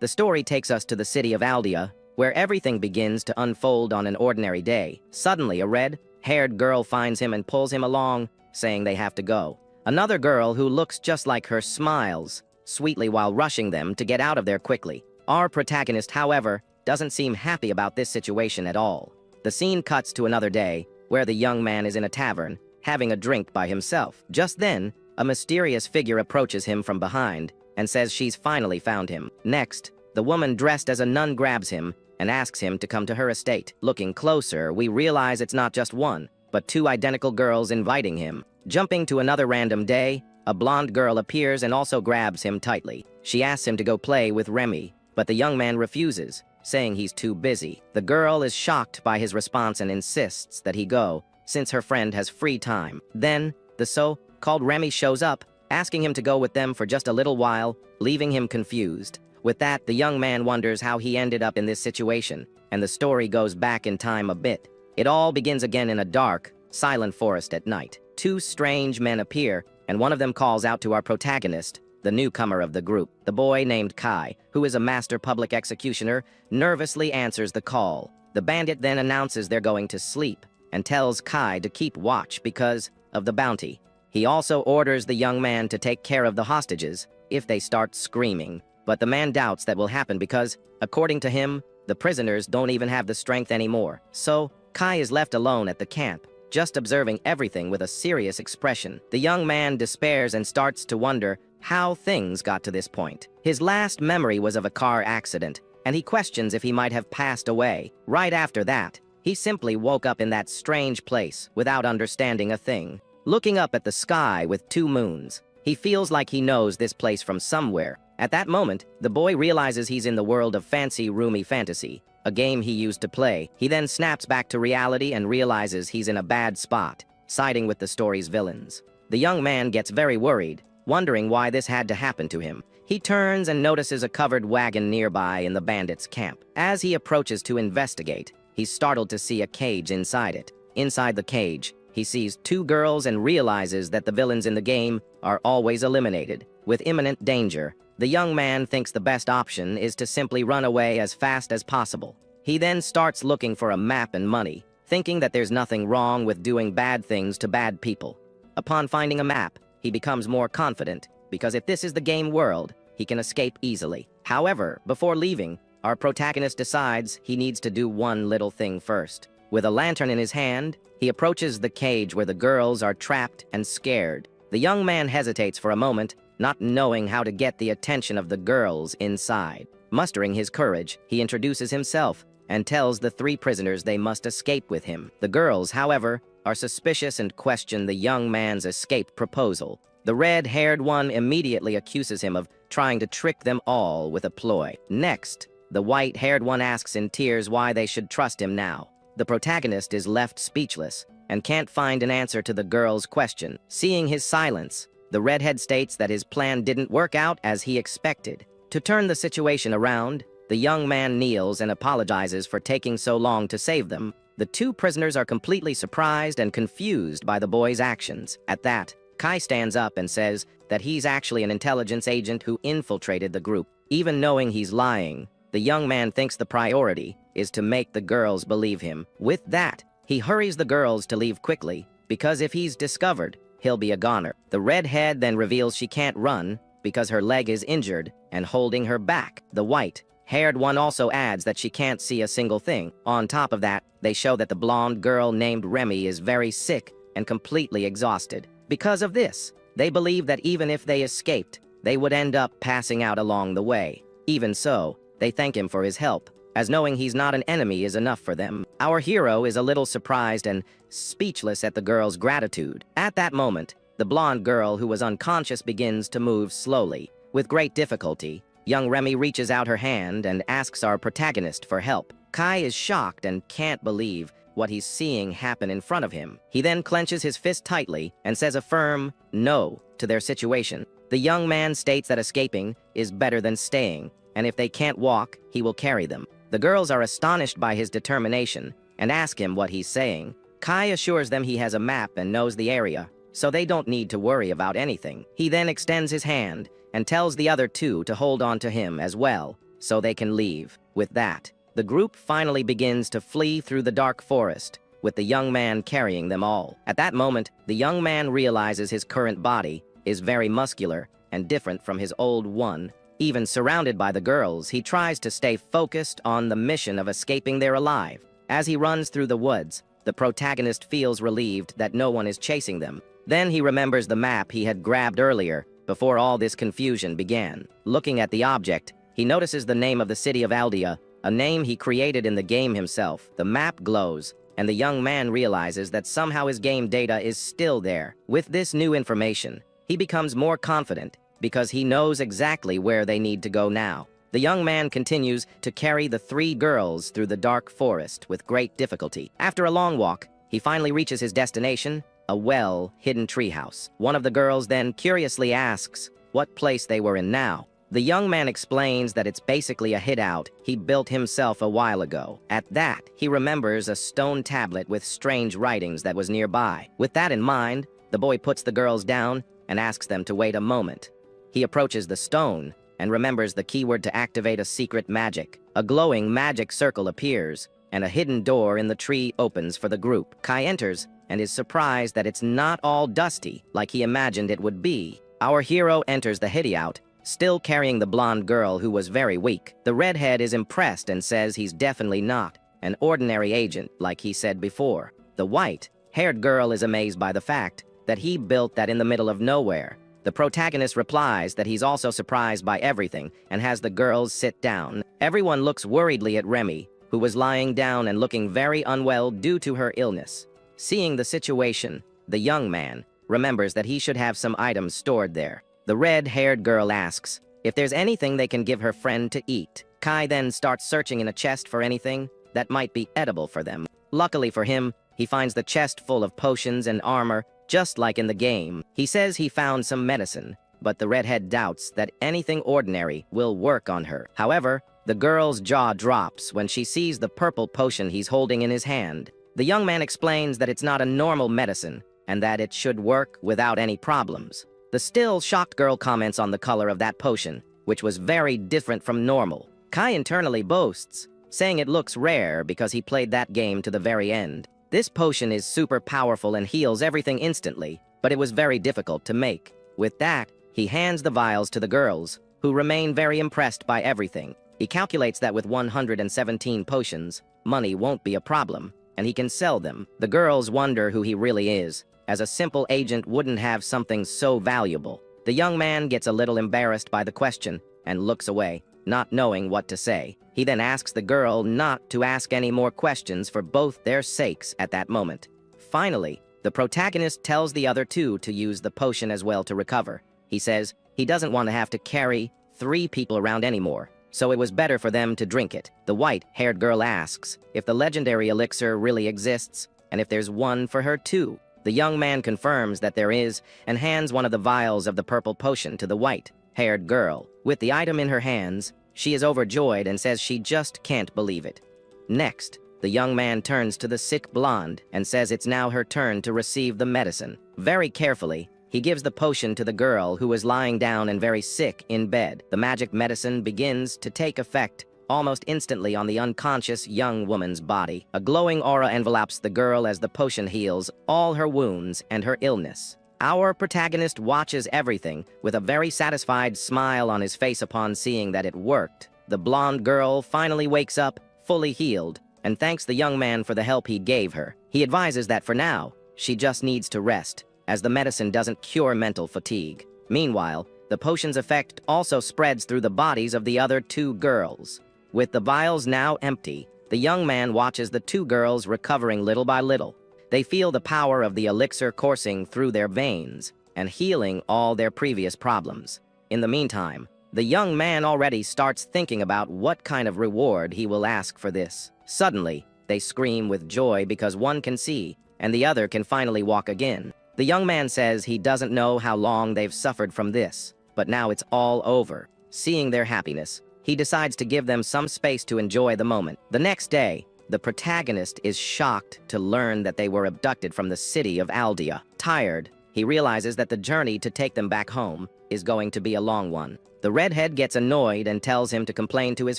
The story takes us to the city of Aldea, where everything begins to unfold on an ordinary day. Suddenly, a red-haired girl finds him and pulls him along, saying they have to go. Another girl who looks just like her smiles sweetly while rushing them to get out of there quickly. Our protagonist, however, doesn't seem happy about this situation at all. The scene cuts to another day, where the young man is in a tavern, having a drink by himself. Just then, a mysterious figure approaches him from behind and says she's finally found him. Next, the woman dressed as a nun grabs him and asks him to come to her estate. Looking closer, we realize it's not just one, but two identical girls inviting him. Jumping to another random day, a blonde girl appears and also grabs him tightly. She asks him to go play with Remy, but the young man refuses, saying he's too busy. The girl is shocked by his response and insists that he go, since her friend has free time. Then, the so-called Remy shows up, asking him to go with them for just a little while, leaving him confused. With that, the young man wonders how he ended up in this situation, and the story goes back in time a bit. It all begins again in a dark, silent forest at night. Two strange men appear, and one of them calls out to our protagonist, the newcomer of the group. The boy named Kai, who is a master public executioner, nervously answers the call. The bandit then announces they're going to sleep, and tells Kai to keep watch because of the bounty. He also orders the young man to take care of the hostages if they start screaming. But the man doubts that will happen because, according to him, the prisoners don't even have the strength anymore. So, Kai is left alone at the camp, just observing everything with a serious expression. The young man despairs and starts to wonder how things got to this point. His last memory was of a car accident, and he questions if he might have passed away. Right after that, he simply woke up in that strange place without understanding a thing. Looking up at the sky with two moons, he feels like he knows this place from somewhere. At that moment, the boy realizes he's in the world of Fancy Roomy Fantasy, a game he used to play. He then snaps back to reality and realizes he's in a bad spot, siding with the story's villains. The young man gets very worried, wondering why this had to happen to him. He turns and notices a covered wagon nearby in the bandits' camp. As he approaches to investigate, he's startled to see a cage inside it. Inside the cage, he sees two girls and realizes that the villains in the game are always eliminated. With imminent danger, the young man thinks the best option is to simply run away as fast as possible. He then starts looking for a map and money, thinking that there's nothing wrong with doing bad things to bad people. Upon finding a map, he becomes more confident, because if this is the game world, he can escape easily. However, before leaving, our protagonist decides he needs to do one little thing first. With a lantern in his hand, he approaches the cage where the girls are trapped and scared. The young man hesitates for a moment, not knowing how to get the attention of the girls inside. Mustering his courage, he introduces himself and tells the three prisoners they must escape with him. The girls, however, are suspicious and question the young man's escape proposal. The red-haired one immediately accuses him of trying to trick them all with a ploy. Next, the white-haired one asks in tears why they should trust him now. The protagonist is left speechless and can't find an answer to the girl's question. Seeing his silence, the redhead states that his plan didn't work out as he expected. To turn the situation around, the young man kneels and apologizes for taking so long to save them. The two prisoners are completely surprised and confused by the boy's actions. At that, Kai stands up and says that he's actually an intelligence agent who infiltrated the group. Even knowing he's lying, the young man thinks the priority is to make the girls believe him. With that, he hurries the girls to leave quickly, because if he's discovered, he'll be a goner. The redhead then reveals she can't run because her leg is injured and holding her back. The white-haired one also adds that she can't see a single thing. On top of that, they show that the blonde girl named Remy is very sick and completely exhausted. Because of this, they believe that even if they escaped, they would end up passing out along the way. Even so, they thank him for his help, as knowing he's not an enemy is enough for them. Our hero is a little surprised and speechless at the girl's gratitude. At that moment, the blonde girl who was unconscious begins to move slowly. With great difficulty, young Remy reaches out her hand and asks our protagonist for help. Kai is shocked and can't believe what he's seeing happen in front of him. He then clenches his fist tightly and says a firm no to their situation. The young man states that escaping is better than staying, and if they can't walk, he will carry them. The girls are astonished by his determination and ask him what he's saying. Kai assures them he has a map and knows the area, so they don't need to worry about anything. He then extends his hand and tells the other two to hold on to him as well, so they can leave. With that, the group finally begins to flee through the dark forest, with the young man carrying them all. At that moment, the young man realizes his current body is very muscular and different from his old one. Even surrounded by the girls, he tries to stay focused on the mission of escaping there alive. As he runs through the woods, the protagonist feels relieved that no one is chasing them. Then he remembers the map he had grabbed earlier, before all this confusion began. Looking at the object, he notices the name of the city of Aldea, a name he created in the game himself. The map glows, and the young man realizes that somehow his game data is still there. With this new information, he becomes more confident because he knows exactly where they need to go now. The young man continues to carry the 3 girls through the dark forest with great difficulty. After a long walk, he finally reaches his destination, a well-hidden treehouse. One of the girls then curiously asks what place they were in now. The young man explains that it's basically a hideout he built himself a while ago. At that, he remembers a stone tablet with strange writings that was nearby. With that in mind, the boy puts the girls down and asks them to wait a moment. He approaches the stone and remembers the keyword to activate a secret magic. A glowing magic circle appears, and a hidden door in the tree opens for the group. Kai enters and is surprised that it's not all dusty like he imagined it would be. Our hero enters the hideout, still carrying the blonde girl who was very weak. The redhead is impressed and says he's definitely not an ordinary agent like he said before. The white-haired girl is amazed by the fact that he built that in the middle of nowhere. The protagonist replies that he's also surprised by everything and has the girls sit down. Everyone looks worriedly at Remy, who was lying down and looking very unwell due to her illness. Seeing the situation, the young man remembers that he should have some items stored there. The red-haired girl asks if there's anything they can give her friend to eat. Kai then starts searching in a chest for anything that might be edible for them. Luckily for him, he finds the chest full of potions and armor, just like in the game. He says he found some medicine, but the redhead doubts that anything ordinary will work on her. However, the girl's jaw drops when she sees the purple potion he's holding in his hand. The young man explains that it's not a normal medicine and that it should work without any problems. The still shocked girl comments on the color of that potion, which was very different from normal. Kai internally boasts, saying it looks rare because he played that game to the very end. This potion is super powerful and heals everything instantly, but it was very difficult to make. With that, he hands the vials to the girls, who remain very impressed by everything. He calculates that with 117 potions, money won't be a problem, and he can sell them. The girls wonder who he really is, as a simple agent wouldn't have something so valuable. The young man gets a little embarrassed by the question and looks away, not knowing what to say. He then asks the girl not to ask any more questions for both their sakes at that moment. Finally, the protagonist tells the other 2 to use the potion as well to recover. He says he doesn't want to have to carry 3 people around anymore, so it was better for them to drink it. The white-haired girl asks if the legendary elixir really exists, and if there's one for her too. The young man confirms that there is, and hands one of the vials of the purple potion to the white-haired girl. With the item in her hands, she is overjoyed and says she just can't believe it. Next, the young man turns to the sick blonde and says it's now her turn to receive the medicine. Very carefully, he gives the potion to the girl who is lying down and very sick in bed. The magic medicine begins to take effect almost instantly on the unconscious young woman's body. A glowing aura envelops the girl as the potion heals all her wounds and her illness. Our protagonist watches everything with a very satisfied smile on his face upon seeing that it worked. The blonde girl finally wakes up, fully healed, and thanks the young man for the help he gave her. He advises that for now, she just needs to rest, as the medicine doesn't cure mental fatigue. Meanwhile, the potion's effect also spreads through the bodies of the other 2 girls. With the vials now empty, the young man watches the 2 girls recovering little by little. They feel the power of the elixir coursing through their veins and healing all their previous problems. In the meantime, the young man already starts thinking about what kind of reward he will ask for this. Suddenly, they scream with joy because one can see and the other can finally walk again. The young man says he doesn't know how long they've suffered from this, but now it's all over. Seeing their happiness, he decides to give them some space to enjoy the moment. The next day, the protagonist is shocked to learn that they were abducted from the city of Aldea. Tired, he realizes that the journey to take them back home is going to be a long one. The redhead gets annoyed and tells him to complain to his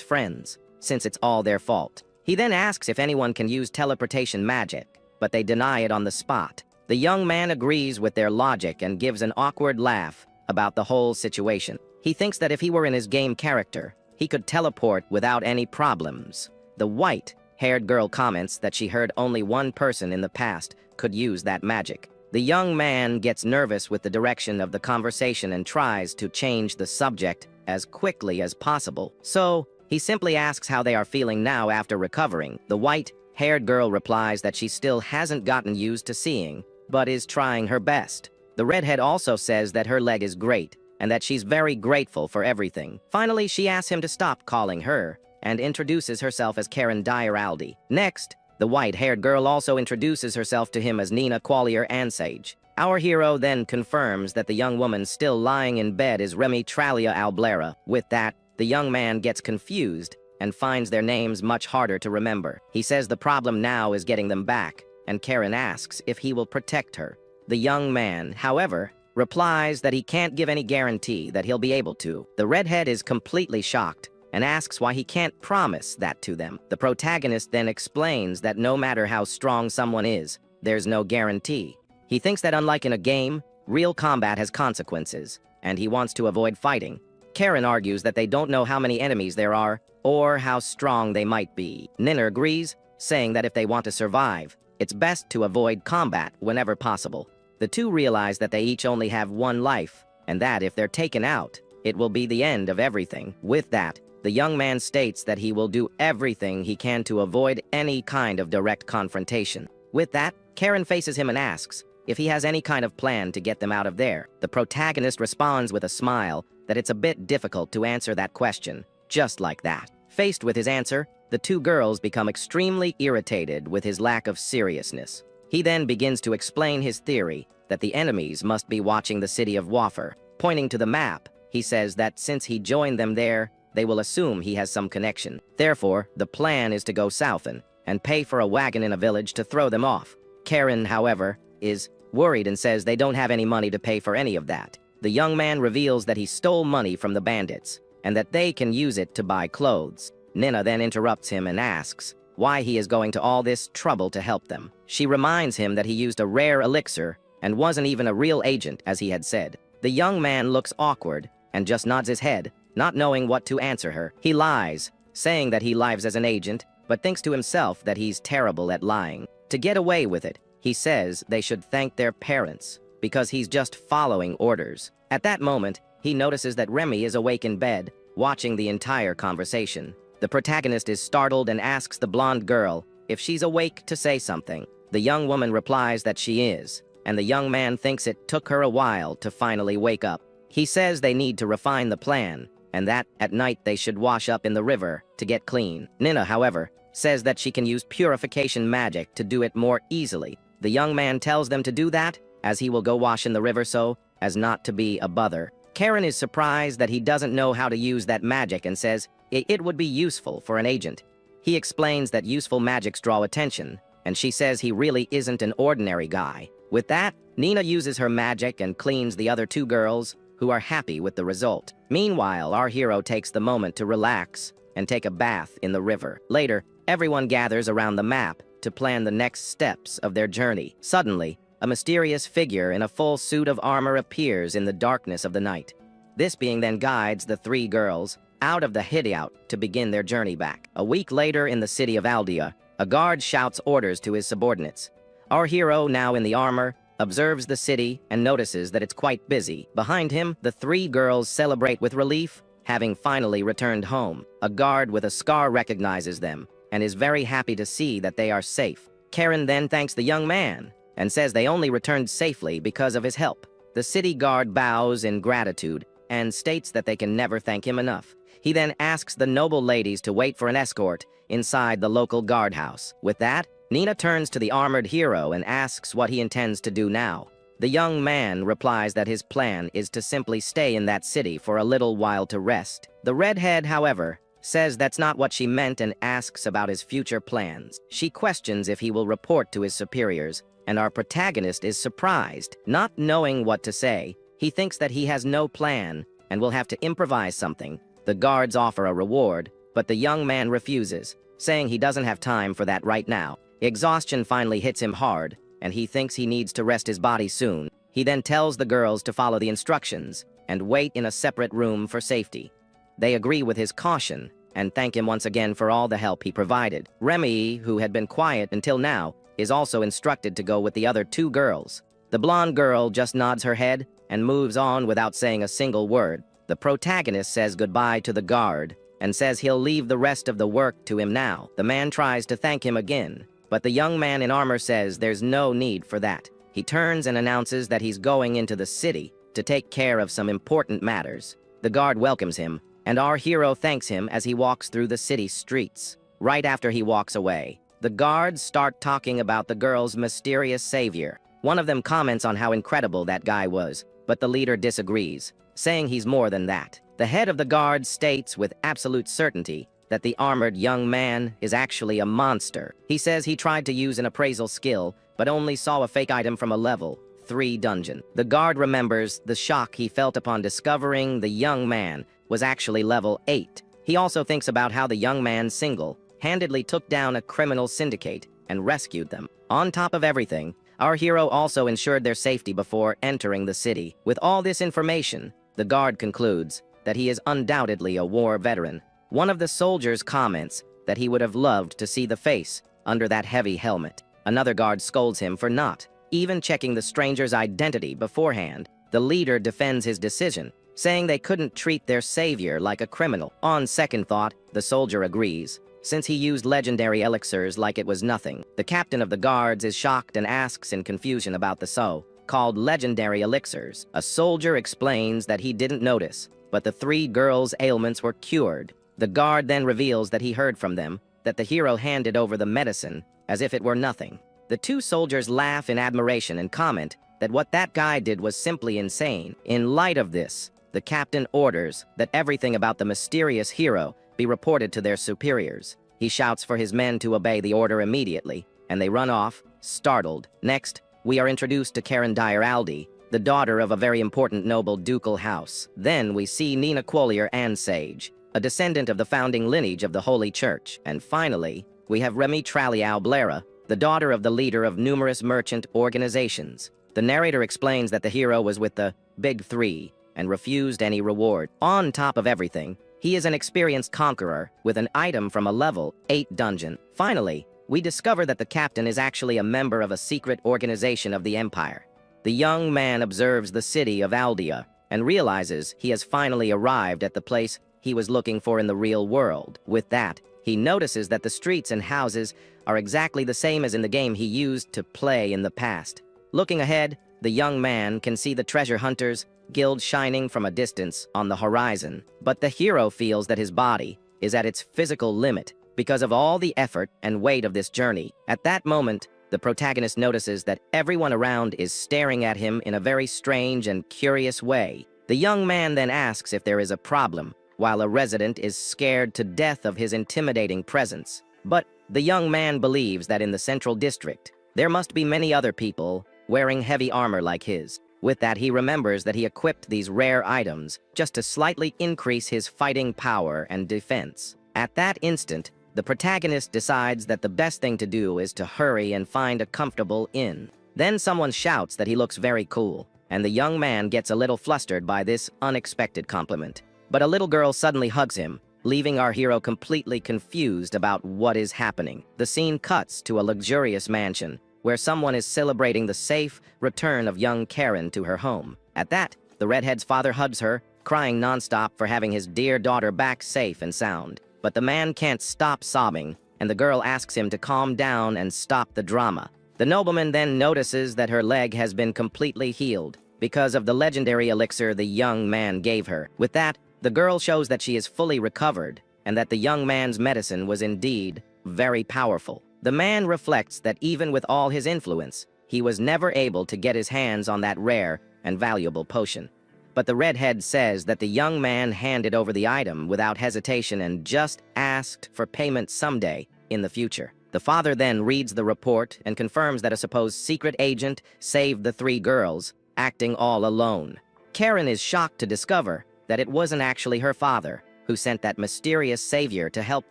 friends, since it's all their fault. He then asks if anyone can use teleportation magic, but they deny it on the spot. The young man agrees with their logic and gives an awkward laugh about the whole situation. He thinks that if he were in his game character, he could teleport without any problems. The white-haired girl comments that she heard only one person in the past could use that magic. The young man gets nervous with the direction of the conversation and tries to change the subject as quickly as possible. So, he simply asks how they are feeling now after recovering. The white-haired girl replies that she still hasn't gotten used to seeing, but is trying her best. The redhead also says that her leg is great, and that she's very grateful for everything. Finally, she asks him to stop calling her, and introduces herself as Karen Dyer-Aldi. Next, the white-haired girl also introduces herself to him as Nina Qualier Ansage. Our hero then confirms that the young woman still lying in bed is Remy Tralia Alblera. With that, the young man gets confused and finds their names much harder to remember. He says the problem now is getting them back, and Karen asks if he will protect her. The young man, however, replies that he can't give any guarantee that he'll be able to. The redhead is completely shocked and asks why he can't promise that to them. The protagonist then explains that no matter how strong someone is, there's no guarantee. He thinks that unlike in a game, real combat has consequences, and he wants to avoid fighting. Karen argues that they don't know how many enemies there are, or how strong they might be. Nina agrees, saying that if they want to survive, it's best to avoid combat whenever possible. The two realize that they each only have one life, and that if they're taken out, it will be the end of everything. With that, the young man states that he will do everything he can to avoid any kind of direct confrontation. With that, Karen faces him and asks if he has any kind of plan to get them out of there. The protagonist responds with a smile that it's a bit difficult to answer that question, just like that. Faced with his answer, the two girls become extremely irritated with his lack of seriousness. He then begins to explain his theory that the enemies must be watching the city of Waffer. Pointing to the map, he says that since he joined them there, they will assume he has some connection. Therefore, the plan is to go southern and pay for a wagon in a village to throw them off. Karen, however, is worried and says they don't have any money to pay for any of that. The young man reveals that he stole money from the bandits and that they can use it to buy clothes. Nina then interrupts him and asks why he is going to all this trouble to help them. She reminds him that he used a rare elixir and wasn't even a real agent, as he had said. The young man looks awkward and just nods his head, not knowing what to answer her. He lies, saying that he lives as an agent, but thinks to himself that he's terrible at lying. To get away with it, he says they should thank their parents, because he's just following orders. At that moment, he notices that Remy is awake in bed, watching the entire conversation. The protagonist is startled and asks the blonde girl if she's awake to say something. The young woman replies that she is, and the young man thinks it took her a while to finally wake up. He says they need to refine the plan, and that at night they should wash up in the river to get clean. Nina, however, says that she can use purification magic to do it more easily. The young man tells them to do that, as he will go wash in the river so as not to be a bother. Karen is surprised that he doesn't know how to use that magic and says it would be useful for an agent. He explains that useful magics draw attention, and she says he really isn't an ordinary guy. With that, Nina uses her magic and cleans the other two girls, who are happy with the result. Meanwhile, our hero takes the moment to relax and take a bath in the river. Later, everyone gathers around the map to plan the next steps of their journey. Suddenly, a mysterious figure in a full suit of armor appears in the darkness of the night. This being then guides the three girls out of the hideout to begin their journey back. A week later in the city of Aldia, a guard shouts orders to his subordinates. Our hero, now in the armor, observes the city and notices that it's quite busy. Behind him, the three girls celebrate with relief, having finally returned home. A guard with a scar recognizes them and is very happy to see that they are safe. Karen then thanks the young man and says they only returned safely because of his help. The city guard bows in gratitude and states that they can never thank him enough. He then asks the noble ladies to wait for an escort inside the local guardhouse. With that, Nina turns to the armored hero and asks what he intends to do now. The young man replies that his plan is to simply stay in that city for a little while to rest. The redhead, however, says that's not what she meant and asks about his future plans. She questions if he will report to his superiors, and our protagonist is surprised. Not knowing what to say, He thinks that he has no plan and will have to improvise something. The guards offer a reward, but the young man refuses, saying he doesn't have time for that right now. Exhaustion finally hits him hard, and he thinks he needs to rest his body soon. He then tells the girls to follow the instructions and wait in a separate room for safety. They agree with his caution and thank him once again for all the help he provided. Remy, who had been quiet until now, is also instructed to go with the other two girls. The blonde girl just nods her head and moves on without saying a single word. The protagonist says goodbye to the guard and says he'll leave the rest of the work to him now. The man tries to thank him again, but the young man in armor says there's no need for that. He turns and announces that he's going into the city to take care of some important matters. The guard welcomes him, and our hero thanks him as he walks through the city streets. Right after he walks away, the guards start talking about the girl's mysterious savior. One of them comments on how incredible that guy was, but the leader disagrees, saying he's more than that. The head of the guard states with absolute certainty that the armored young man is actually a monster. He says he tried to use an appraisal skill, but only saw a fake item from a level 3 dungeon. The guard remembers the shock he felt upon discovering the young man was actually level 8. He also thinks about how the young man single-handedly took down a criminal syndicate and rescued them. On top of everything, our hero also ensured their safety before entering the city. With all this information, the guard concludes that he is undoubtedly a war veteran. One of the soldiers comments that he would have loved to see the face under that heavy helmet. Another guard scolds him for not even checking the stranger's identity beforehand. The leader defends his decision, saying they couldn't treat their savior like a criminal. On second thought, the soldier agrees, since he used legendary elixirs like it was nothing. The captain of the guards is shocked and asks in confusion about the so-called legendary elixirs. A soldier explains that he didn't notice, but the 3 girls' ailments were cured. The guard then reveals that he heard from them that the hero handed over the medicine as if it were nothing. The 2 soldiers laugh in admiration and comment that what that guy did was simply insane. In light of this, the captain orders that everything about the mysterious hero be reported to their superiors. He shouts for his men to obey the order immediately, and they run off, startled. Next, we are introduced to Karen Dyer Aldi, the daughter of a very important noble ducal house. Then we see Nina Quolier Ansage, a descendant of the founding lineage of the Holy Church. And finally, we have Remy Tralliau Blera, the daughter of the leader of numerous merchant organizations. The narrator explains that the hero was with the Big 3 and refused any reward. On top of everything, he is an experienced conqueror with an item from a level 8 dungeon. Finally, we discover that the captain is actually a member of a secret organization of the Empire. The young man observes the city of Aldia and realizes he has finally arrived at the place he was looking for in the real world. With that, he notices that the streets and houses are exactly the same as in the game he used to play in the past. Looking ahead, the young man can see the treasure hunters guild shining from a distance on the horizon. But the hero feels that his body is at its physical limit because of all the effort and weight of this journey. At that moment, the protagonist notices that everyone around is staring at him in a very strange and curious way. The young man then asks if there is a problem, while a resident is scared to death of his intimidating presence. But the young man believes that in the central district, there must be many other people wearing heavy armor like his. With that, he remembers that he equipped these rare items just to slightly increase his fighting power and defense. At that instant, the protagonist decides that the best thing to do is to hurry and find a comfortable inn. Then someone shouts that he looks very cool, and the young man gets a little flustered by this unexpected compliment. But a little girl suddenly hugs him, leaving our hero completely confused about what is happening. The scene cuts to a luxurious mansion, where someone is celebrating the safe return of young Karen to her home. At that, the redhead's father hugs her, crying nonstop for having his dear daughter back safe and sound. But the man can't stop sobbing, and the girl asks him to calm down and stop the drama. The nobleman then notices that her leg has been completely healed because of the legendary elixir the young man gave her. With that, the girl shows that she is fully recovered, and that the young man's medicine was indeed very powerful. The man reflects that even with all his influence, he was never able to get his hands on that rare and valuable potion. But the redhead says that the young man handed over the item without hesitation and just asked for payment someday in the future. The father then reads the report and confirms that a supposed secret agent saved the 3 girls, acting all alone. Karen is shocked to discover that it wasn't actually her father who sent that mysterious savior to help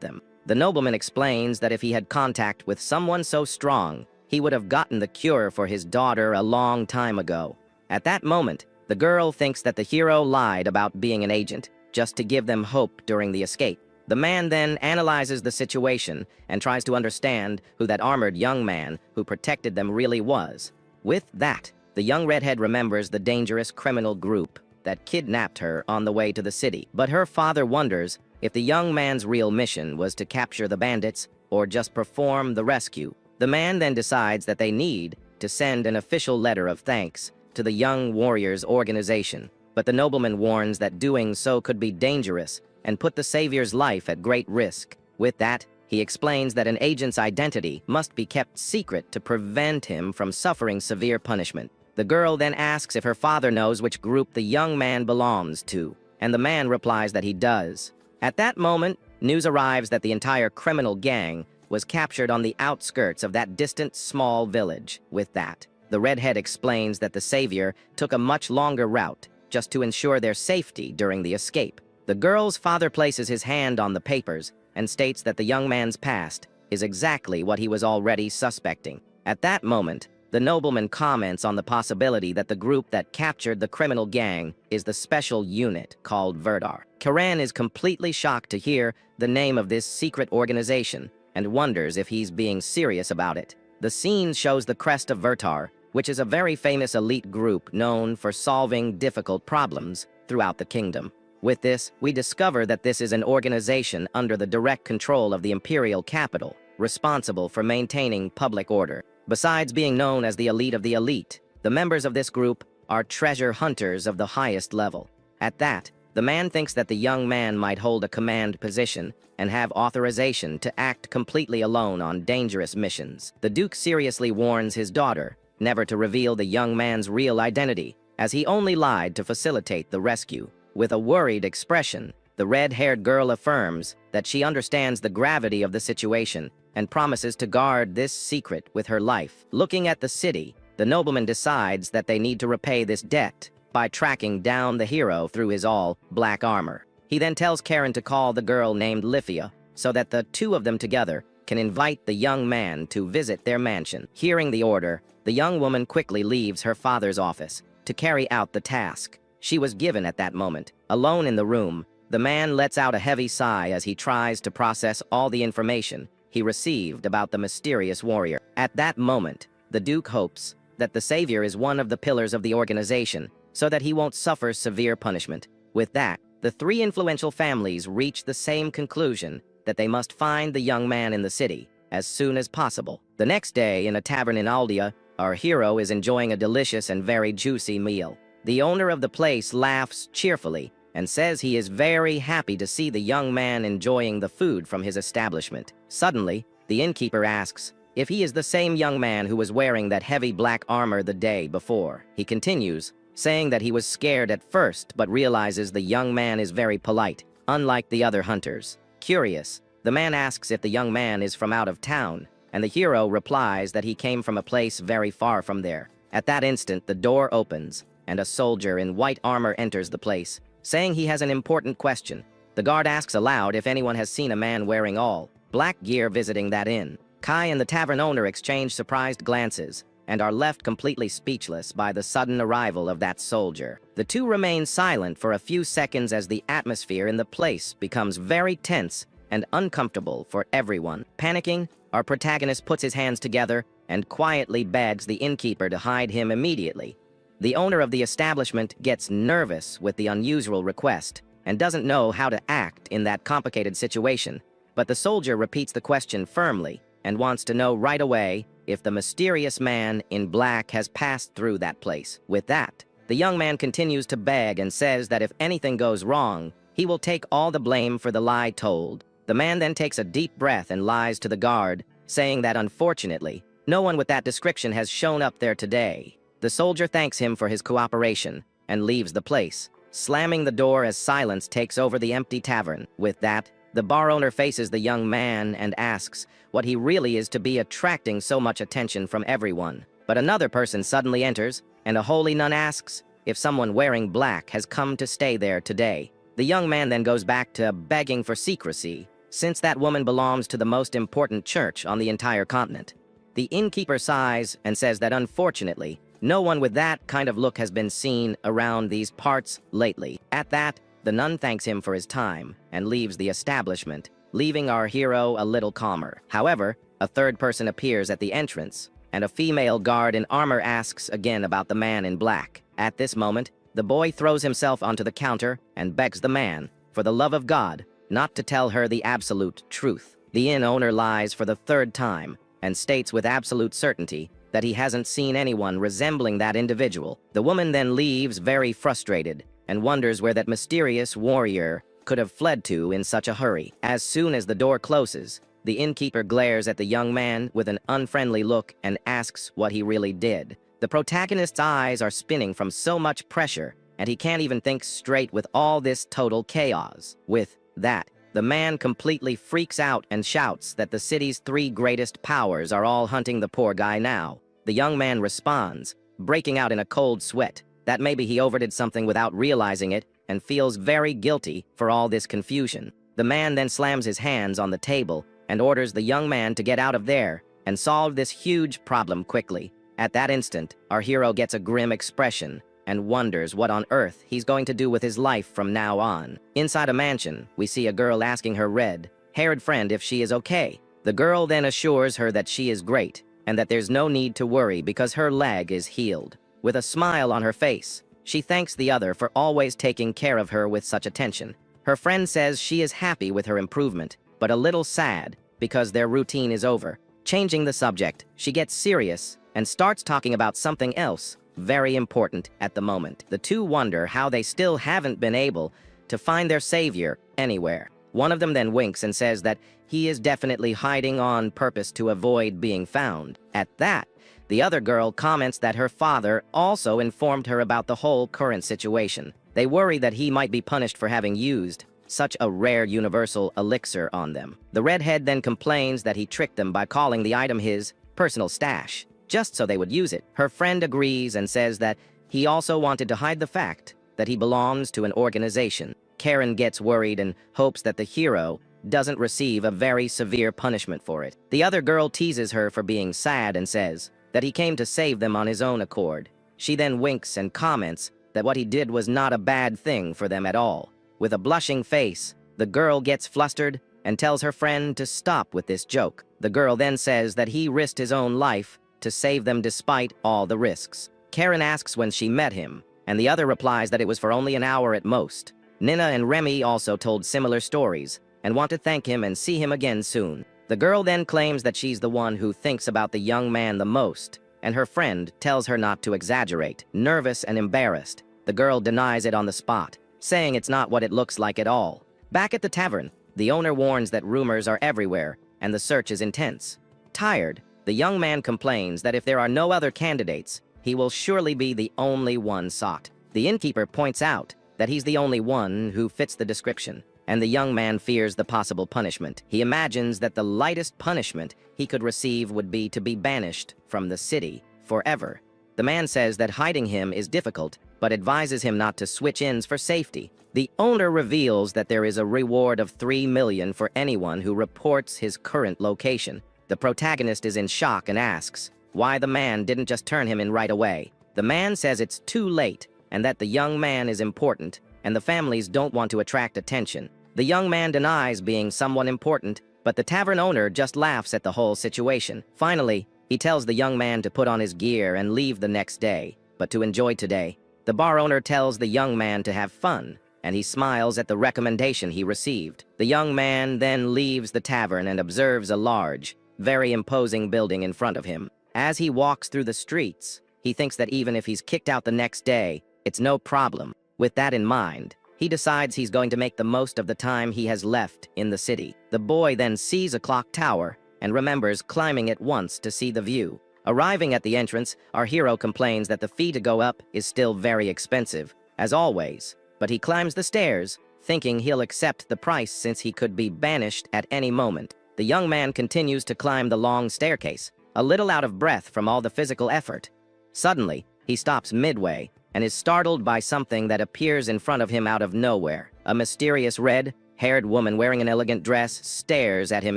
them. The nobleman explains that if he had contact with someone so strong, he would have gotten the cure for his daughter a long time ago. At that moment, the girl thinks that the hero lied about being an agent, just to give them hope during the escape. The man then analyzes the situation and tries to understand who that armored young man who protected them really was. With that, the young redhead remembers the dangerous criminal group that kidnapped her on the way to the city. But her father wonders if the young man's real mission was to capture the bandits or just perform the rescue. The man then decides that they need to send an official letter of thanks to the young warriors' organization. But the nobleman warns that doing so could be dangerous and put the savior's life at great risk. With that, he explains that an agent's identity must be kept secret to prevent him from suffering severe punishment. The girl then asks if her father knows which group the young man belongs to, and the man replies that he does. At that moment, news arrives that the entire criminal gang was captured on the outskirts of that distant small village. With that, the redhead explains that the savior took a much longer route just to ensure their safety during the escape. The girl's father places his hand on the papers and states that the young man's past is exactly what he was already suspecting. At that moment, the nobleman comments on the possibility that the group that captured the criminal gang is the special unit called Verdar. Karen is completely shocked to hear the name of this secret organization and wonders if he's being serious about it. The scene shows the crest of Verdar, which is a very famous elite group known for solving difficult problems throughout the kingdom. With this, we discover that this is an organization under the direct control of the imperial capital, responsible for maintaining public order. Besides being known as the elite, the members of this group are treasure hunters of the highest level. At that, the man thinks that the young man might hold a command position and have authorization to act completely alone on dangerous missions. The Duke seriously warns his daughter never to reveal the young man's real identity, as he only lied to facilitate the rescue. With a worried expression, the red-haired girl affirms that she understands the gravity of the situation and promises to guard this secret with her life. Looking at the city, the nobleman decides that they need to repay this debt by tracking down the hero through his all-black armor. He then tells Karen to call the girl named Lifia so that the two of them together can invite the young man to visit their mansion. Hearing the order, the young woman quickly leaves her father's office to carry out the task she was given at that moment. Alone in the room, the man lets out a heavy sigh as he tries to process all the information he received about the mysterious warrior. At that moment, the Duke hopes that the savior is one of the pillars of the organization so that he won't suffer severe punishment. With that, the three influential families reach the same conclusion that they must find the young man in the city as soon as possible. The next day, in a tavern in Aldia, our hero is enjoying a delicious and very juicy meal. The owner of the place laughs cheerfully and says he is very happy to see the young man enjoying the food from his establishment. Suddenly, the innkeeper asks if he is the same young man who was wearing that heavy black armor the day before. He continues, saying that he was scared at first but realizes the young man is very polite, unlike the other hunters. Curious, the man asks if the young man is from out of town, and the hero replies that he came from a place very far from there. At that instant, the door opens, and a soldier in white armor enters the place, saying he has an important question. The guard asks aloud if anyone has seen a man wearing all black gear visiting that inn. Kai and the tavern owner exchange surprised glances and are left completely speechless by the sudden arrival of that soldier. The two remain silent for a few seconds as the atmosphere in the place becomes very tense and uncomfortable for everyone. Panicking, our protagonist puts his hands together and quietly begs the innkeeper to hide him immediately. The owner of the establishment gets nervous with the unusual request and doesn't know how to act in that complicated situation, but the soldier repeats the question firmly and wants to know right away if the mysterious man in black has passed through that place. With that, the young man continues to beg and says that if anything goes wrong, he will take all the blame for the lie told. The man then takes a deep breath and lies to the guard, saying that unfortunately, no one with that description has shown up there today. The soldier thanks him for his cooperation and leaves the place, slamming the door as silence takes over the empty tavern. With that, the bar owner faces the young man and asks what he really is to be attracting so much attention from everyone. But another person suddenly enters, and a holy nun asks if someone wearing black has come to stay there today. The young man then goes back to begging for secrecy, since that woman belongs to the most important church on the entire continent. The innkeeper sighs and says that unfortunately, no one with that kind of look has been seen around these parts lately. At that, the nun thanks him for his time and leaves the establishment, leaving our hero a little calmer. However, a third person appears at the entrance, and a female guard in armor asks again about the man in black. At this moment, the boy throws himself onto the counter and begs the man, for the love of God, not to tell her the absolute truth. The inn owner lies for the third time and states with absolute certainty that he hasn't seen anyone resembling that individual. The woman then leaves very frustrated and wonders where that mysterious warrior could have fled to in such a hurry. As soon as the door closes, the innkeeper glares at the young man with an unfriendly look and asks what he really did. The protagonist's eyes are spinning from so much pressure, and he can't even think straight with all this total chaos. With that, the man completely freaks out and shouts that the city's 3 greatest powers are all hunting the poor guy now. The young man responds, breaking out in a cold sweat, that maybe he overdid something without realizing it and feels very guilty for all this confusion. The man then slams his hands on the table and orders the young man to get out of there and solve this huge problem quickly. At that instant, our hero gets a grim expression and wonders what on earth he's going to do with his life from now on. Inside a mansion, we see a girl asking her red-haired friend if she is okay. The girl then assures her that she is great and that there's no need to worry because her leg is healed. With a smile on her face, she thanks the other for always taking care of her with such attention. Her friend says she is happy with her improvement, but a little sad because their routine is over. Changing the subject, she gets serious and starts talking about something else very important at the moment. The two wonder how they still haven't been able to find their savior anywhere. One of them then winks and says that he is definitely hiding on purpose to avoid being found. At that, the other girl comments that her father also informed her about the whole current situation. They worry that he might be punished for having used such a rare universal elixir on them. The redhead then complains that he tricked them by calling the item his personal stash, just so they would use it. Her friend agrees and says that he also wanted to hide the fact that he belongs to an organization. Karen gets worried and hopes that the hero doesn't receive a very severe punishment for it. The other girl teases her for being sad and says that he came to save them on his own accord. She then winks and comments that what he did was not a bad thing for them at all. With a blushing face, the girl gets flustered and tells her friend to stop with this joke. The girl then says that he risked his own life to save them despite all the risks. Karen asks when she met him, and the other replies that it was for only an hour at most. Nina and Remy also told similar stories and want to thank him and see him again soon. The girl then claims that she's the one who thinks about the young man the most, and her friend tells her not to exaggerate. Nervous and embarrassed, the girl denies it on the spot, saying it's not what it looks like at all. Back at the tavern, the owner warns that rumors are everywhere and the search is intense. Tired, the young man complains that if there are no other candidates, he will surely be the only one sought. The innkeeper points out that he's the only one who fits the description, and the young man fears the possible punishment. He imagines that the lightest punishment he could receive would be to be banished from the city forever. The man says that hiding him is difficult, but advises him not to switch inns for safety. The owner reveals that there is a reward of 3 million for anyone who reports his current location. The protagonist is in shock and asks why the man didn't just turn him in right away. The man says it's too late and that the young man is important and the families don't want to attract attention. The young man denies being someone important, but the tavern owner just laughs at the whole situation. Finally, he tells the young man to put on his gear and leave the next day, but to enjoy today. The bar owner tells the young man to have fun, and he smiles at the recommendation he received. The young man then leaves the tavern and observes a large, very imposing building in front of him. As he walks through the streets, he thinks that even if he's kicked out the next day, it's no problem. With that in mind, he decides he's going to make the most of the time he has left in the city. The boy then sees a clock tower and remembers climbing it once to see the view. Arriving at the entrance, our hero complains that the fee to go up is still very expensive, as always, but he climbs the stairs, thinking he'll accept the price since he could be banished at any moment. The young man continues to climb the long staircase, a little out of breath from all the physical effort. Suddenly, he stops midway and is startled by something that appears in front of him out of nowhere. A mysterious red-haired woman wearing an elegant dress stares at him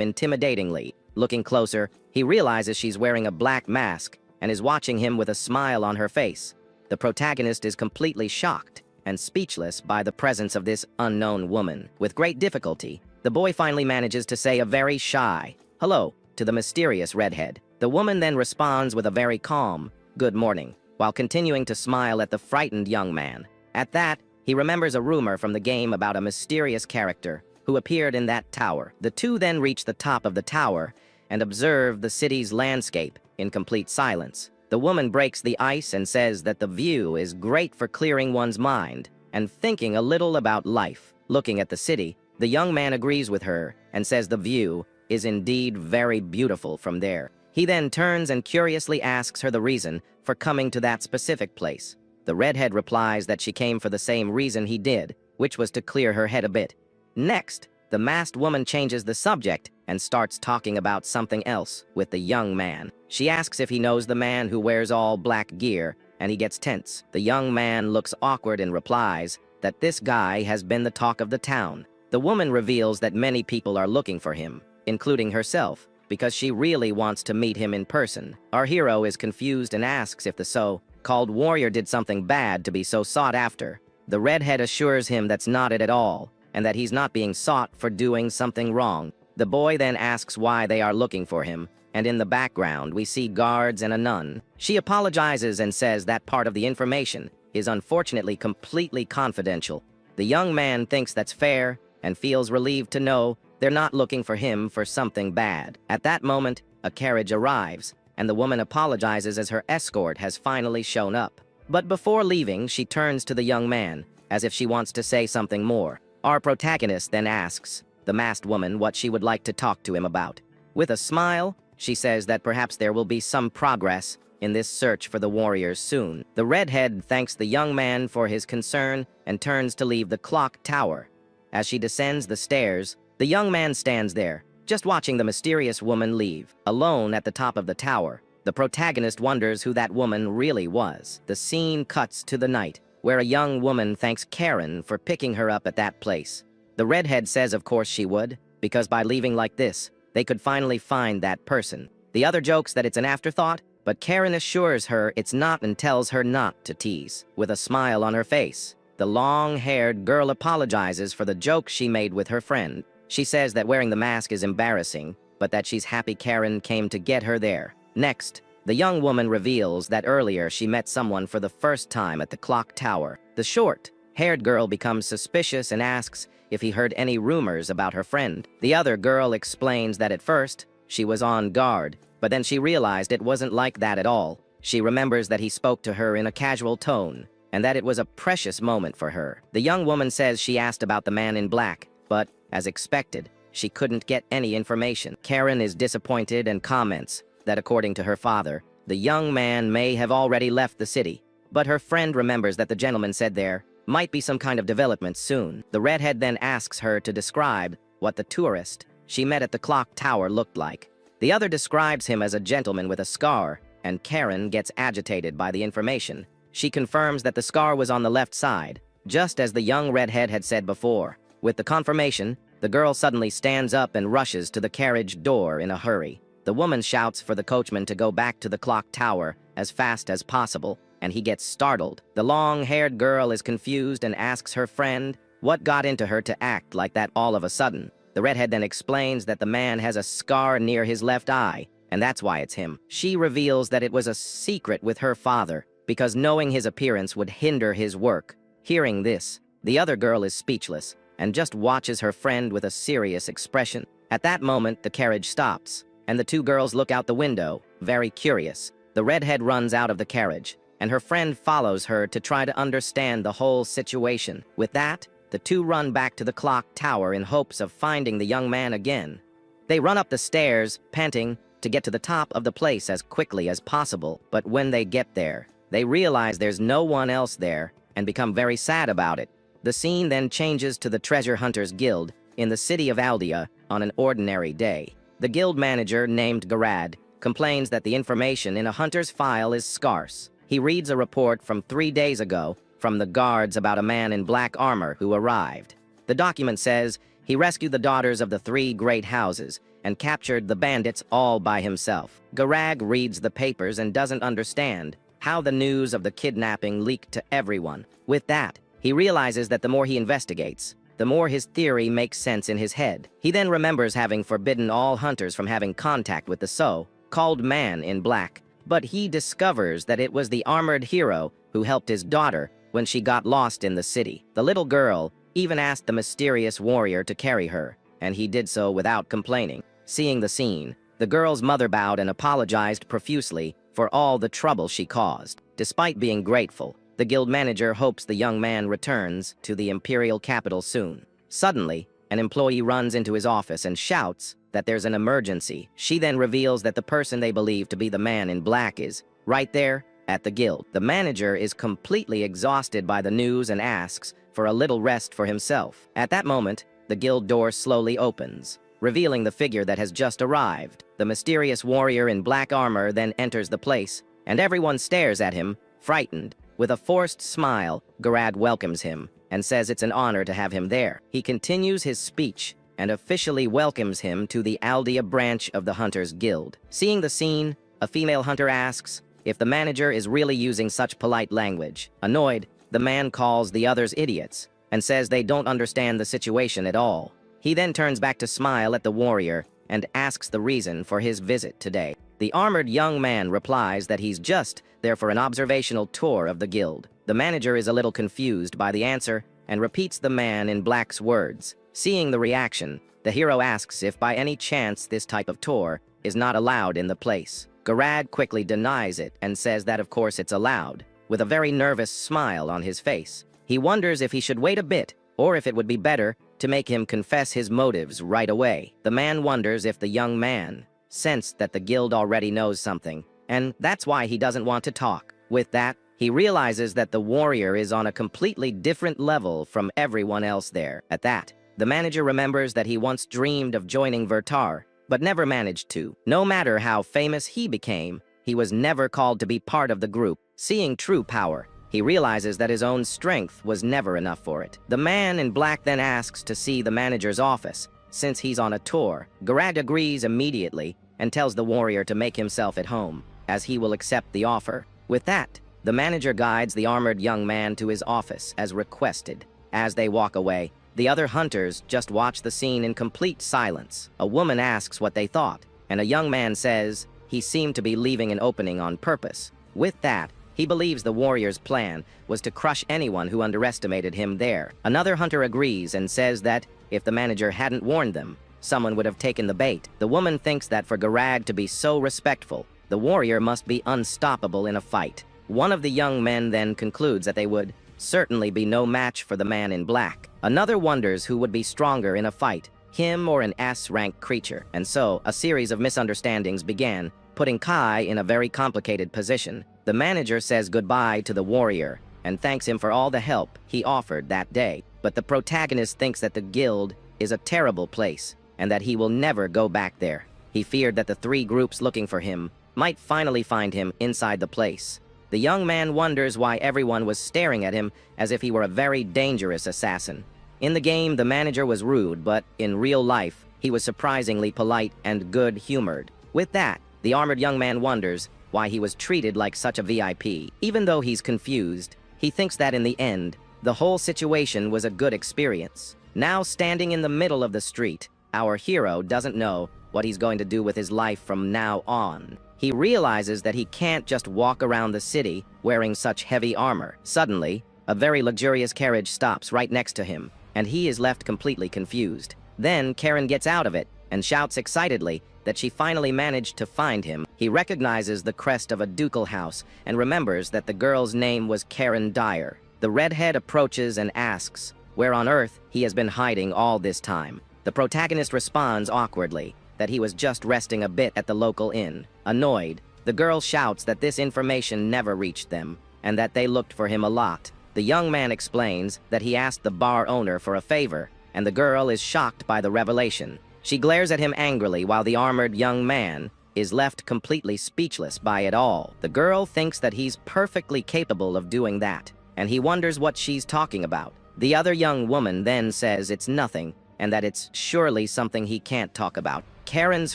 intimidatingly. Looking closer, he realizes she's wearing a black mask and is watching him with a smile on her face. The protagonist is completely shocked and speechless by the presence of this unknown woman. With great difficulty, the boy finally manages to say a very shy hello to the mysterious redhead. The woman then responds with a very calm good morning, while continuing to smile at the frightened young man. At that, he remembers a rumor from the game about a mysterious character who appeared in that tower. The two then reach the top of the tower and observe the city's landscape in complete silence. The woman breaks the ice and says that the view is great for clearing one's mind and thinking a little about life. Looking at the city, the young man agrees with her and says the view is indeed very beautiful from there. He then turns and curiously asks her the reason for coming to that specific place. The redhead replies that she came for the same reason he did, which was to clear her head a bit. Next, the masked woman changes the subject and starts talking about something else with the young man. She asks if he knows the man who wears all black gear, and he gets tense. The young man looks awkward and replies that this guy has been the talk of the town. The woman reveals that many people are looking for him, including herself, because she really wants to meet him in person. Our hero is confused and asks if the so-called warrior did something bad to be so sought after. The redhead assures him that's not it at all, and that he's not being sought for doing something wrong. The boy then asks why they are looking for him, and in the background we see guards and a nun. She apologizes and says that part of the information is unfortunately completely confidential. The young man thinks that's fair and feels relieved to know they're not looking for him for something bad. At that moment, a carriage arrives, and the woman apologizes as her escort has finally shown up. But before leaving, she turns to the young man, as if she wants to say something more. Our protagonist then asks the masked woman what she would like to talk to him about. With a smile, she says that perhaps there will be some progress in this search for the warriors soon. The redhead thanks the young man for his concern and turns to leave the clock tower. As she descends the stairs, the young man stands there, just watching the mysterious woman leave. Alone at the top of the tower, the protagonist wonders who that woman really was. The scene cuts to the night, where a young woman thanks Karen for picking her up at that place. The redhead says of course she would, because by leaving like this, they could finally find that person. The other jokes that it's an afterthought, but Karen assures her it's not and tells her not to tease. With a smile on her face, the long-haired girl apologizes for the joke she made with her friend. She says that wearing the mask is embarrassing, but that she's happy Karen came to get her there. Next, the young woman reveals that earlier she met someone for the first time at the clock tower. The short-haired girl becomes suspicious and asks if he heard any rumors about her friend. The other girl explains that at first, she was on guard, but then she realized it wasn't like that at all. She remembers that he spoke to her in a casual tone, and that it was a precious moment for her. The young woman says she asked about the man in black, but, as expected, she couldn't get any information. Karen is disappointed and comments that according to her father, the young man may have already left the city, but her friend remembers that the gentleman said there might be some kind of development soon. The redhead then asks her to describe what the tourist she met at the clock tower looked like. The other describes him as a gentleman with a scar, and Karen gets agitated by the information. She confirms that the scar was on the left side, just as the young redhead had said before. With the confirmation, the girl suddenly stands up and rushes to the carriage door in a hurry. The woman shouts for the coachman to go back to the clock tower as fast as possible, and he gets startled. The long-haired girl is confused and asks her friend what got into her to act like that all of a sudden. The redhead then explains that the man has a scar near his left eye, and that's why it's him. She reveals that it was a secret with her father, because knowing his appearance would hinder his work. Hearing this, the other girl is speechless and just watches her friend with a serious expression. At that moment, the carriage stops, and the two girls look out the window, very curious. The redhead runs out of the carriage, and her friend follows her to try to understand the whole situation. With that, the two run back to the clock tower in hopes of finding the young man again. They run up the stairs, panting, to get to the top of the place as quickly as possible, but when they get there, they realize there's no one else there and become very sad about it. The scene then changes to the Treasure Hunters Guild in the city of Aldea on an ordinary day. The guild manager, named Garad, complains that the information in a hunter's file is scarce. He reads a report from 3 days ago from the guards about a man in black armor who arrived. The document says he rescued the daughters of the 3 great houses and captured the bandits all by himself. Garag reads the papers and doesn't understand how the news of the kidnapping leaked to everyone. With that, he realizes that the more he investigates, the more his theory makes sense in his head. He then remembers having forbidden all hunters from having contact with the so-called man in black, but he discovers that it was the armored hero who helped his daughter when she got lost in the city. The little girl even asked the mysterious warrior to carry her, and he did so without complaining. Seeing the scene, the girl's mother bowed and apologized profusely for all the trouble she caused. Despite being grateful, the guild manager hopes the young man returns to the imperial capital soon. Suddenly, an employee runs into his office and shouts that there's an emergency. She then reveals that the person they believe to be the man in black is right there at the guild. The manager is completely exhausted by the news and asks for a little rest for himself. At that moment, the guild door slowly opens, revealing the figure that has just arrived. The mysterious warrior in black armor then enters the place, and everyone stares at him, frightened. With a forced smile, Garag welcomes him and says it's an honor to have him there. He continues his speech and officially welcomes him to the Aldea branch of the Hunters Guild. Seeing the scene, a female hunter asks if the manager is really using such polite language. Annoyed, the man calls the others idiots and says they don't understand the situation at all. He then turns back to smile at the warrior and asks the reason for his visit today. The armored young man replies that he's just there for an observational tour of the guild. The manager is a little confused by the answer and repeats the man in black's words. Seeing the reaction, the hero asks if by any chance this type of tour is not allowed in the place. Garag quickly denies it and says that of course it's allowed, with a very nervous smile on his face. He wonders if he should wait a bit, or if it would be better to make him confess his motives right away. The man wonders if the young man sensed that the guild already knows something, and that's why he doesn't want to talk. With that, he realizes that the warrior is on a completely different level from everyone else there. At that, the manager remembers that he once dreamed of joining Vertar, but never managed to. No matter how famous he became, he was never called to be part of the group. Seeing true power, he realizes that his own strength was never enough for it. The man in black then asks to see the manager's office, since he's on a tour. Garag agrees immediately and tells the warrior to make himself at home, as he will accept the offer. With that, the manager guides the armored young man to his office as requested. As they walk away, the other hunters just watch the scene in complete silence. A woman asks what they thought, and a young man says he seemed to be leaving an opening on purpose. With that, he believes the warrior's plan was to crush anyone who underestimated him there. Another hunter agrees and says that if the manager hadn't warned them, someone would have taken the bait. The woman thinks that for Garag to be so respectful, the warrior must be unstoppable in a fight. One of the young men then concludes that they would certainly be no match for the man in black. Another wonders who would be stronger in a fight, him or an S-rank creature. And so, a series of misunderstandings began, putting Kai in a very complicated position. The manager says goodbye to the warrior and thanks him for all the help he offered that day. But the protagonist thinks that the guild is a terrible place and that he will never go back there. He feared that the 3 groups looking for him might finally find him inside the place. The young man wonders why everyone was staring at him as if he were a very dangerous assassin. In the game, the manager was rude, but in real life, he was surprisingly polite and good-humored. With that, the armored young man wonders why he was treated like such a VIP. Even though he's confused, he thinks that in the end, the whole situation was a good experience. Now standing in the middle of the street, our hero doesn't know what he's going to do with his life from now on. He realizes that he can't just walk around the city wearing such heavy armor. Suddenly, a very luxurious carriage stops right next to him, and he is left completely confused. Then Karen gets out of it and shouts excitedly that she finally managed to find him. He recognizes the crest of a ducal house and remembers that the girl's name was Karen Dyer. The redhead approaches and asks where on earth he has been hiding all this time. The protagonist responds awkwardly that he was just resting a bit at the local inn. Annoyed, the girl shouts that this information never reached them and that they looked for him a lot. The young man explains that he asked the bar owner for a favor, and the girl is shocked by the revelation. She glares at him angrily while the armored young man is left completely speechless by it all. The girl thinks that he's perfectly capable of doing that, and he wonders what she's talking about. The other young woman then says it's nothing, and that it's surely something he can't talk about. Karen's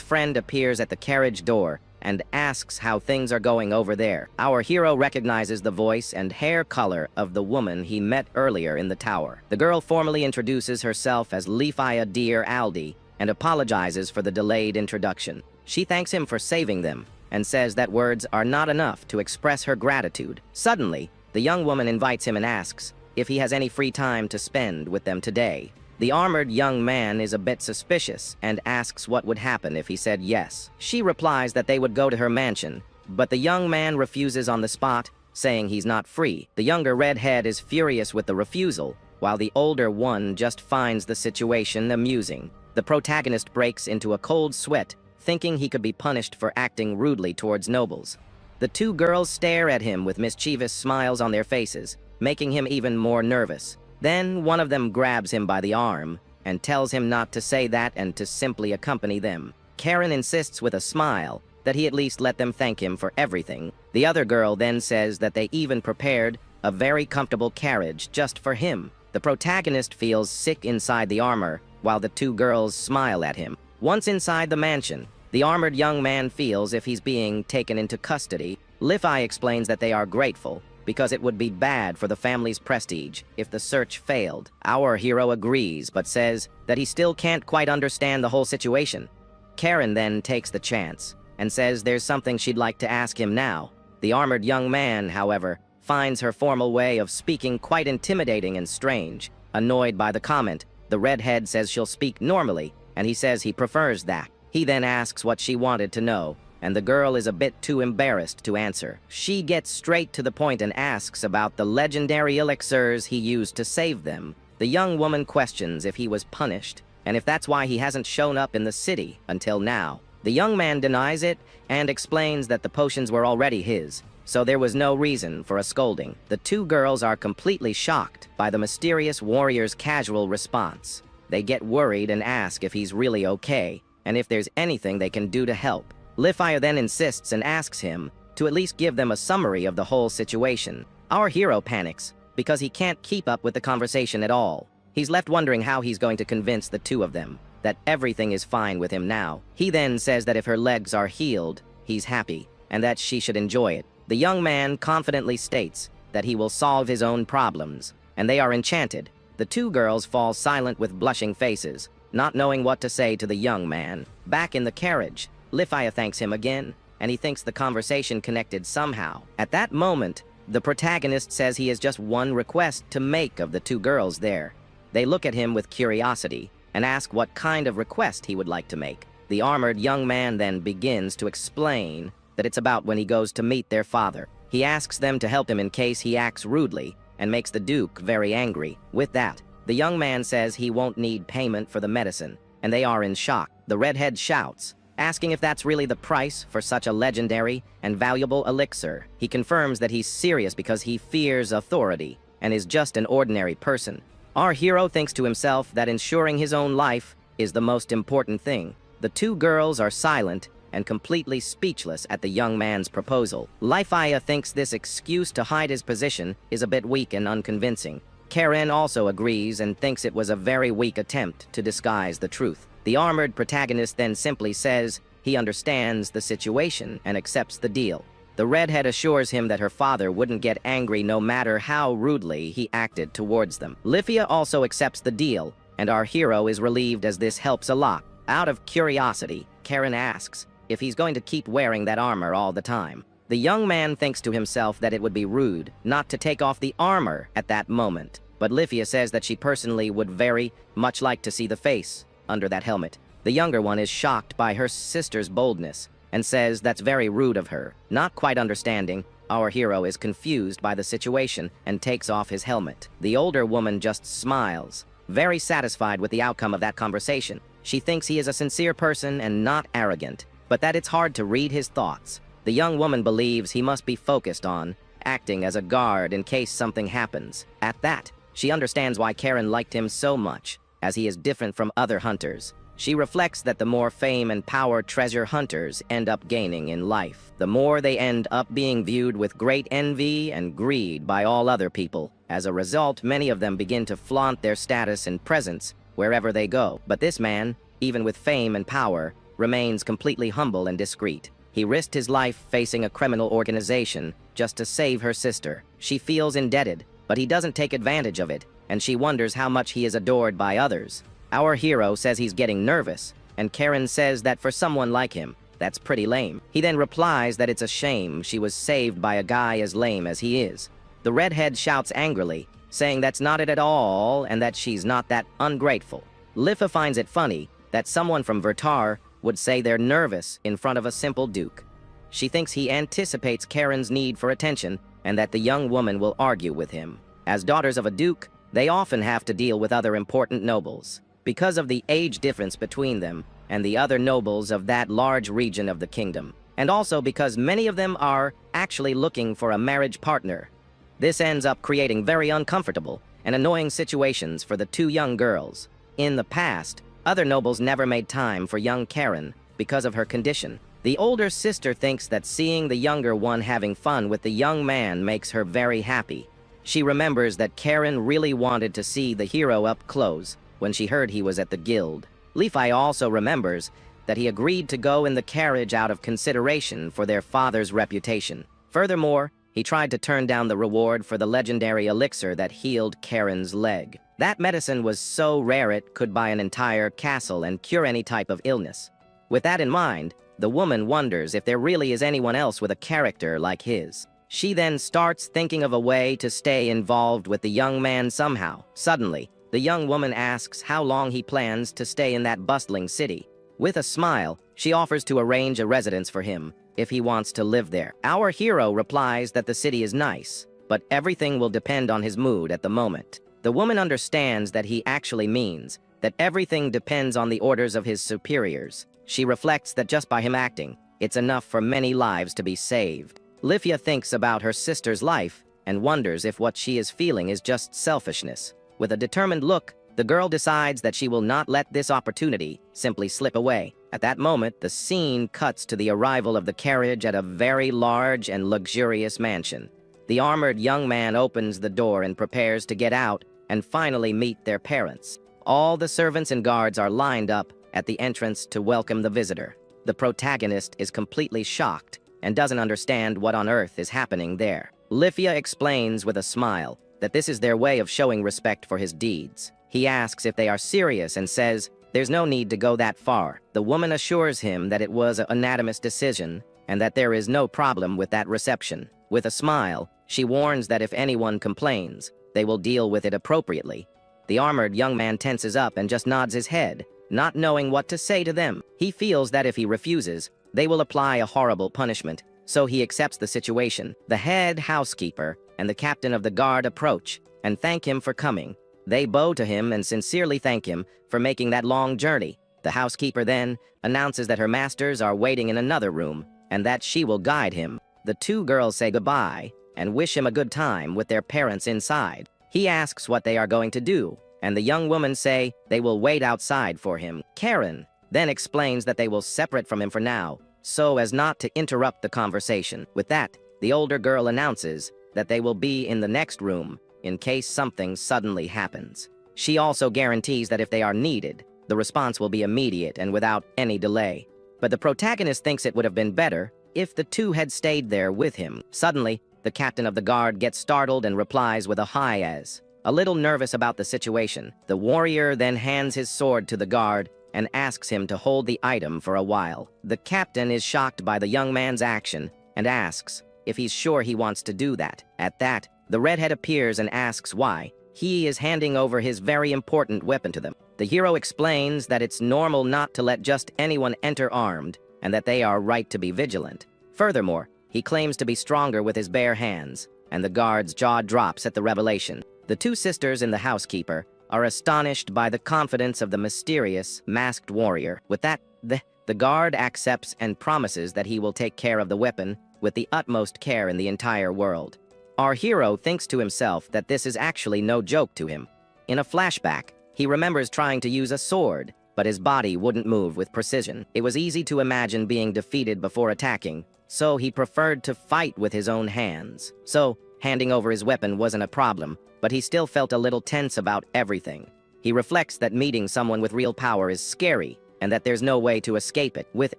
friend appears at the carriage door and asks how things are going over there. Our hero recognizes the voice and hair color of the woman he met earlier in the tower. The girl formally introduces herself as Leafia Dear Aldi and apologizes for the delayed introduction. She thanks him for saving them and says that words are not enough to express her gratitude. Suddenly, the young woman invites him and asks if he has any free time to spend with them today. The armored young man is a bit suspicious and asks what would happen if he said yes. She replies that they would go to her mansion, but the young man refuses on the spot, saying he's not free. The younger redhead is furious with the refusal, while the older one just finds the situation amusing. The protagonist breaks into a cold sweat, thinking he could be punished for acting rudely towards nobles. The two girls stare at him with mischievous smiles on their faces, making him even more nervous. Then one of them grabs him by the arm and tells him not to say that and to simply accompany them. Karen insists with a smile that he at least let them thank him for everything. The other girl then says that they even prepared a very comfortable carriage just for him. The protagonist feels sick inside the armor, while the two girls smile at him. Once inside the mansion, the armored young man feels if he's being taken into custody. Leafia explains that they are grateful, because it would be bad for the family's prestige if the search failed. Our hero agrees, but says that he still can't quite understand the whole situation. Karen then takes the chance and says there's something she'd like to ask him now. The armored young man, however, finds her formal way of speaking quite intimidating and strange. Annoyed by the comment, the redhead says she'll speak normally, and he says he prefers that. He then asks what she wanted to know, and the girl is a bit too embarrassed to answer. She gets straight to the point and asks about the legendary elixirs he used to save them. The young woman questions if he was punished, and if that's why he hasn't shown up in the city until now. The young man denies it and explains that the potions were already his, so there was no reason for a scolding. The two girls are completely shocked by the mysterious warrior's casual response. They get worried and ask if he's really okay, and if there's anything they can do to help. Leafia then insists and asks him to at least give them a summary of the whole situation. Our hero panics because he can't keep up with the conversation at all. He's left wondering how he's going to convince the two of them that everything is fine with him now. He then says that if her legs are healed, he's happy, and that she should enjoy it. The young man confidently states that he will solve his own problems, and they are enchanted. The two girls fall silent with blushing faces, not knowing what to say to the young man. Back in the carriage, Leafia thanks him again, and he thinks the conversation connected somehow. At that moment, the protagonist says he has just one request to make of the two girls there. They look at him with curiosity and ask what kind of request he would like to make. The armored young man then begins to explain that it's about when he goes to meet their father. He asks them to help him in case he acts rudely and makes the Duke very angry. With that, the young man says he won't need payment for the medicine, and they are in shock. The redhead shouts, asking if that's really the price for such a legendary and valuable elixir. He confirms that he's serious because he fears authority and is just an ordinary person. Our hero thinks to himself that ensuring his own life is the most important thing. The two girls are silent and completely speechless at the young man's proposal. Leafia thinks this excuse to hide his position is a bit weak and unconvincing. Karen also agrees and thinks it was a very weak attempt to disguise the truth. The armored protagonist then simply says he understands the situation and accepts the deal. The redhead assures him that her father wouldn't get angry no matter how rudely he acted towards them. Leafia also accepts the deal, and our hero is relieved as this helps a lot. Out of curiosity, Karen asks if he's going to keep wearing that armor all the time. The young man thinks to himself that it would be rude not to take off the armor at that moment, but Leafia says that she personally would very much like to see the face under that helmet. The younger one is shocked by her sister's boldness and says that's very rude of her. Not quite understanding, our hero is confused by the situation and takes off his helmet. The older woman just smiles, very satisfied with the outcome of that conversation. She thinks he is a sincere person and not arrogant, but that it's hard to read his thoughts. The young woman believes he must be focused on acting as a guard in case something happens. At that, she understands why Karen liked him so much, as he is different from other hunters. She reflects that the more fame and power treasure hunters end up gaining in life, the more they end up being viewed with great envy and greed by all other people. As a result, many of them begin to flaunt their status and presence wherever they go. But this man, even with fame and power, remains completely humble and discreet. He risked his life facing a criminal organization just to save her sister. She feels indebted, but he doesn't take advantage of it, and she wonders how much he is adored by others. Our hero says he's getting nervous, and Karen says that for someone like him, that's pretty lame. He then replies that it's a shame she was saved by a guy as lame as he is. The redhead shouts angrily, saying that's not it at all and that she's not that ungrateful. Lifa finds it funny that someone from Vertar would say they're nervous in front of a simple duke. She thinks he anticipates Karen's need for attention and that the young woman will argue with him. As daughters of a duke, they often have to deal with other important nobles. Because of the age difference between them and the other nobles of that large region of the kingdom, and also because many of them are actually looking for a marriage partner. This ends up creating very uncomfortable and annoying situations for the two young girls. In the past, other nobles never made time for young Karen because of her condition. The older sister thinks that seeing the younger one having fun with the young man makes her very happy. She remembers that Karen really wanted to see the hero up close when she heard he was at the guild. Levi also remembers that he agreed to go in the carriage out of consideration for their father's reputation. Furthermore, he tried to turn down the reward for the legendary elixir that healed Karen's leg. That medicine was so rare it could buy an entire castle and cure any type of illness. With that in mind, the woman wonders if there really is anyone else with a character like his. She then starts thinking of a way to stay involved with the young man somehow. Suddenly, the young woman asks how long he plans to stay in that bustling city. With a smile, she offers to arrange a residence for him if he wants to live there. Our hero replies that the city is nice, but everything will depend on his mood at the moment. The woman understands that he actually means that everything depends on the orders of his superiors. She reflects that just by him acting, it's enough for many lives to be saved. Lifia thinks about her sister's life and wonders if what she is feeling is just selfishness. With a determined look, the girl decides that she will not let this opportunity simply slip away. At that moment, the scene cuts to the arrival of the carriage at a very large and luxurious mansion. The armored young man opens the door and prepares to get out and finally meet their parents. All the servants and guards are lined up at the entrance to welcome the visitor. The protagonist is completely shocked and doesn't understand what on earth is happening there. Lifia explains with a smile that this is their way of showing respect for his deeds. He asks if they are serious and says there's no need to go that far. The woman assures him that it was an unanimous decision and that there is no problem with that reception. With a smile, she warns that if anyone complains, they will deal with it appropriately. The armored young man tenses up and just nods his head, not knowing what to say to them. He feels that if he refuses, they will apply a horrible punishment, so he accepts the situation. The head housekeeper and the captain of the guard approach and thank him for coming. They bow to him and sincerely thank him for making that long journey. The housekeeper then announces that her masters are waiting in another room and that she will guide him. The two girls say goodbye and wish him a good time with their parents inside. He asks what they are going to do, and the young women say they will wait outside for him. Karen then explains that they will separate from him for now, so as not to interrupt the conversation. With that, the older girl announces that they will be in the next room in case something suddenly happens. She also guarantees that if they are needed, the response will be immediate and without any delay. But the protagonist thinks it would have been better if the two had stayed there with him. Suddenly, the captain of the guard gets startled and replies with a hi as, a little nervous about the situation. The warrior then hands his sword to the guard and asks him to hold the item for a while. The captain is shocked by the young man's action and asks if he's sure he wants to do that. At that, the redhead appears and asks why he is handing over his very important weapon to them. The hero explains that it's normal not to let just anyone enter armed and that they are right to be vigilant. Furthermore, he claims to be stronger with his bare hands, and the guard's jaw drops at the revelation. The two sisters and the housekeeper are astonished by the confidence of the mysterious, masked warrior. With that, the guard accepts and promises that he will take care of the weapon with the utmost care in the entire world. Our hero thinks to himself that this is actually no joke to him. In a flashback, he remembers trying to use a sword but his body wouldn't move with precision. It was easy to imagine being defeated before attacking, so he preferred to fight with his own hands. So, handing over his weapon wasn't a problem, but he still felt a little tense about everything. He reflects that meeting someone with real power is scary, and that there's no way to escape it. With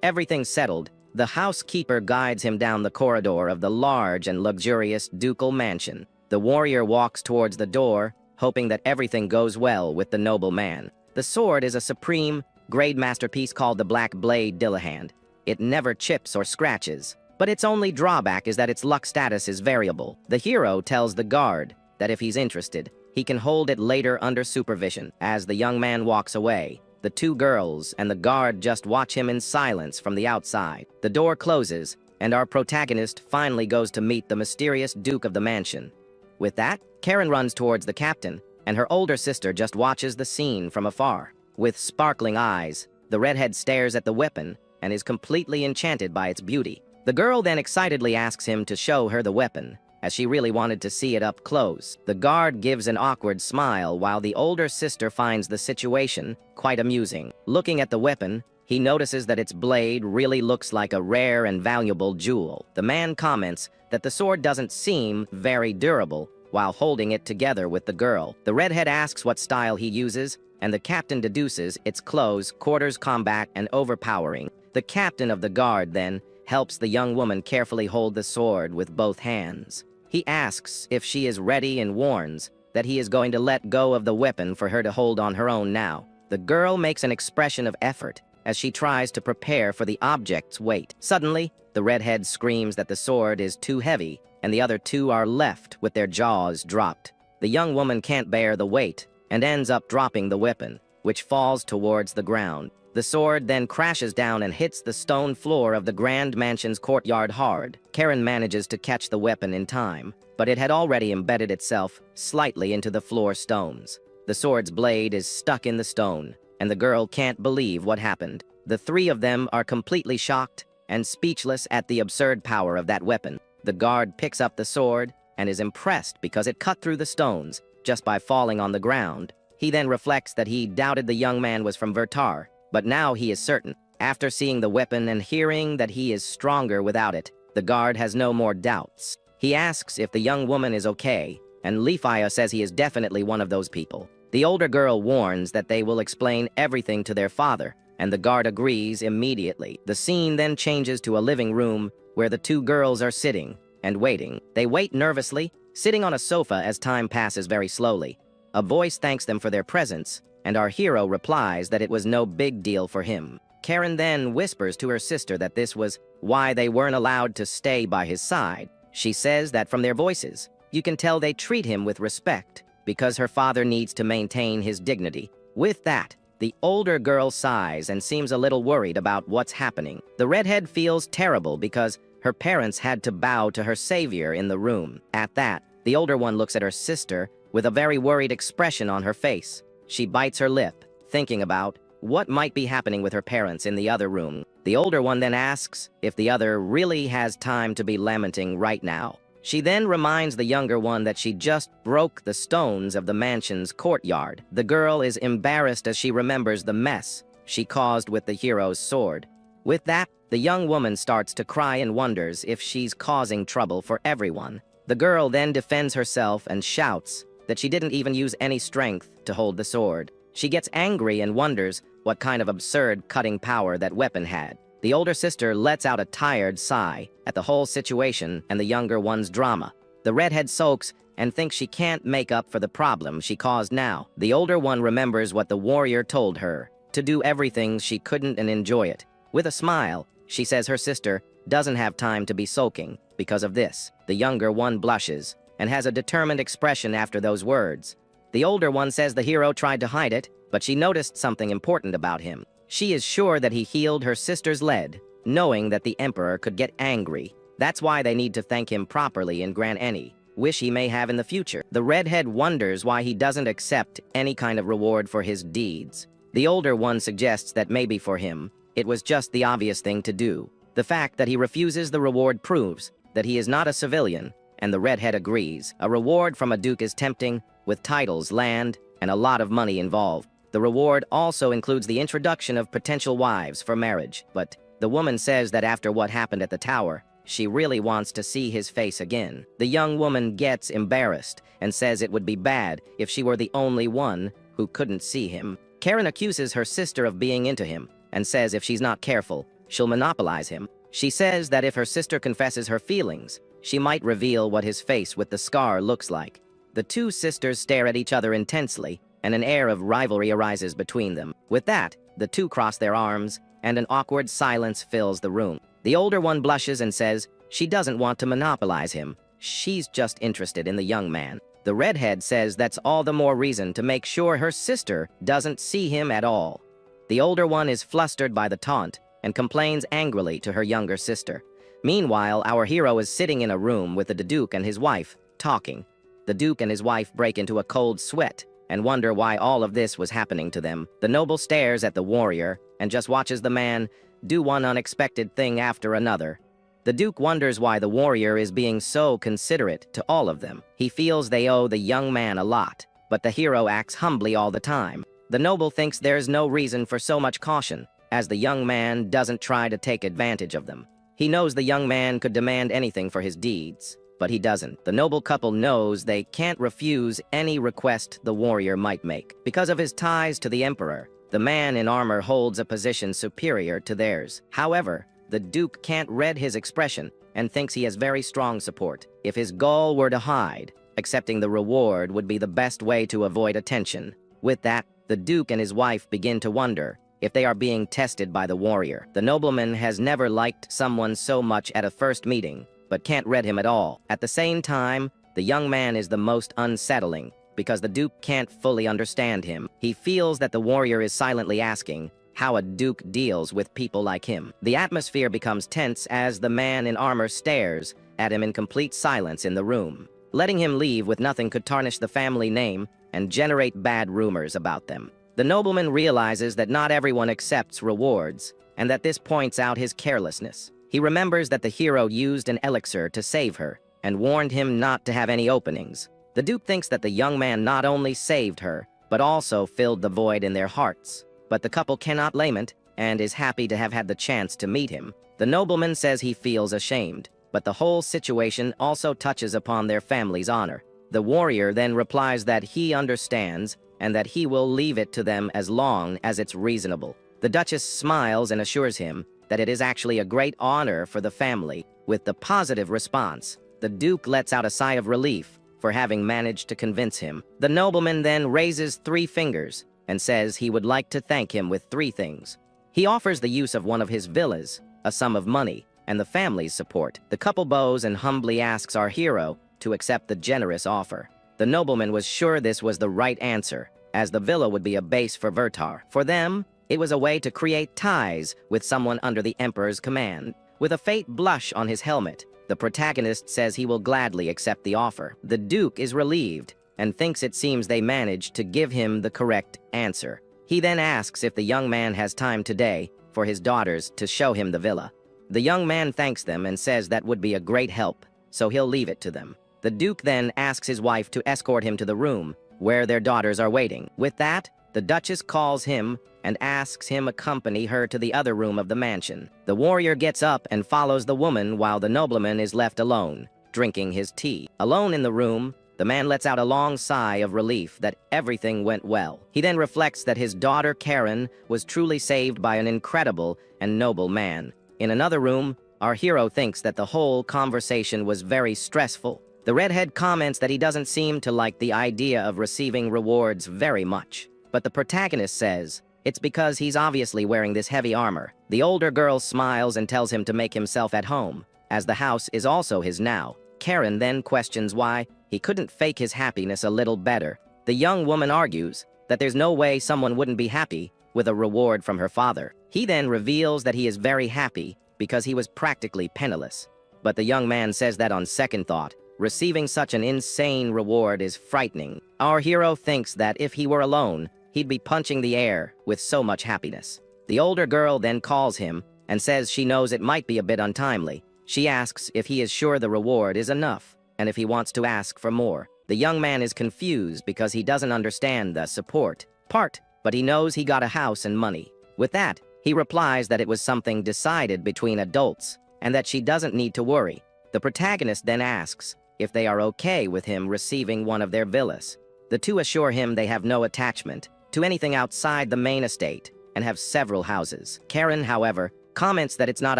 everything settled, the housekeeper guides him down the corridor of the large and luxurious ducal mansion. The warrior walks towards the door, hoping that everything goes well with the noble man. The sword is a supreme, grade masterpiece called the Black Blade Dillahand. It never chips or scratches, but its only drawback is that its luck status is variable. The hero tells the guard that if he's interested, he can hold it later under supervision. As the young man walks away, the two girls and the guard just watch him in silence from the outside. The door closes, and our protagonist finally goes to meet the mysterious Duke of the mansion. With that, Karen runs towards the captain, and her older sister just watches the scene from afar. With sparkling eyes, the redhead stares at the weapon and is completely enchanted by its beauty. The girl then excitedly asks him to show her the weapon, as she really wanted to see it up close. The guard gives an awkward smile while the older sister finds the situation quite amusing. Looking at the weapon, he notices that its blade really looks like a rare and valuable jewel. The man comments that the sword doesn't seem very durable while holding it together with the girl. The redhead asks what style he uses, and the captain deduces it's close, quarters combat, and overpowering. The captain of the guard then helps the young woman carefully hold the sword with both hands. He asks if she is ready and warns that he is going to let go of the weapon for her to hold on her own now. The girl makes an expression of effort as she tries to prepare for the object's weight. Suddenly, the redhead screams that the sword is too heavy, and the other two are left with their jaws dropped. The young woman can't bear the weight and ends up dropping the weapon, which falls towards the ground. The sword then crashes down and hits the stone floor of the grand mansion's courtyard hard. Karen manages to catch the weapon in time, but it had already embedded itself slightly into the floor stones. The sword's blade is stuck in the stone, and the girl can't believe what happened. The three of them are completely shocked and speechless at the absurd power of that weapon. The guard picks up the sword and is impressed because it cut through the stones just by falling on the ground. He then reflects that he doubted the young man was from Vertar, but now he is certain. After seeing the weapon and hearing that he is stronger without it, the guard has no more doubts. He asks if the young woman is okay, and Leafia says he is definitely one of those people. The older girl warns that they will explain everything to their father, and the guard agrees immediately. The scene then changes to a living room where the two girls are sitting and waiting. They wait nervously, sitting on a sofa as time passes very slowly. A voice thanks them for their presence, and our hero replies that it was no big deal for him. Karen then whispers to her sister that this was why they weren't allowed to stay by his side. She says that from their voices, you can tell they treat him with respect, because her father needs to maintain his dignity. With that, the older girl sighs and seems a little worried about what's happening. The redhead feels terrible because her parents had to bow to her savior in the room. At that, the older one looks at her sister with a very worried expression on her face. She bites her lip, thinking about what might be happening with her parents in the other room. The older one then asks if the other really has time to be lamenting right now. She then reminds the younger one that she just broke the stones of the mansion's courtyard. The girl is embarrassed as she remembers the mess she caused with the hero's sword. With that, the young woman starts to cry and wonders if she's causing trouble for everyone. The girl then defends herself and shouts that she didn't even use any strength to hold the sword. She gets angry and wonders what kind of absurd cutting power that weapon had. The older sister lets out a tired sigh at the whole situation and the younger one's drama. The redhead sulks and thinks she can't make up for the problem she caused now. The older one remembers what the warrior told her, to do everything she couldn't and enjoy it. With a smile, she says her sister doesn't have time to be sulking because of this. The younger one blushes and has a determined expression after those words. The older one says the hero tried to hide it, but she noticed something important about him. She is sure that he healed her sister's lead, knowing that the emperor could get angry. That's why they need to thank him properly and grant any wish he may have in the future. The redhead wonders why he doesn't accept any kind of reward for his deeds. The older one suggests that maybe for him, it was just the obvious thing to do. The fact that he refuses the reward proves that he is not a civilian, and the redhead agrees. A reward from a duke is tempting, with titles, land, and a lot of money involved. The reward also includes the introduction of potential wives for marriage, but the woman says that after what happened at the tower, she really wants to see his face again. The young woman gets embarrassed and says it would be bad if she were the only one who couldn't see him. Karen accuses her sister of being into him and says if she's not careful, she'll monopolize him. She says that if her sister confesses her feelings, she might reveal what his face with the scar looks like. The two sisters stare at each other intensely, and an air of rivalry arises between them. With that, the two cross their arms, and an awkward silence fills the room. The older one blushes and says she doesn't want to monopolize him. She's just interested in the young man. The redhead says that's all the more reason to make sure her sister doesn't see him at all. The older one is flustered by the taunt and complains angrily to her younger sister. Meanwhile, our hero is sitting in a room with the Duke and his wife, talking. The Duke and his wife break into a cold sweat and wonder why all of this was happening to them. The noble stares at the warrior and just watches the man do one unexpected thing after another. The Duke wonders why the warrior is being so considerate to all of them. He feels they owe the young man a lot, but the hero acts humbly all the time. The noble thinks there's no reason for so much caution, as the young man doesn't try to take advantage of them. He knows the young man could demand anything for his deeds, but he doesn't. The noble couple knows they can't refuse any request the warrior might make. Because of his ties to the emperor, the man in armor holds a position superior to theirs. However, the Duke can't read his expression and thinks he has very strong support. If his goal were to hide, accepting the reward would be the best way to avoid attention. With that, the Duke and his wife begin to wonder if they are being tested by the warrior. The nobleman has never liked someone so much at a first meeting, but can't read him at all. At the same time, the young man is the most unsettling, because the Duke can't fully understand him. He feels that the warrior is silently asking how a Duke deals with people like him. The atmosphere becomes tense as the man in armor stares at him in complete silence in the room. Letting him leave with nothing could tarnish the family name and generate bad rumors about them. The nobleman realizes that not everyone accepts rewards, and that this points out his carelessness. He remembers that the hero used an elixir to save her, and warned him not to have any openings. The Duke thinks that the young man not only saved her, but also filled the void in their hearts. But the couple cannot lament, and is happy to have had the chance to meet him. The nobleman says he feels ashamed, but the whole situation also touches upon their family's honor. The warrior then replies that he understands, and that he will leave it to them as long as it's reasonable. The Duchess smiles and assures him that it is actually a great honor for the family. With the positive response, the Duke lets out a sigh of relief for having managed to convince him. The nobleman then raises 3 fingers and says he would like to thank him with 3 things. He offers the use of one of his villas, a sum of money, and the family's support. The couple bows and humbly asks our hero to accept the generous offer. The nobleman was sure this was the right answer, as the villa would be a base for Vertar. For them, it was a way to create ties with someone under the emperor's command. With a faint blush on his helmet, the protagonist says he will gladly accept the offer. The Duke is relieved and thinks it seems they managed to give him the correct answer. He then asks if the young man has time today for his daughters to show him the villa. The young man thanks them and says that would be a great help, so he'll leave it to them. The Duke then asks his wife to escort him to the room where their daughters are waiting. With that, the Duchess calls him and asks him accompany her to the other room of the mansion. The warrior gets up and follows the woman while the nobleman is left alone, drinking his tea. Alone in the room, the man lets out a long sigh of relief that everything went well. He then reflects that his daughter Karen was truly saved by an incredible and noble man. In another room, our hero thinks that the whole conversation was very stressful. The redhead comments that he doesn't seem to like the idea of receiving rewards very much. But the protagonist says it's because he's obviously wearing this heavy armor. The older girl smiles and tells him to make himself at home, as the house is also his now. Karen then questions why he couldn't fake his happiness a little better. The young woman argues that there's no way someone wouldn't be happy with a reward from her father. He then reveals that he is very happy because he was practically penniless. But the young man says that on second thought, receiving such an insane reward is frightening. Our hero thinks that if he were alone, he'd be punching the air with so much happiness. The older girl then calls him and says she knows it might be a bit untimely. She asks if he is sure the reward is enough, and if he wants to ask for more. The young man is confused because he doesn't understand the support part but he knows he got a house and money. With that, he replies that it was something decided between adults, and that she doesn't need to worry. The protagonist then asks if they are okay with him receiving one of their villas. The two assure him they have no attachment to anything outside the main estate and have several houses. Karen, however, comments that it's not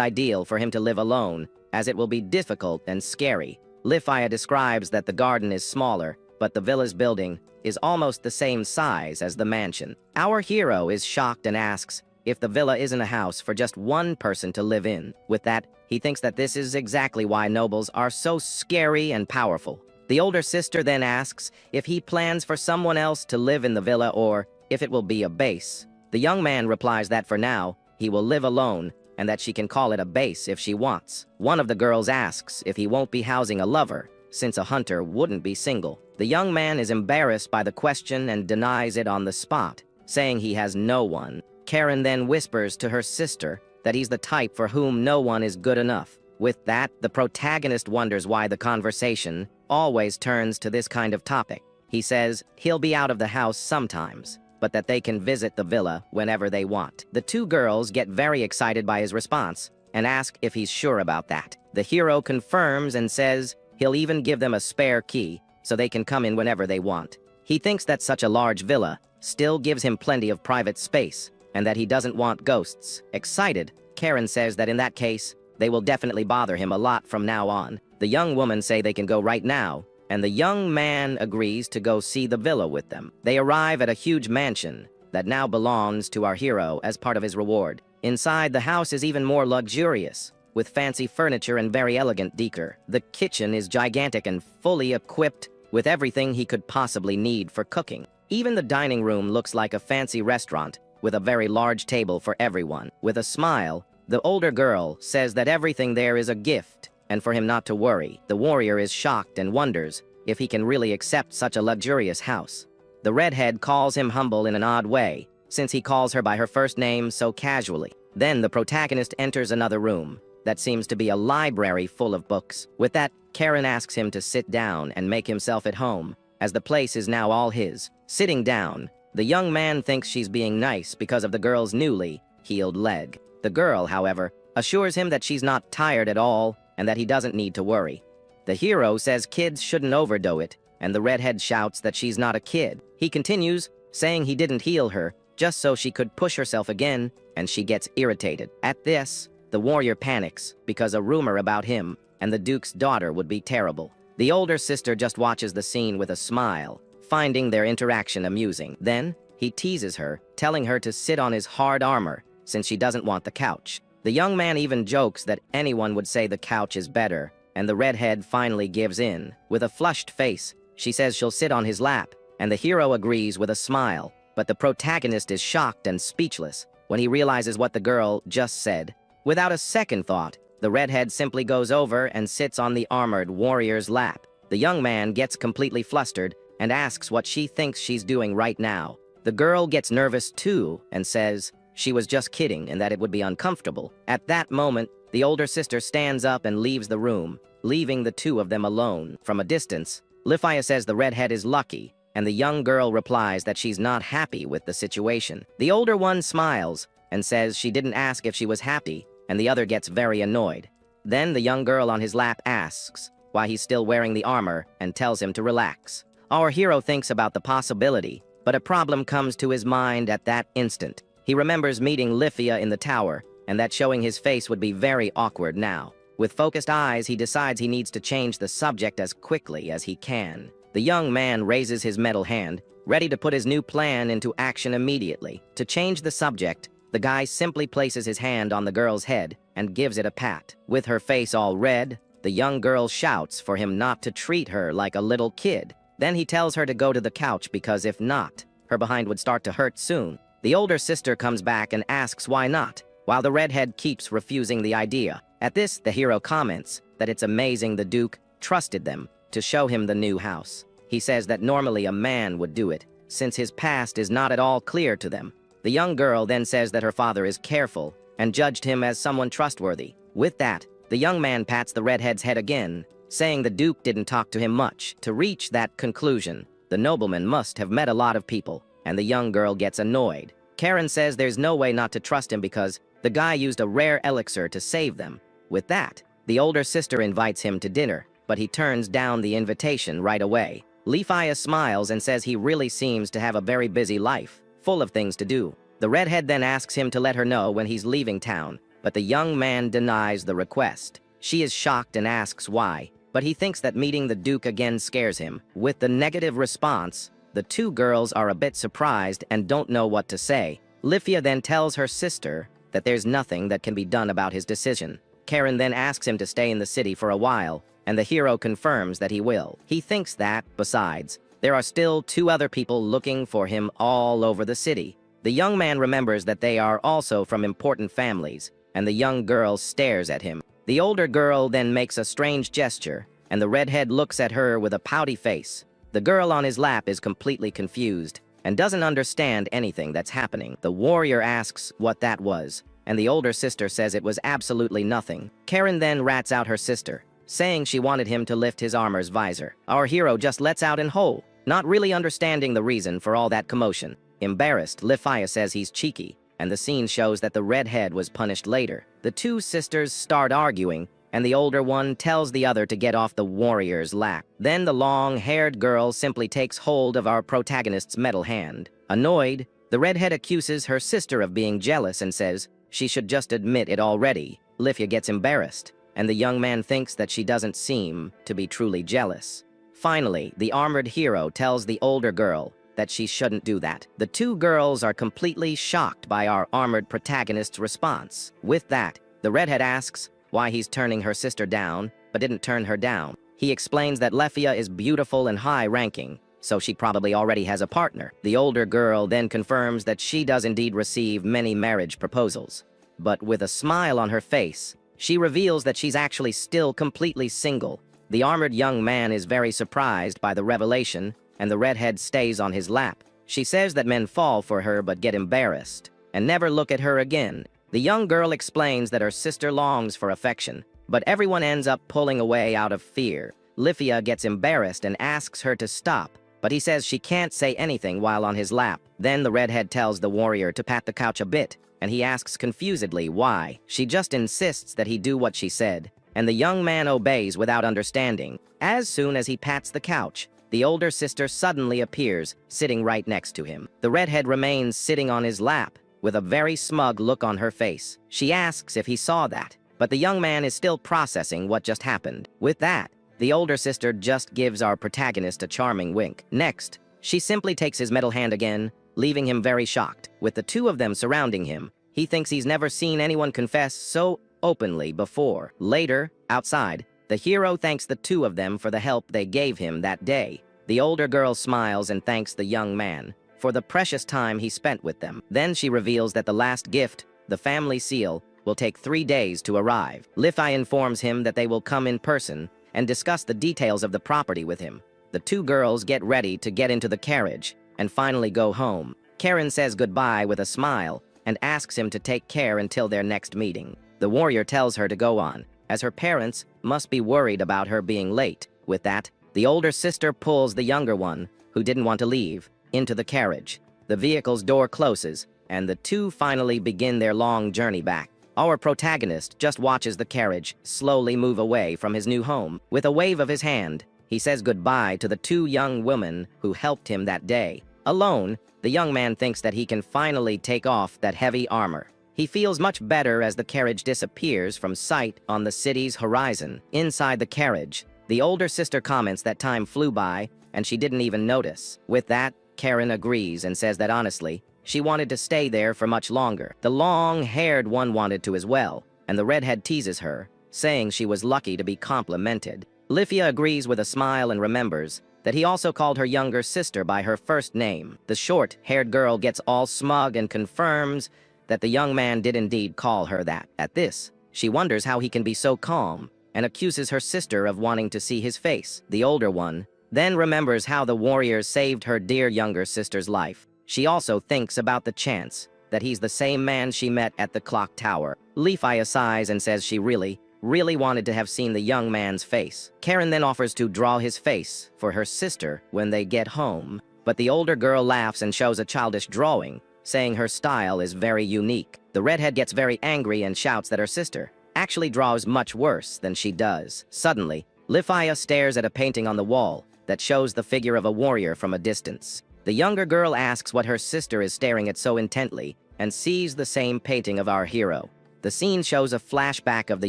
ideal for him to live alone, as it will be difficult and scary. Lifia describes that the garden is smaller, but the villa's building is almost the same size as the mansion. Our hero is shocked and asks if the villa isn't a house for just one person to live in. With that, he thinks that this is exactly why nobles are so scary and powerful. The older sister then asks if he plans for someone else to live in the villa or if it will be a base. The young man replies that for now, he will live alone and that she can call it a base if she wants. One of the girls asks if he won't be housing a lover, since a hunter wouldn't be single. The young man is embarrassed by the question and denies it on the spot, saying he has no one. Karen then whispers to her sister that he's the type for whom no one is good enough. With that, the protagonist wonders why the conversation always turns to this kind of topic. He says he'll be out of the house sometimes, but that they can visit the villa whenever they want. The two girls get very excited by his response and ask if he's sure about that. The hero confirms and says he'll even give them a spare key so they can come in whenever they want. He thinks that such a large villa still gives him plenty of private space and that he doesn't want ghosts. Excited, Karen says that in that case, they will definitely bother him a lot from now on. The young woman say they can go right now, and the young man agrees to go see the villa with them. They arrive at a huge mansion that now belongs to our hero as part of his reward. Inside, the house is even more luxurious, with fancy furniture and very elegant decor. The kitchen is gigantic and fully equipped with everything he could possibly need for cooking. Even the dining room looks like a fancy restaurant, with a very large table for everyone. With a smile, the older girl says that everything there is a gift, and for him not to worry. The warrior is shocked and wonders if he can really accept such a luxurious house. The redhead calls him humble in an odd way, since he calls her by her first name so casually. Then the protagonist enters another room that seems to be a library full of books. With that, Karen asks him to sit down and make himself at home, as the place is now all his. Sitting down, the young man thinks she's being nice because of the girl's newly healed leg. The girl, however, assures him that she's not tired at all and that he doesn't need to worry. The hero says kids shouldn't overdo it, and the redhead shouts that she's not a kid. He continues, saying he didn't heal her just so she could push herself again, and she gets irritated. At this, the warrior panics because a rumor about him and the duke's daughter would be terrible. The older sister just watches the scene with a smile, finding their interaction amusing. Then, he teases her, telling her to sit on his hard armor, since she doesn't want the couch. The young man even jokes that anyone would say the couch is better, and the redhead finally gives in. With a flushed face, she says she'll sit on his lap, and the hero agrees with a smile, but the protagonist is shocked and speechless when he realizes what the girl just said. Without a second thought, the redhead simply goes over and sits on the armored warrior's lap. The young man gets completely flustered and asks what she thinks she's doing right now. The girl gets nervous too and says she was just kidding and that it would be uncomfortable. At that moment, the older sister stands up and leaves the room, leaving the two of them alone. From a distance, Lifia says the redhead is lucky, and the young girl replies that she's not happy with the situation. The older one smiles and says she didn't ask if she was happy, and the other gets very annoyed. Then the young girl on his lap asks why he's still wearing the armor and tells him to relax. Our hero thinks about the possibility, but a problem comes to his mind at that instant. He remembers meeting Lifia in the tower, and that showing his face would be very awkward now. With focused eyes, he decides he needs to change the subject as quickly as he can. The young man raises his metal hand, ready to put his new plan into action immediately. To change the subject, the guy simply places his hand on the girl's head and gives it a pat. With her face all red, the young girl shouts for him not to treat her like a little kid. Then he tells her to go to the couch because if not, her behind would start to hurt soon. The older sister comes back and asks why not, while the redhead keeps refusing the idea. At this, the hero comments that it's amazing the Duke trusted them to show him the new house. He says that normally a man would do it, since his past is not at all clear to them. The young girl then says that her father is careful and judged him as someone trustworthy. With that, the young man pats the redhead's head again, saying the Duke didn't talk to him much. To reach that conclusion, the nobleman must have met a lot of people. and the young girl gets annoyed. Karen says there's no way not to trust him because the guy used a rare elixir to save them. With that, the older sister invites him to dinner, but he turns down the invitation right away. Leafia smiles and says he really seems to have a very busy life, full of things to do. The redhead then asks him to let her know when he's leaving town, but the young man denies the request. She is shocked and asks why, but he thinks that meeting the Duke again scares him. With the negative response, the two girls are a bit surprised and don't know what to say. Leafia then tells her sister that there's nothing that can be done about his decision. Karen then asks him to stay in the city for a while, and the hero confirms that he will. He thinks that, besides, there are still two other people looking for him all over the city. The young man remembers that they are also from important families, and the young girl stares at him. The older girl then makes a strange gesture, and the redhead looks at her with a pouty face. The girl on his lap is completely confused and doesn't understand anything that's happening. The warrior asks what that was, and the older sister says it was absolutely nothing. Karen then rats out her sister, saying she wanted him to lift his armor's visor. Our hero just lets out in whole, not really understanding the reason for all that commotion. Embarrassed, Leafia says he's cheeky, and the scene shows that the redhead was punished later. The two sisters start arguing, and the older one tells the other to get off the warrior's lap. Then the long-haired girl simply takes hold of our protagonist's metal hand. Annoyed, the redhead accuses her sister of being jealous and says she should just admit it already. Leafia gets embarrassed, and the young man thinks that she doesn't seem to be truly jealous. Finally, the armored hero tells the older girl that she shouldn't do that. The two girls are completely shocked by our armored protagonist's response. With that, the redhead asks why he's turning her sister down, but didn't turn her down. He explains that Leafia is beautiful and high-ranking, so she probably already has a partner. The older girl then confirms that she does indeed receive many marriage proposals. But with a smile on her face, she reveals that she's actually still completely single. The armored young man is very surprised by the revelation, and the redhead stays on his lap. She says that men fall for her but get embarrassed and never look at her again. The young girl explains that her sister longs for affection, but everyone ends up pulling away out of fear. Leafia gets embarrassed and asks her to stop, but he says she can't say anything while on his lap. Then the redhead tells the warrior to pat the couch a bit, and he asks confusedly why. She just insists that he do what she said, and the young man obeys without understanding. As soon as he pats the couch, the older sister suddenly appears, sitting right next to him. The redhead remains sitting on his lap, with a very smug look on her face. She asks if he saw that, but the young man is still processing what just happened. With that, the older sister just gives our protagonist a charming wink. Next, she simply takes his metal hand again, leaving him very shocked. With the two of them surrounding him, he thinks he's never seen anyone confess so openly before. Later, outside, the hero thanks the two of them for the help they gave him that day. The older girl smiles and thanks the young man for the precious time he spent with them. Then she reveals that the last gift, the family seal, will take 3 days to arrive. Leafia informs him that they will come in person and discuss the details of the property with him. The two girls get ready to get into the carriage and finally go home. Karen says goodbye with a smile and asks him to take care until their next meeting. The warrior tells her to go on, as her parents must be worried about her being late. With that, the older sister pulls the younger one, who didn't want to leave, into the carriage. The vehicle's door closes, and the two finally begin their long journey back. Our protagonist just watches the carriage slowly move away from his new home. With a wave of his hand, he says goodbye to the two young women who helped him that day. Alone, the young man thinks that he can finally take off that heavy armor. He feels much better as the carriage disappears from sight on the city's horizon. Inside the carriage, the older sister comments that time flew by and she didn't even notice. With that, Karen agrees and says that honestly, she wanted to stay there for much longer. The long-haired one wanted to as well, and the redhead teases her, saying she was lucky to be complimented. Leafia agrees with a smile and remembers that he also called her younger sister by her first name. The short-haired girl gets all smug and confirms that the young man did indeed call her that. At this, she wonders how he can be so calm and accuses her sister of wanting to see his face. The older one then remembers how the warriors saved her dear younger sister's life. She also thinks about the chance that he's the same man she met at the clock tower. Leafia sighs and says she really wanted to have seen the young man's face. Karen then offers to draw his face for her sister when they get home. but the older girl laughs and shows a childish drawing, saying her style is very unique. The redhead gets very angry and shouts that her sister actually draws much worse than she does. Suddenly, Lifaya stares at a painting on the wall that shows the figure of a warrior from a distance. The younger girl asks what her sister is staring at so intently and sees the same painting of our hero. The scene shows a flashback of the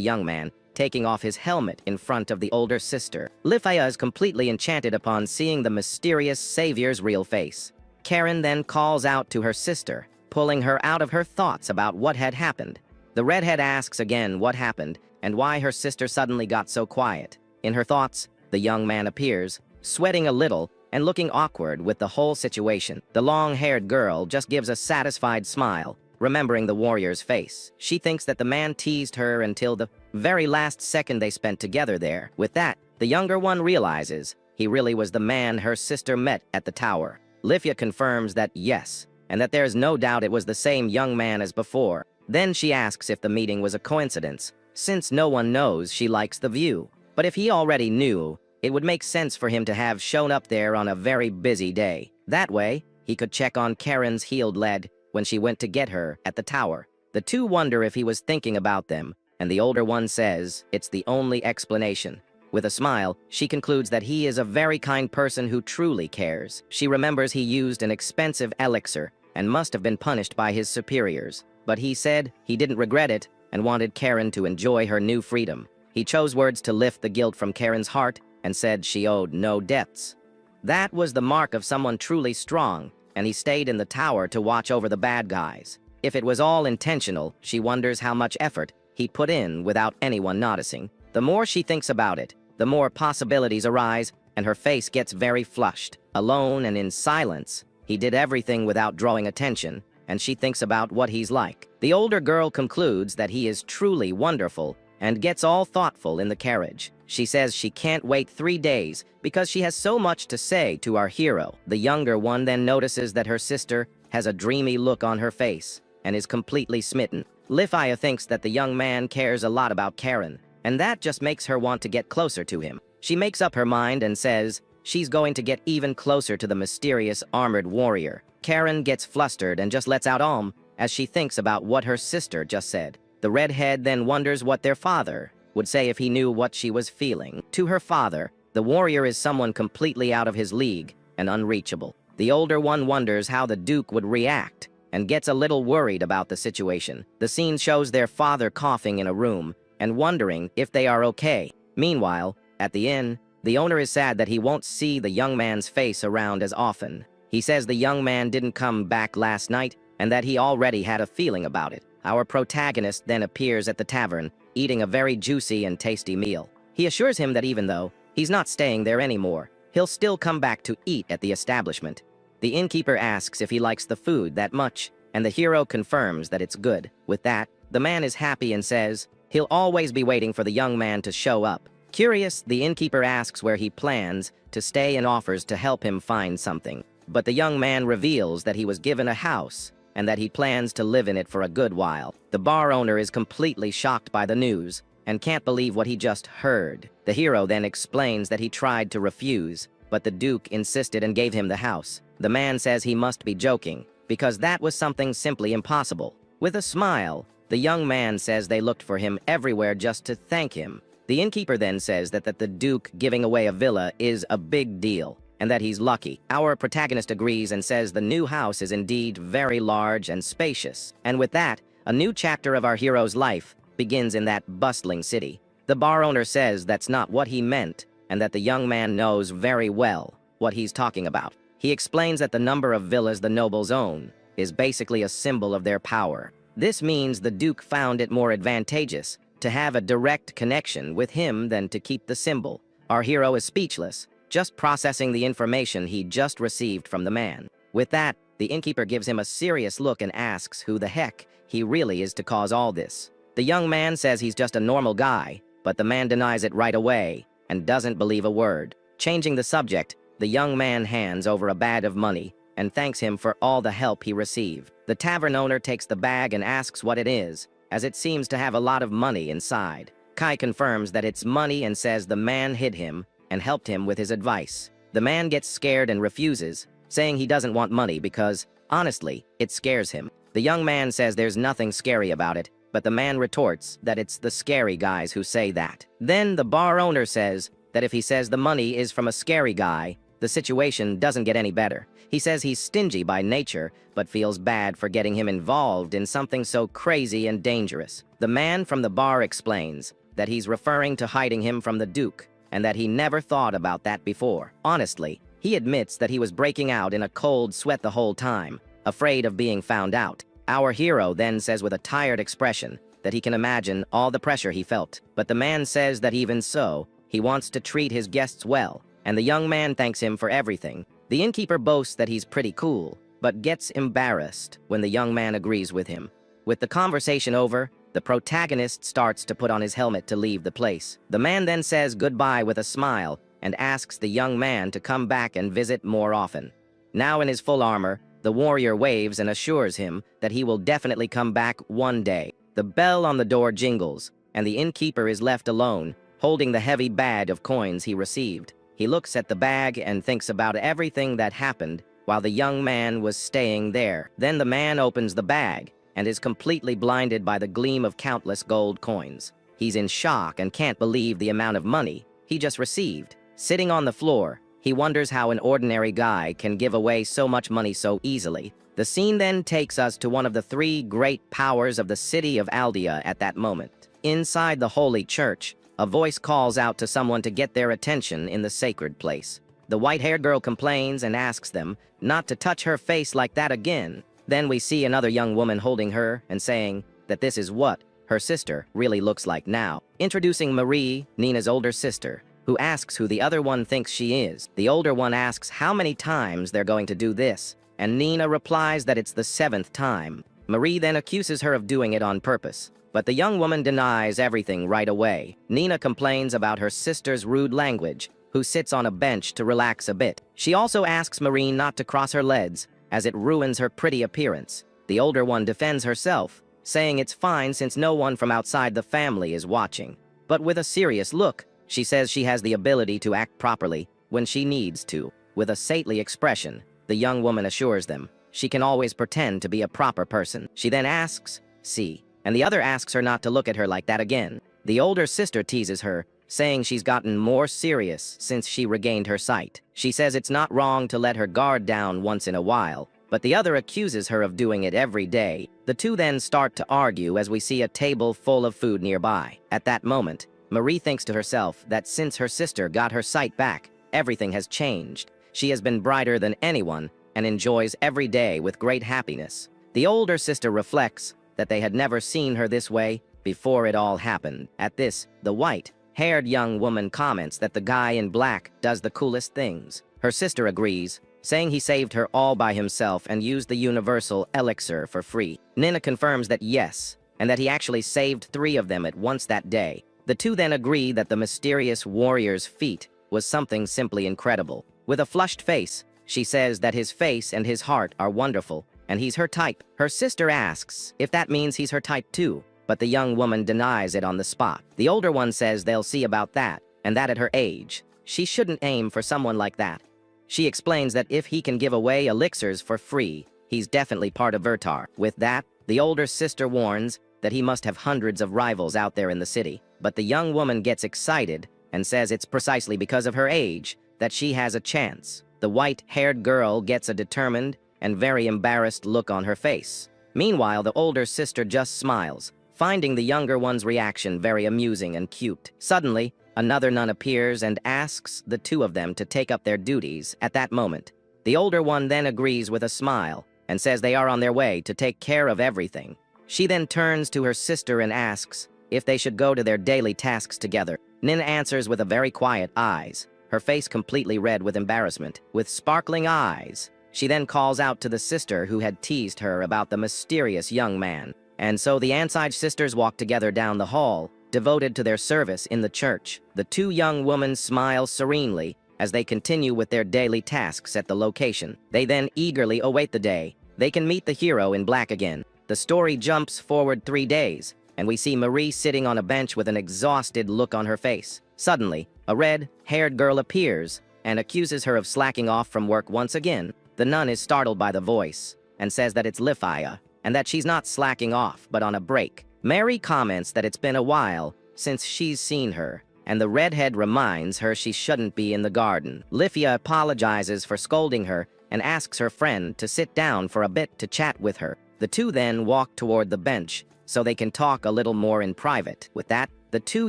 young man taking off his helmet in front of the older sister. Lifaya is completely enchanted upon seeing the mysterious savior's real face. Karen then calls out to her sister, pulling her out of her thoughts about what had happened. The redhead asks again what happened and why her sister suddenly got so quiet. In her thoughts, the young man appears, sweating a little and looking awkward with the whole situation. The long-haired girl just gives a satisfied smile, remembering the warrior's face. She thinks that the man teased her until the very last second they spent together there. With that, the younger one realizes he really was the man her sister met at the tower. Lifya confirms that yes, and that there's no doubt it was the same young man as before. Then she asks if the meeting was a coincidence, since no one knows she likes the view. But if he already knew, it would make sense for him to have shown up there on a very busy day. That way, he could check on Karen's healed leg when she went to get her at the tower. The two wonder if he was thinking about them, and the older one says it's the only explanation. With a smile, she concludes that he is a very kind person who truly cares. She remembers he used an expensive elixir and must have been punished by his superiors. But he said he didn't regret it and wanted Karen to enjoy her new freedom. He chose words to lift the guilt from Karen's heart and said she owed no debts. That was the mark of someone truly strong, and he stayed in the tower to watch over the bad guys. If it was all intentional, she wonders how much effort he put in without anyone noticing. The more she thinks about it, the more possibilities arise, and her face gets very flushed. Alone and in silence, he did everything without drawing attention, and she thinks about what he's like. The older girl concludes that he is truly wonderful and gets all thoughtful in the carriage. She says she can't wait 3 days because she has so much to say to our hero. The younger one then notices that her sister has a dreamy look on her face and is completely smitten. Lifaya thinks that the young man cares a lot about Karen, and that just makes her want to get closer to him. She makes up her mind and says she's going to get even closer to the mysterious armored warrior. Karen gets flustered and just lets out as she thinks about what her sister just said. The redhead then wonders what their father would say if he knew what she was feeling. To her father, the warrior is someone completely out of his league and unreachable. The older one wonders how the Duke would react and gets a little worried about the situation. The scene shows their father coughing in a room and wondering if they are okay. Meanwhile, at the inn, the owner is sad that he won't see the young man's face around as often. He says the young man didn't come back last night and that he already had a feeling about it. Our protagonist then appears at the tavern, eating a very juicy and tasty meal. He assures him that even though he's not staying there anymore, he'll still come back to eat at the establishment. The innkeeper asks if he likes the food that much, and the hero confirms that it's good. With that, the man is happy and says he'll always be waiting for the young man to show up. Curious, the innkeeper asks where he plans to stay and offers to help him find something. But the young man reveals that he was given a house and that he plans to live in it for a good while. The bar owner is completely shocked by the news and can't believe what he just heard. The hero then explains that he tried to refuse, but the Duke insisted and gave him the house. The man says he must be joking, because that was something simply impossible. With a smile, the young man says they looked for him everywhere just to thank him. The innkeeper then says that the Duke giving away a villa is a big deal, and that he's lucky. Our protagonist agrees and says the new house is indeed very large and spacious. And with that, a new chapter of our hero's life begins in that bustling city. The bar owner says that's not what he meant, and that the young man knows very well what he's talking about. He explains that the number of villas the nobles own is basically a symbol of their power. This means the Duke found it more advantageous to have a direct connection with him than to keep the symbol. Our hero is speechless, just processing the information he just received from the man. With that, the innkeeper gives him a serious look and asks who the heck he really is to cause all this. The young man says he's just a normal guy, but the man denies it right away and doesn't believe a word. Changing the subject, the young man hands over a bag of money and thanks him for all the help he received. The tavern owner takes the bag and asks what it is, as it seems to have a lot of money inside. Kai confirms that it's money and says the man hid him and helped him with his advice. The man gets scared and refuses, saying he doesn't want money because, honestly, it scares him. The young man says there's nothing scary about it, but the man retorts that it's the scary guys who say that. Then the bar owner says that if he says the money is from a scary guy, the situation doesn't get any better. He says he's stingy by nature, but feels bad for getting him involved in something so crazy and dangerous. The man from the bar explains that he's referring to hiding him from the Duke, and that he never thought about that before. Honestly, he admits that he was breaking out in a cold sweat the whole time, afraid of being found out. Our hero then says with a tired expression that he can imagine all the pressure he felt. But the man says that even so, he wants to treat his guests well, and the young man thanks him for everything. The innkeeper boasts that he's pretty cool, but gets embarrassed when the young man agrees with him. With the conversation over, the protagonist starts to put on his helmet to leave the place. The man then says goodbye with a smile and asks the young man to come back and visit more often. Now in his full armor, the warrior waves and assures him that he will definitely come back one day. The bell on the door jingles, and the innkeeper is left alone, holding the heavy bag of coins he received. He looks at the bag and thinks about everything that happened while the young man was staying there. Then the man opens the bag and is completely blinded by the gleam of countless gold coins. He's in shock and can't believe the amount of money he just received. Sitting on the floor, he wonders how an ordinary guy can give away so much money so easily. The scene then takes us to one of the three great powers of the city of Aldea at that moment. Inside the holy church, a voice calls out to someone to get their attention in the sacred place. The white-haired girl complains and asks them not to touch her face like that again. Then we see another young woman holding her and saying that this is what her sister really looks like now. Introducing Marie, Nina's older sister, who asks who the other one thinks she is. The older one asks how many times they're going to do this, and Nina replies that it's the 7th time. Marie then accuses her of doing it on purpose, but the young woman denies everything right away. Nina complains about her sister's rude language, who sits on a bench to relax a bit. She also asks Marie not to cross her legs, as it ruins her pretty appearance. The older one defends herself, saying it's fine since no one from outside the family is watching. But with a serious look, she says she has the ability to act properly when she needs to. With a saintly expression, the young woman assures them she can always pretend to be a proper person. She then asks, "See," and the other asks her not to look at her like that again. The older sister teases her, saying she's gotten more serious since she regained her sight. She says it's not wrong to let her guard down once in a while, but the other accuses her of doing it every day. The two then start to argue as we see a table full of food nearby. At that moment, Marie thinks to herself that since her sister got her sight back, everything has changed. She has been brighter than anyone and enjoys every day with great happiness. The older sister reflects that they had never seen her this way before it all happened. At this, the white-haired young woman comments that the guy in black does the coolest things. Her sister agrees, saying he saved her all by himself and used the universal elixir for free. Nina confirms that yes, and that he actually saved 3 of them at once that day. The two then agree that the mysterious warrior's feat was something simply incredible. With a flushed face, she says that his face and his heart are wonderful, and he's her type. Her sister asks if that means he's her type too, but the young woman denies it on the spot. The older one says they'll see about that, and that at her age, she shouldn't aim for someone like that. She explains that if he can give away elixirs for free, he's definitely part of Vertar. With that, the older sister warns that he must have hundreds of rivals out there in the city. But the young woman gets excited and says it's precisely because of her age that she has a chance. The white-haired girl gets a determined and very embarrassed look on her face. Meanwhile, the older sister just smiles, finding the younger one's reaction very amusing and cute. Suddenly, another nun appears and asks the two of them to take up their duties at that moment. The older one then agrees with a smile and says they are on their way to take care of everything. She then turns to her sister and asks if they should go to their daily tasks together. Nina answers with a very quiet eyes, her face completely red with embarrassment. With sparkling eyes, she then calls out to the sister who had teased her about the mysterious young man. And so the Ansige sisters walk together down the hall, devoted to their service in the church. The two young women smile serenely as they continue with their daily tasks at the location. They then eagerly await the day they can meet the hero in black again. The story jumps forward 3 days, and we see Marie sitting on a bench with an exhausted look on her face. Suddenly, a red-haired girl appears and accuses her of slacking off from work once again. The nun is startled by the voice and says that it's Lifia and that she's not slacking off but on a break. Mary comments that it's been a while since she's seen her, and the redhead reminds her she shouldn't be in the garden. Lifia apologizes for scolding her and asks her friend to sit down for a bit to chat with her. The two then walk toward the bench so they can talk a little more in private. With that, the two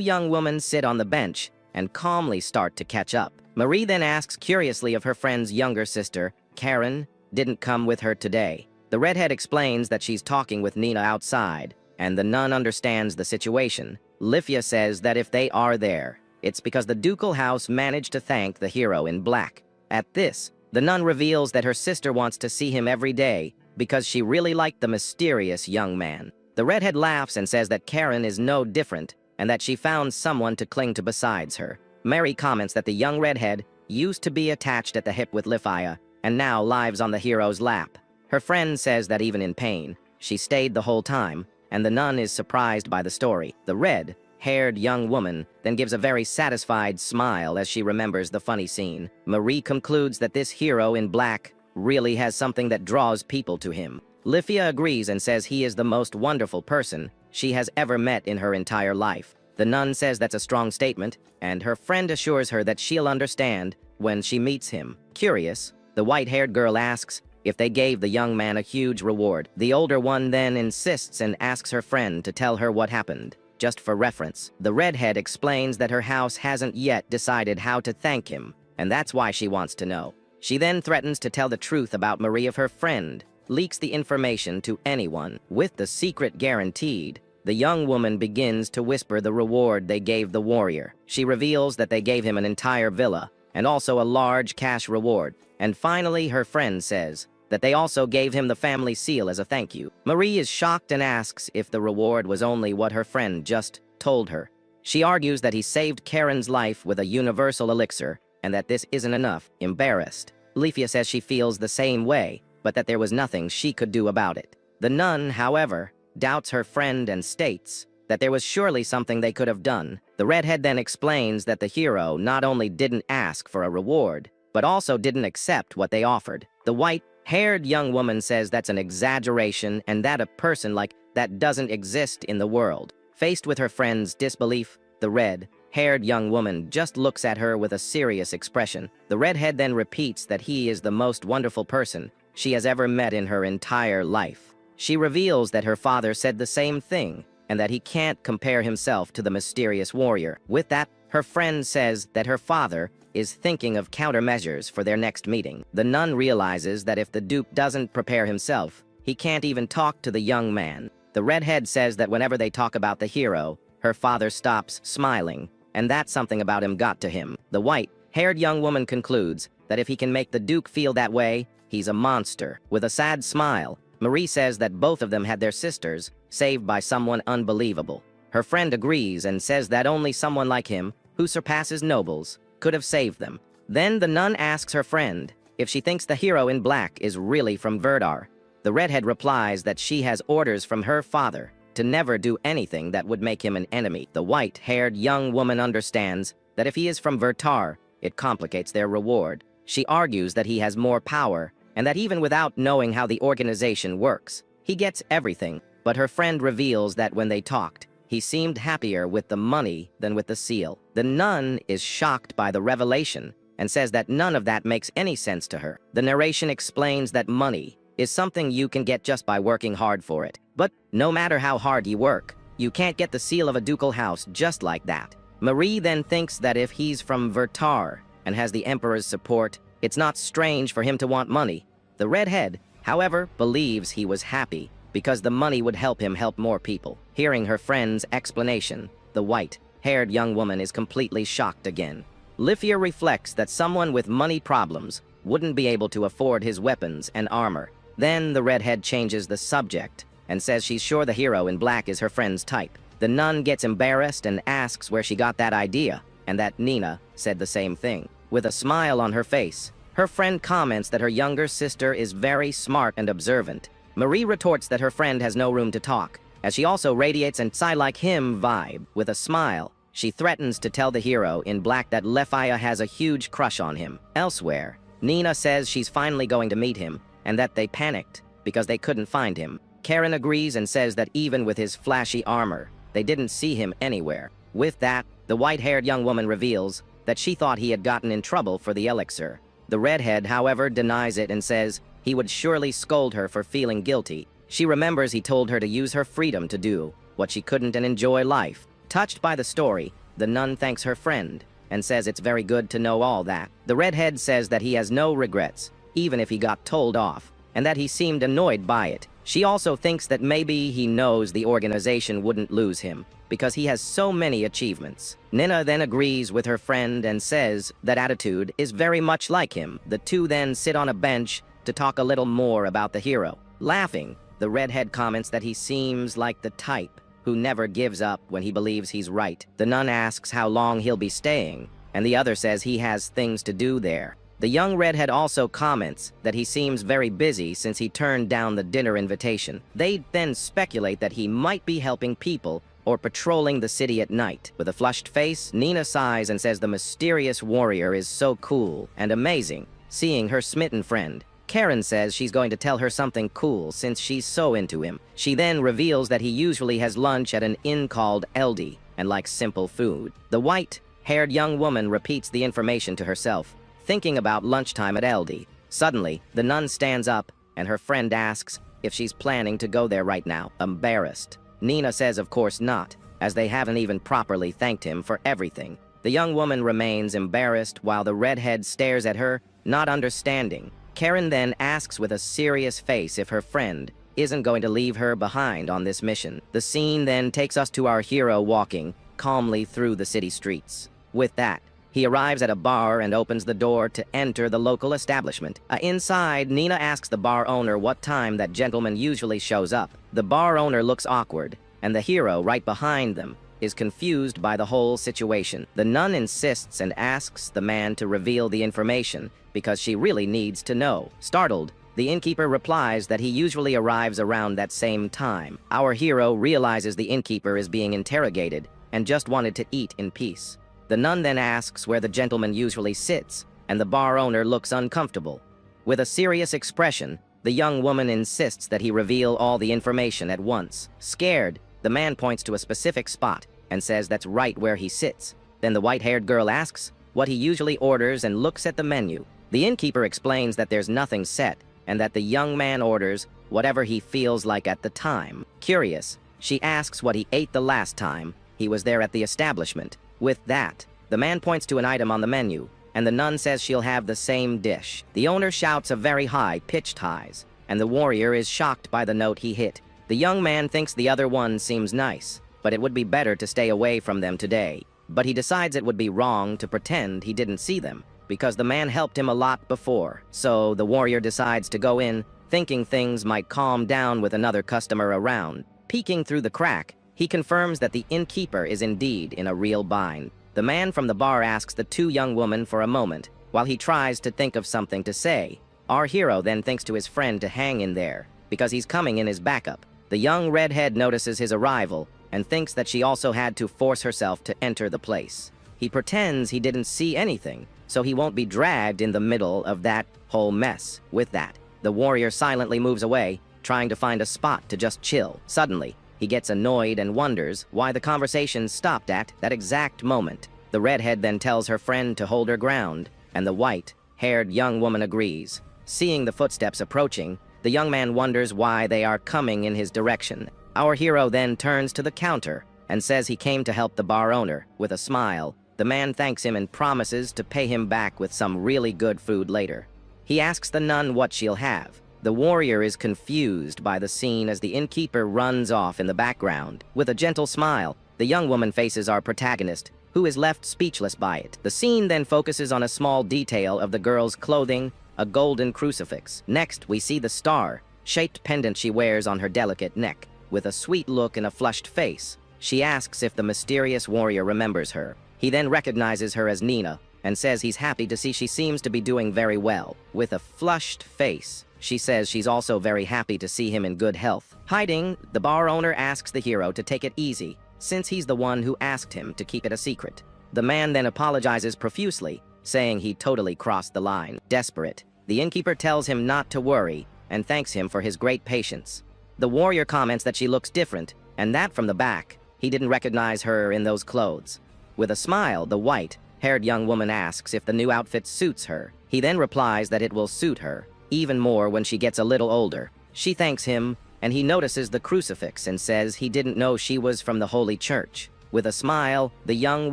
young women sit on the bench and calmly start to catch up. Marie then asks curiously if her friend's younger sister, Karen, didn't come with her today. The redhead explains that she's talking with Nina outside, and the nun understands the situation. Lifia says that if they are there, it's because the ducal house managed to thank the hero in black. At this, the nun reveals that her sister wants to see him every day because she really liked the mysterious young man. The redhead laughs and says that Karen is no different and that she found someone to cling to besides her. Mary comments that the young redhead used to be attached at the hip with Lifia and now lives on the hero's lap. Her friend says that even in pain, she stayed the whole time, and the nun is surprised by the story. The red-haired young woman then gives a very satisfied smile as she remembers the funny scene. Marie concludes that this hero in black really has something that draws people to him. Lifia agrees and says he is the most wonderful person she has ever met in her entire life. The nun says that's a strong statement, and her friend assures her that she'll understand when she meets him. Curious, the white-haired girl asks if they gave the young man a huge reward. The older one then insists and asks her friend to tell her what happened. Just for reference, the redhead explains that her house hasn't yet decided how to thank him, and that's why she wants to know. She then threatens to tell the truth about Marie if her friend leaks the information to anyone. With the secret guaranteed, the young woman begins to whisper the reward they gave the warrior. She reveals that they gave him an entire villa and also a large cash reward. And finally, her friend says that they also gave him the family seal as a thank you. Marie is shocked and asks if the reward was only what her friend just told her. She argues that he saved Karen's life with a universal elixir and that this isn't enough. Embarrassed, Lifia says she feels the same way, but that there was nothing she could do about it. The nun, however, doubts her friend and states that there was surely something they could have done. The redhead then explains that the hero not only didn't ask for a reward, but also didn't accept what they offered. The white-haired young woman says that's an exaggeration and that a person like that doesn't exist in the world. Faced with her friend's disbelief, the red-haired young woman just looks at her with a serious expression. The redhead then repeats that he is the most wonderful person she has ever met in her entire life. She reveals that her father said the same thing and that he can't compare himself to the mysterious warrior. With that, her friend says that her father is thinking of countermeasures for their next meeting. The nun realizes that if the dupe doesn't prepare himself, he can't even talk to the young man. The redhead says that whenever they talk about the hero, her father stops smiling, and that something about him got to him. The white-haired young woman concludes that if he can make the duke feel that way, he's a monster. With a sad smile, Marie says that both of them had their sisters saved by someone unbelievable. Her friend agrees and says that only someone like him, who surpasses nobles, could have saved them. Then the nun asks her friend if she thinks the hero in black is really from Verdar. The redhead replies that she has orders from her father to never do anything that would make him an enemy. The white-haired young woman understands that if he is from Vertar, it complicates their reward. She argues that he has more power and that even without knowing how the organization works, he gets everything. But her friend reveals that when they talked, he seemed happier with the money than with the seal. The nun is shocked by the revelation and says that none of that makes any sense to her. The narration explains that money is something you can get just by working hard for it. But no matter how hard you work, you can't get the seal of a ducal house just like that. Marie then thinks that if he's from Vertar and has the emperor's support, it's not strange for him to want money. The redhead, however, believes he was happy because the money would help him help more people. Hearing her friend's explanation, the white-haired young woman is completely shocked again. Lifia reflects that someone with money problems wouldn't be able to afford his weapons and armor. Then the redhead changes the subject and says she's sure the hero in black is her friend's type. The nun gets embarrassed and asks where she got that idea, and that Nina said the same thing. With a smile on her face, her friend comments that her younger sister is very smart and observant. Marie retorts that her friend has no room to talk, as she also radiates an "I like him" vibe. With a smile, she threatens to tell the hero in black that Lefia has a huge crush on him. Elsewhere, Nina says she's finally going to meet him, and that they panicked because they couldn't find him. Karen agrees and says that even with his flashy armor, they didn't see him anywhere. With that, the white-haired young woman reveals that she thought he had gotten in trouble for the elixir. The redhead, however, denies it and says he would surely scold her for feeling guilty. She remembers he told her to use her freedom to do what she couldn't and enjoy life. Touched by the story, the nun thanks her friend and says it's very good to know all that. The redhead says that he has no regrets, even if he got told off, and that he seemed annoyed by it. She also thinks that maybe he knows the organization wouldn't lose him, because he has so many achievements. Nina then agrees with her friend and says that attitude is very much like him. The two then sit on a bench to talk a little more about the hero. Laughing, the redhead comments that he seems like the type who never gives up when he believes he's right. The nun asks how long he'll be staying, and the other says he has things to do there. The young redhead also comments that he seems very busy since he turned down the dinner invitation. They then speculate that he might be helping people or patrolling the city at night. With a flushed face, Nina sighs and says the mysterious warrior is so cool and amazing, seeing her smitten friend. Karen says she's going to tell her something cool since she's so into him. She then reveals that he usually has lunch at an inn called Eldi and likes simple food. The white-haired young woman repeats the information to herself, thinking about lunchtime at Eldi. Suddenly, the nun stands up and her friend asks if she's planning to go there right now. Embarrassed, Nina says of course not, as they haven't even properly thanked him for everything. The young woman remains embarrassed while the redhead stares at her, not understanding. Karen then asks with a serious face if her friend isn't going to leave her behind on this mission. The scene then takes us to our hero walking calmly through the city streets. With that, he arrives at a bar and opens the door to enter the local establishment. Inside, Nina asks the bar owner what time that gentleman usually shows up. The bar owner looks awkward, and the hero right behind them is confused by the whole situation. The nun insists and asks the man to reveal the information because she really needs to know. Startled, the innkeeper replies that he usually arrives around that same time. Our hero realizes the innkeeper is being interrogated and just wanted to eat in peace. The nun then asks where the gentleman usually sits, and the bar owner looks uncomfortable. With a serious expression, the young woman insists that he reveal all the information at once. Scared, the man points to a specific spot and says that's right where he sits. Then the white-haired girl asks what he usually orders and looks at the menu. The innkeeper explains that there's nothing set and that the young man orders whatever he feels like at the time. Curious, she asks what he ate the last time he was there at the establishment. With that, the man points to an item on the menu, and the nun says she'll have the same dish. The owner shouts a very high-pitched highs, and the warrior is shocked by the note he hit. The young man thinks the other one seems nice, but it would be better to stay away from them today. But he decides it would be wrong to pretend he didn't see them, because the man helped him a lot before. So the warrior decides to go in, thinking things might calm down with another customer around. Peeking through the crack, he confirms that the innkeeper is indeed in a real bind. The man from the bar asks the two young women for a moment, while he tries to think of something to say. Our hero then thinks to his friend to hang in there, because he's coming in his backup. The young redhead notices his arrival, and thinks that she also had to force herself to enter the place. He pretends he didn't see anything, so he won't be dragged in the middle of that whole mess. With that, the warrior silently moves away, trying to find a spot to just chill. Suddenly, he gets annoyed and wonders why the conversation stopped at that exact moment. The redhead then tells her friend to hold her ground, and the white-haired young woman agrees. Seeing the footsteps approaching, the young man wonders why they are coming in his direction. Our hero then turns to the counter and says he came to help the bar owner. With a smile, the man thanks him and promises to pay him back with some really good food later. He asks the nun what she'll have. The warrior is confused by the scene as the innkeeper runs off in the background. With a gentle smile, the young woman faces our protagonist, who is left speechless by it. The scene then focuses on a small detail of the girl's clothing, a golden crucifix. Next, we see the star-shaped pendant she wears on her delicate neck. With a sweet look and a flushed face, she asks if the mysterious warrior remembers her. He then recognizes her as Nina, and says he's happy to see she seems to be doing very well. With a flushed face, she says she's also very happy to see him in good health. Hiding, the bar owner asks the hero to take it easy, since he's the one who asked him to keep it a secret. The man then apologizes profusely, saying he totally crossed the line. Desperate, the innkeeper tells him not to worry and thanks him for his great patience. The warrior comments that she looks different, and that from the back, he didn't recognize her in those clothes. With a smile, the white-haired young woman asks if the new outfit suits her. He then replies that it will suit her, even more when she gets a little older. She thanks him, and he notices the crucifix and says he didn't know she was from the Holy Church. With a smile, the young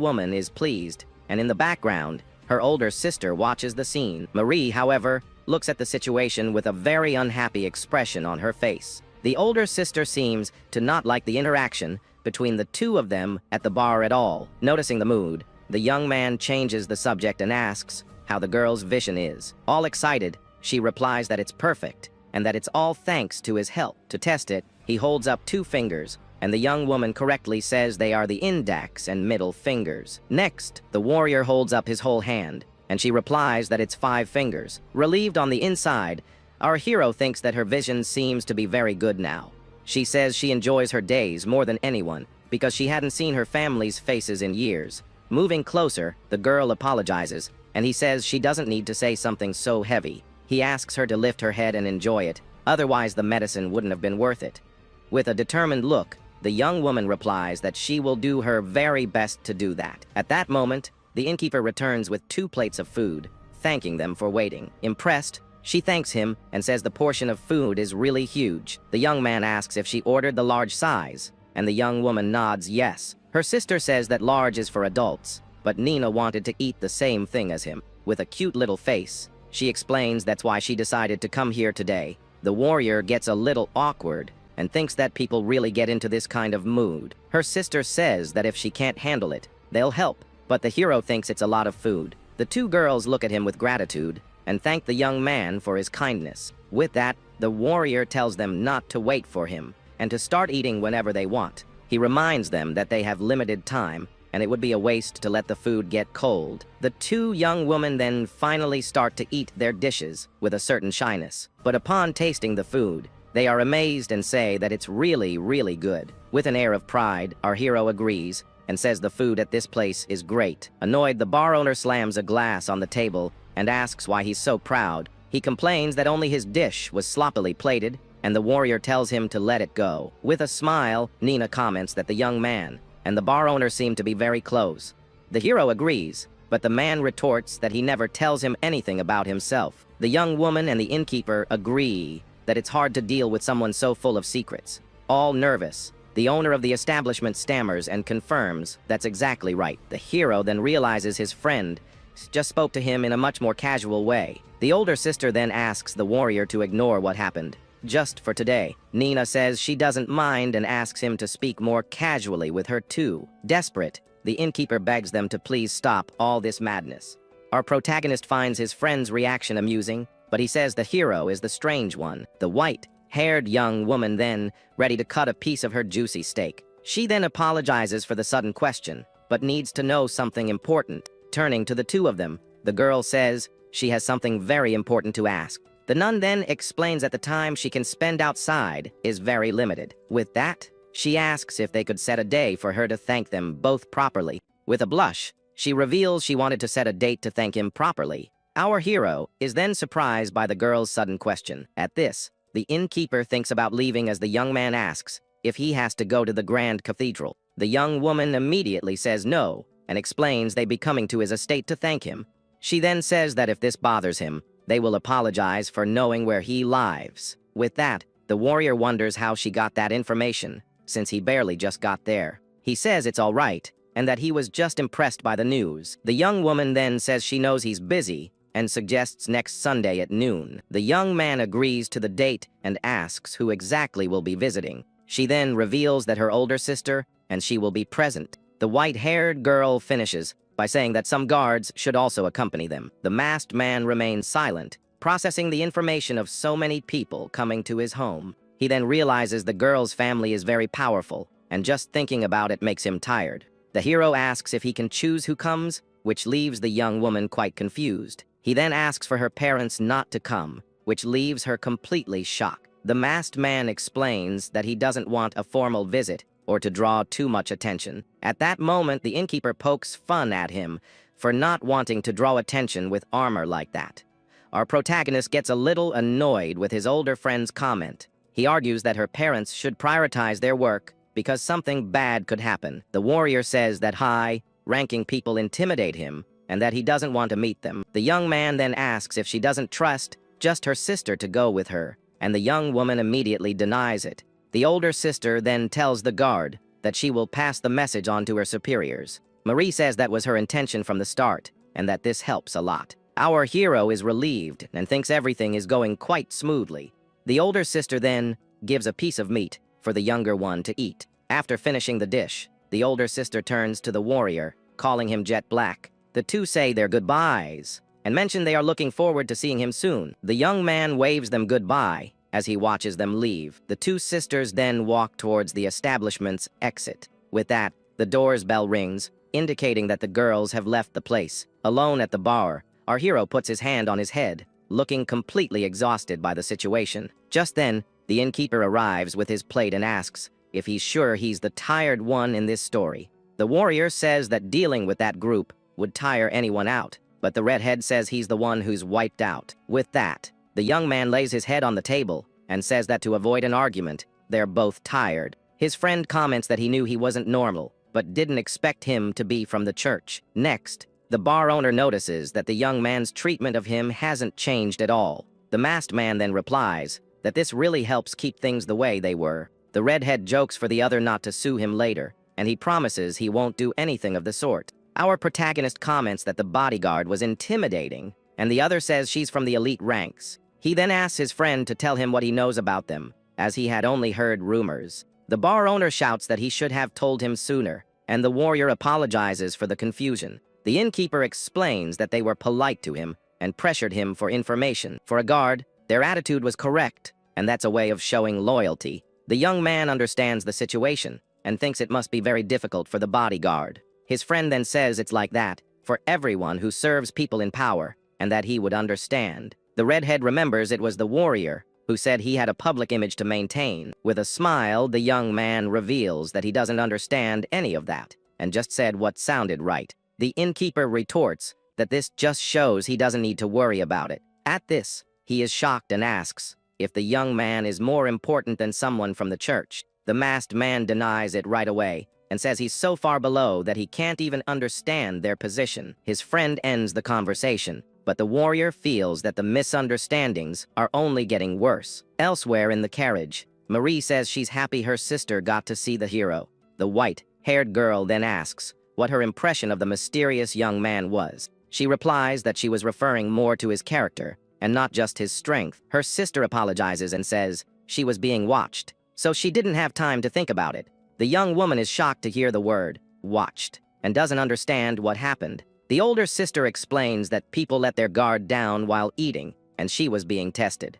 woman is pleased, and in the background, her older sister watches the scene. Marie, however, looks at the situation with a very unhappy expression on her face. The older sister seems to not like the interaction between the two of them at the bar at all. Noticing the mood, the young man changes the subject and asks how the girl's vision is. All excited, she replies that it's perfect, and that it's all thanks to his help. To test it, he holds up 2 fingers, and the young woman correctly says they are the index and middle fingers. Next, the warrior holds up his whole hand, and she replies that it's 5 fingers. Relieved on the inside, our hero thinks that her vision seems to be very good now. She says she enjoys her days more than anyone because she hadn't seen her family's faces in years. Moving closer, the girl apologizes, and he says she doesn't need to say something so heavy. He asks her to lift her head and enjoy it, otherwise the medicine wouldn't have been worth it. With a determined look, the young woman replies that she will do her very best to do that. At that moment, the innkeeper returns with 2 plates of food, thanking them for waiting. Impressed, she thanks him and says the portion of food is really huge. The young man asks if she ordered the large size, and the young woman nods yes. Her sister says that large is for adults, but Nina wanted to eat the same thing as him. With a cute little face, she explains that's why she decided to come here today. The warrior gets a little awkward and thinks that people really get into this kind of mood. Her sister says that if she can't handle it, they'll help, but the hero thinks it's a lot of food. The 2 girls look at him with gratitude and thank the young man for his kindness. With that, the warrior tells them not to wait for him and to start eating whenever they want. He reminds them that they have limited time and it would be a waste to let the food get cold. The 2 young women then finally start to eat their dishes with a certain shyness. But upon tasting the food, they are amazed and say that it's really, really good. With an air of pride, our hero agrees and says the food at this place is great. Annoyed, the bar owner slams a glass on the table and asks why he's so proud. He complains that only his dish was sloppily plated, and the warrior tells him to let it go. With a smile, Nina comments that the young man and the bar owner seem to be very close. The hero agrees, but the man retorts that he never tells him anything about himself. The young woman and the innkeeper agree that it's hard to deal with someone so full of secrets. All nervous, the owner of the establishment stammers and confirms that's exactly right. The hero then realizes his friend just spoke to him in a much more casual way. The older sister then asks the warrior to ignore what happened, just for today. Nina says she doesn't mind and asks him to speak more casually with her too. Desperate, the innkeeper begs them to please stop all this madness. Our protagonist finds his friend's reaction amusing, but he says the hero is the strange one. The white-haired young woman then, ready to cut a piece of her juicy steak. She then apologizes for the sudden question, but needs to know something important. Turning to the 2 of them, the girl says she has something very important to ask. The nun then explains that the time she can spend outside is very limited. With that, she asks if they could set a day for her to thank them both properly. With a blush, she reveals she wanted to set a date to thank him properly. Our hero is then surprised by the girl's sudden question. At this, the innkeeper thinks about leaving as the young man asks if he has to go to the Grand Cathedral. The young woman immediately says no, and explains they'd be coming to his estate to thank him. She then says that if this bothers him, they will apologize for knowing where he lives. With that, the warrior wonders how she got that information, since he barely just got there. He says it's all right, and that he was just impressed by the news. The young woman then says she knows he's busy, and suggests next Sunday at noon. The young man agrees to the date and asks who exactly will be visiting. She then reveals that her older sister, and she will be present. The white-haired girl finishes by saying that some guards should also accompany them. The masked man remains silent, processing the information of so many people coming to his home. He then realizes the girl's family is very powerful, and just thinking about it makes him tired. The hero asks if he can choose who comes, which leaves the young woman quite confused. He then asks for her parents not to come, which leaves her completely shocked. The masked man explains that he doesn't want a formal visit, or to draw too much attention. At that moment, the innkeeper pokes fun at him for not wanting to draw attention with armor like that. Our protagonist gets a little annoyed with his older friend's comment. He argues that her parents should prioritize their work because something bad could happen. The warrior says that high-ranking people intimidate him and that he doesn't want to meet them. The young man then asks if she doesn't trust just her sister to go with her, and the young woman immediately denies it. The older sister then tells the guard that she will pass the message on to her superiors. Marie says that was her intention from the start, and that this helps a lot. Our hero is relieved and thinks everything is going quite smoothly. The older sister then gives a piece of meat for the younger one to eat. After finishing the dish, the older sister turns to the warrior, calling him Jet Black. The two say their goodbyes and mention they are looking forward to seeing him soon. The young man waves them goodbye as he watches them leave. The two sisters then walk towards the establishment's exit. With that, the door's bell rings, indicating that the girls have left the place. Alone at the bar, our hero puts his hand on his head, looking completely exhausted by the situation. Just then, the innkeeper arrives with his plate and asks if he's sure he's the tired one in this story. The warrior says that dealing with that group would tire anyone out, but the redhead says he's the one who's wiped out. With that, the young man lays his head on the table and says that to avoid an argument, they're both tired. His friend comments that he knew he wasn't normal, but didn't expect him to be from the church. Next, the bar owner notices that the young man's treatment of him hasn't changed at all. The masked man then replies that this really helps keep things the way they were. The redhead jokes for the other not to sue him later, and he promises he won't do anything of the sort. Our protagonist comments that the bodyguard was intimidating, and the other says she's from the elite ranks. He then asks his friend to tell him what he knows about them, as he had only heard rumors. The bar owner shouts that he should have told him sooner, and the warrior apologizes for the confusion. The innkeeper explains that they were polite to him and pressured him for information. For a guard, their attitude was correct, and that's a way of showing loyalty. The young man understands the situation and thinks it must be very difficult for the bodyguard. His friend then says it's like that for everyone who serves people in power, and that he would understand. The redhead remembers it was the warrior who said he had a public image to maintain. With a smile, the young man reveals that he doesn't understand any of that, and just said what sounded right. The innkeeper retorts that this just shows he doesn't need to worry about it. At this, he is shocked and asks if the young man is more important than someone from the church. The masked man denies it right away, and says he's so far below that he can't even understand their position. His friend ends the conversation, but the warrior feels that the misunderstandings are only getting worse. Elsewhere in the carriage, Marie says she's happy her sister got to see the hero. The white-haired girl then asks what her impression of the mysterious young man was. She replies that she was referring more to his character, and not just his strength. Her sister apologizes and says she was being watched, so she didn't have time to think about it. The young woman is shocked to hear the word watched and doesn't understand what happened. The older sister explains that people let their guard down while eating, and she was being tested.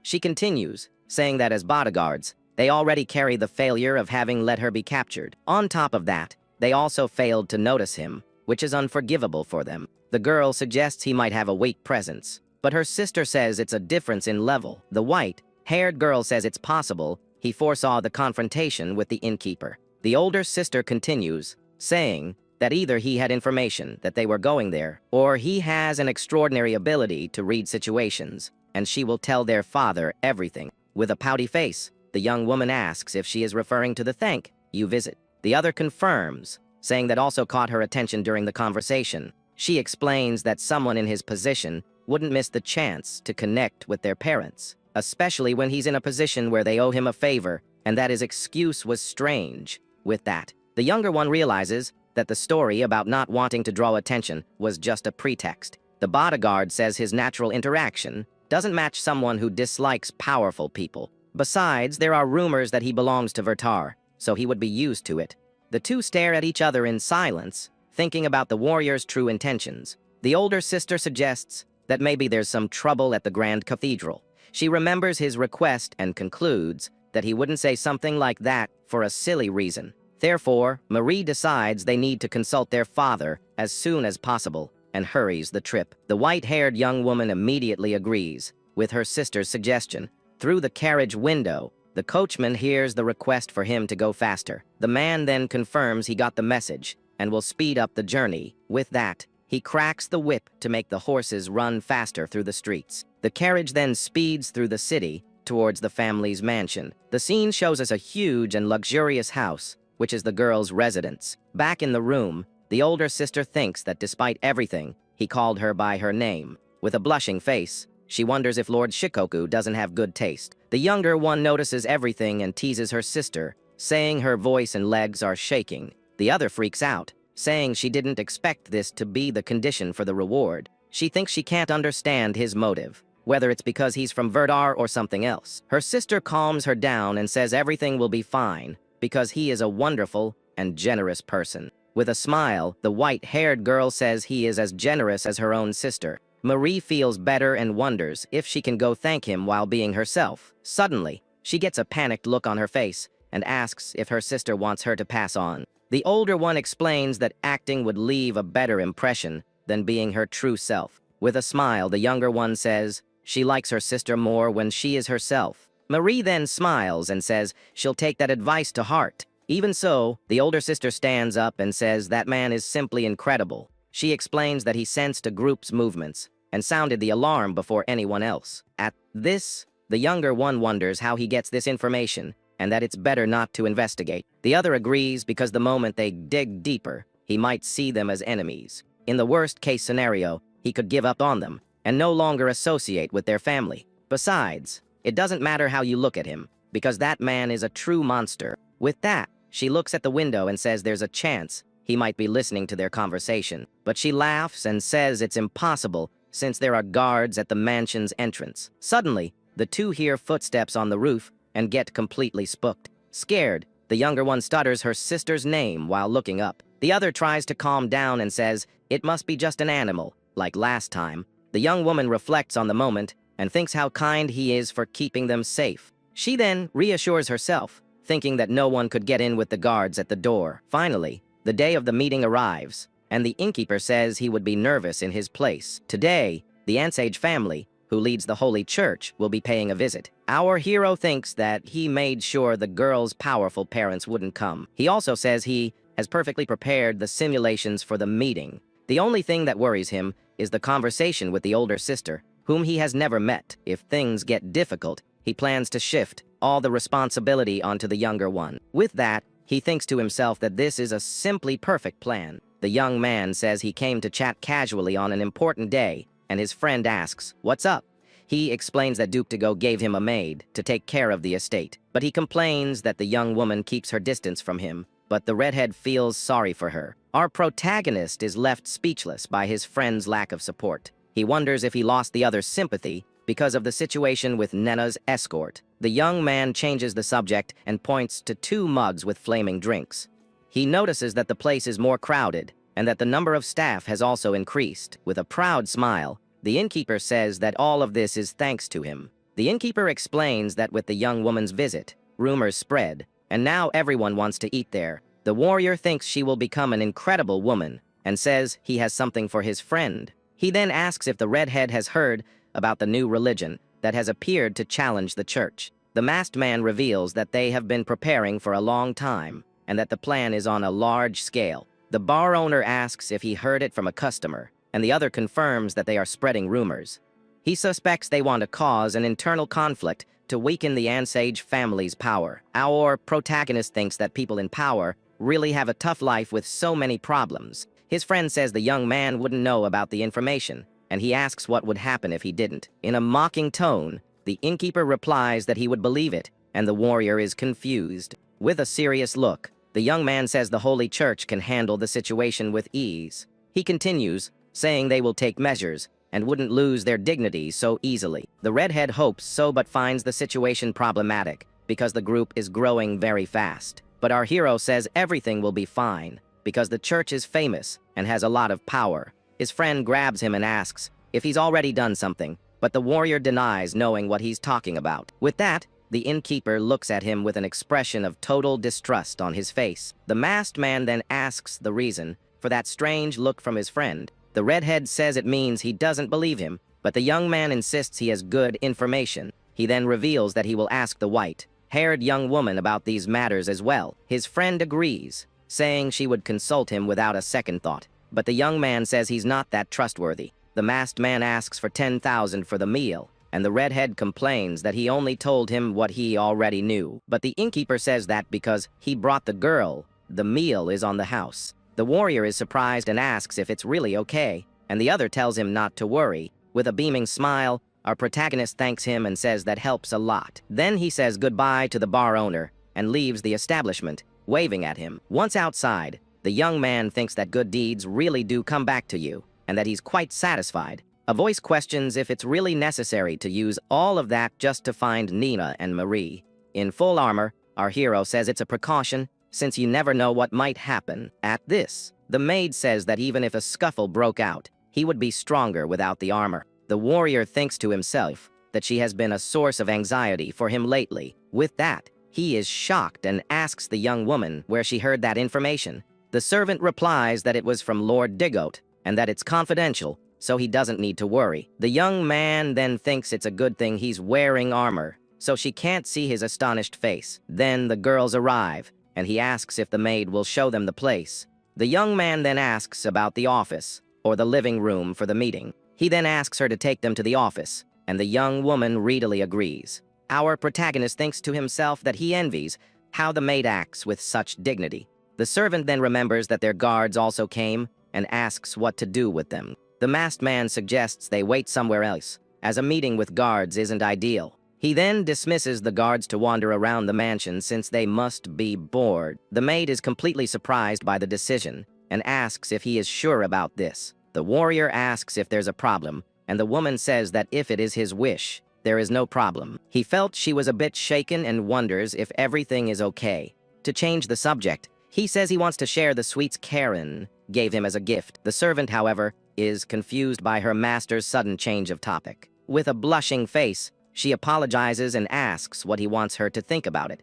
She continues, saying that as bodyguards, they already carry the failure of having let her be captured. On top of that, they also failed to notice him, which is unforgivable for them. The girl suggests he might have a weak presence, but her sister says it's a difference in level. The white-haired girl says it's possible he foresaw the confrontation with the innkeeper. The older sister continues, saying that either he had information that they were going there, or he has an extraordinary ability to read situations, and she will tell their father everything. With a pouty face, the young woman asks if she is referring to the thank you visit. The other confirms, saying that also caught her attention during the conversation. She explains that someone in his position wouldn't miss the chance to connect with their parents, especially when he's in a position where they owe him a favor, and that his excuse was strange. With that, the younger one realizes that the story about not wanting to draw attention was just a pretext. The bodyguard says his natural interaction doesn't match someone who dislikes powerful people. Besides, there are rumors that he belongs to Vertar, so he would be used to it. The two stare at each other in silence, thinking about the warrior's true intentions. The older sister suggests that maybe there's some trouble at the Grand Cathedral. She remembers his request and concludes that he wouldn't say something like that for a silly reason. Therefore, Marie decides they need to consult their father as soon as possible and hurries the trip. The white-haired young woman immediately agrees with her sister's suggestion. Through the carriage window, The coachman hears the request for him to go faster. The man then confirms he got the message and will speed up the journey. With that, he cracks the whip to make the horses run faster through the streets. The carriage then speeds through the city towards the family's mansion. The scene shows us a huge and luxurious house, which is the girl's residence. Back in the room, the older sister thinks that despite everything, he called her by her name. With a blushing face, she wonders if Lord Shikoku doesn't have good taste. The younger one notices everything and teases her sister, saying her voice and legs are shaking. The other freaks out, saying she didn't expect this to be the condition for the reward. She thinks she can't understand his motive, whether it's because he's from Verdar or something else. Her sister calms her down and says everything will be fine, because he is a wonderful and generous person. With a smile, the white-haired girl says he is as generous as her own sister. Marie feels better and wonders if she can go thank him while being herself. Suddenly, she gets a panicked look on her face and asks if her sister wants her to pass on. The older one explains that acting would leave a better impression than being her true self. With a smile, the younger one says she likes her sister more when she is herself. Marie then smiles and says she'll take that advice to heart. Even so, the older sister stands up and says that man is simply incredible. She explains that he sensed a group's movements and sounded the alarm before anyone else. At this, the younger one wonders how he gets this information and that it's better not to investigate. The other agrees because the moment they dig deeper, he might see them as enemies. In the worst-case scenario, he could give up on them and no longer associate with their family. Besides, it doesn't matter how you look at him, because that man is a true monster. With that, she looks at the window and says there's a chance he might be listening to their conversation. But she laughs and says it's impossible since there are guards at the mansion's entrance. Suddenly, the two hear footsteps on the roof and get completely spooked. Scared, the younger one stutters her sister's name while looking up. The other tries to calm down and says it must be just an animal, like last time. The young woman reflects on the moment and thinks how kind he is for keeping them safe. She then reassures herself, thinking that no one could get in with the guards at the door. Finally, the day of the meeting arrives, and the innkeeper says he would be nervous in his place. Today, the Ansage family, who leads the Holy Church, will be paying a visit. Our hero thinks that he made sure the girl's powerful parents wouldn't come. He also says he has perfectly prepared the simulations for the meeting. The only thing that worries him is the conversation with the older sister, whom he has never met. If things get difficult, he plans to shift all the responsibility onto the younger one. With that, he thinks to himself that this is a simply perfect plan. The young man says he came to chat casually on an important day, and his friend asks, "What's up?" He explains that Duke Dago gave him a maid to take care of the estate, but he complains that the young woman keeps her distance from him, but the redhead feels sorry for her. Our protagonist is left speechless by his friend's lack of support. He wonders if he lost the other's sympathy because of the situation with Nena's escort. The young man changes the subject and points to two mugs with flaming drinks. He notices that the place is more crowded and that the number of staff has also increased. With a proud smile, the innkeeper says that all of this is thanks to him. The innkeeper explains that with the young woman's visit, rumors spread, and now everyone wants to eat there. The warrior thinks she will become an incredible woman and says he has something for his friend. He then asks if the redhead has heard about the new religion that has appeared to challenge the church. The masked man reveals that they have been preparing for a long time and that the plan is on a large scale. The bar owner asks if he heard it from a customer, and the other confirms that they are spreading rumors. He suspects they want to cause an internal conflict to weaken the Ansage family's power. Our protagonist thinks that people in power really have a tough life with so many problems. His friend says the young man wouldn't know about the information, and he asks what would happen if he didn't. In a mocking tone, the innkeeper replies that he would believe it, and the warrior is confused. With a serious look, the young man says the Holy Church can handle the situation with ease. He continues, saying they will take measures and wouldn't lose their dignity so easily. The redhead hopes so but finds the situation problematic because the group is growing very fast. But our hero says everything will be fine because the church is famous and has a lot of power. His friend grabs him and asks if he's already done something, but the warrior denies knowing what he's talking about. With that, the innkeeper looks at him with an expression of total distrust on his face. The masked man then asks the reason for that strange look from his friend. The redhead says it means he doesn't believe him, but the young man insists he has good information. He then reveals that he will ask the white red-haired young woman about these matters as well. His friend agrees, saying she would consult him without a second thought. But the young man says he's not that trustworthy. The masked man asks for 10,000 for the meal, and the redhead complains that he only told him what he already knew. But the innkeeper says that because he brought the girl, the meal is on the house. The warrior is surprised and asks if it's really okay, and the other tells him not to worry. With a beaming smile, our protagonist thanks him and says that helps a lot. Then he says goodbye to the bar owner and leaves the establishment, waving at him. Once outside, the young man thinks that good deeds really do come back to you, and that he's quite satisfied. A voice questions if it's really necessary to use all of that just to find Nina and Marie. In full armor, our hero says it's a precaution, since you never know what might happen. At this, the maid says that even if a scuffle broke out, he would be stronger without the armor. The warrior thinks to himself that she has been a source of anxiety for him lately. With that, he is shocked and asks the young woman where she heard that information. The servant replies that it was from Lord Digoat, and that it's confidential, so he doesn't need to worry. The young man then thinks it's a good thing he's wearing armor, so she can't see his astonished face. Then the girls arrive, and he asks if the maid will show them the place. The young man then asks about the office, or the living room for the meeting. He then asks her to take them to the office, and the young woman readily agrees. Our protagonist thinks to himself that he envies how the maid acts with such dignity. The servant then remembers that their guards also came, and asks what to do with them. The masked man suggests they wait somewhere else, as a meeting with guards isn't ideal. He then dismisses the guards to wander around the mansion since they must be bored. The maid is completely surprised by the decision, and asks if he is sure about this. The warrior asks if there's a problem, and the woman says that if it is his wish, there is no problem. He felt she was a bit shaken and wonders if everything is okay. To change the subject, he says he wants to share the sweets Karen gave him as a gift. The servant, however, is confused by her master's sudden change of topic. With a blushing face, she apologizes and asks what he wants her to think about it.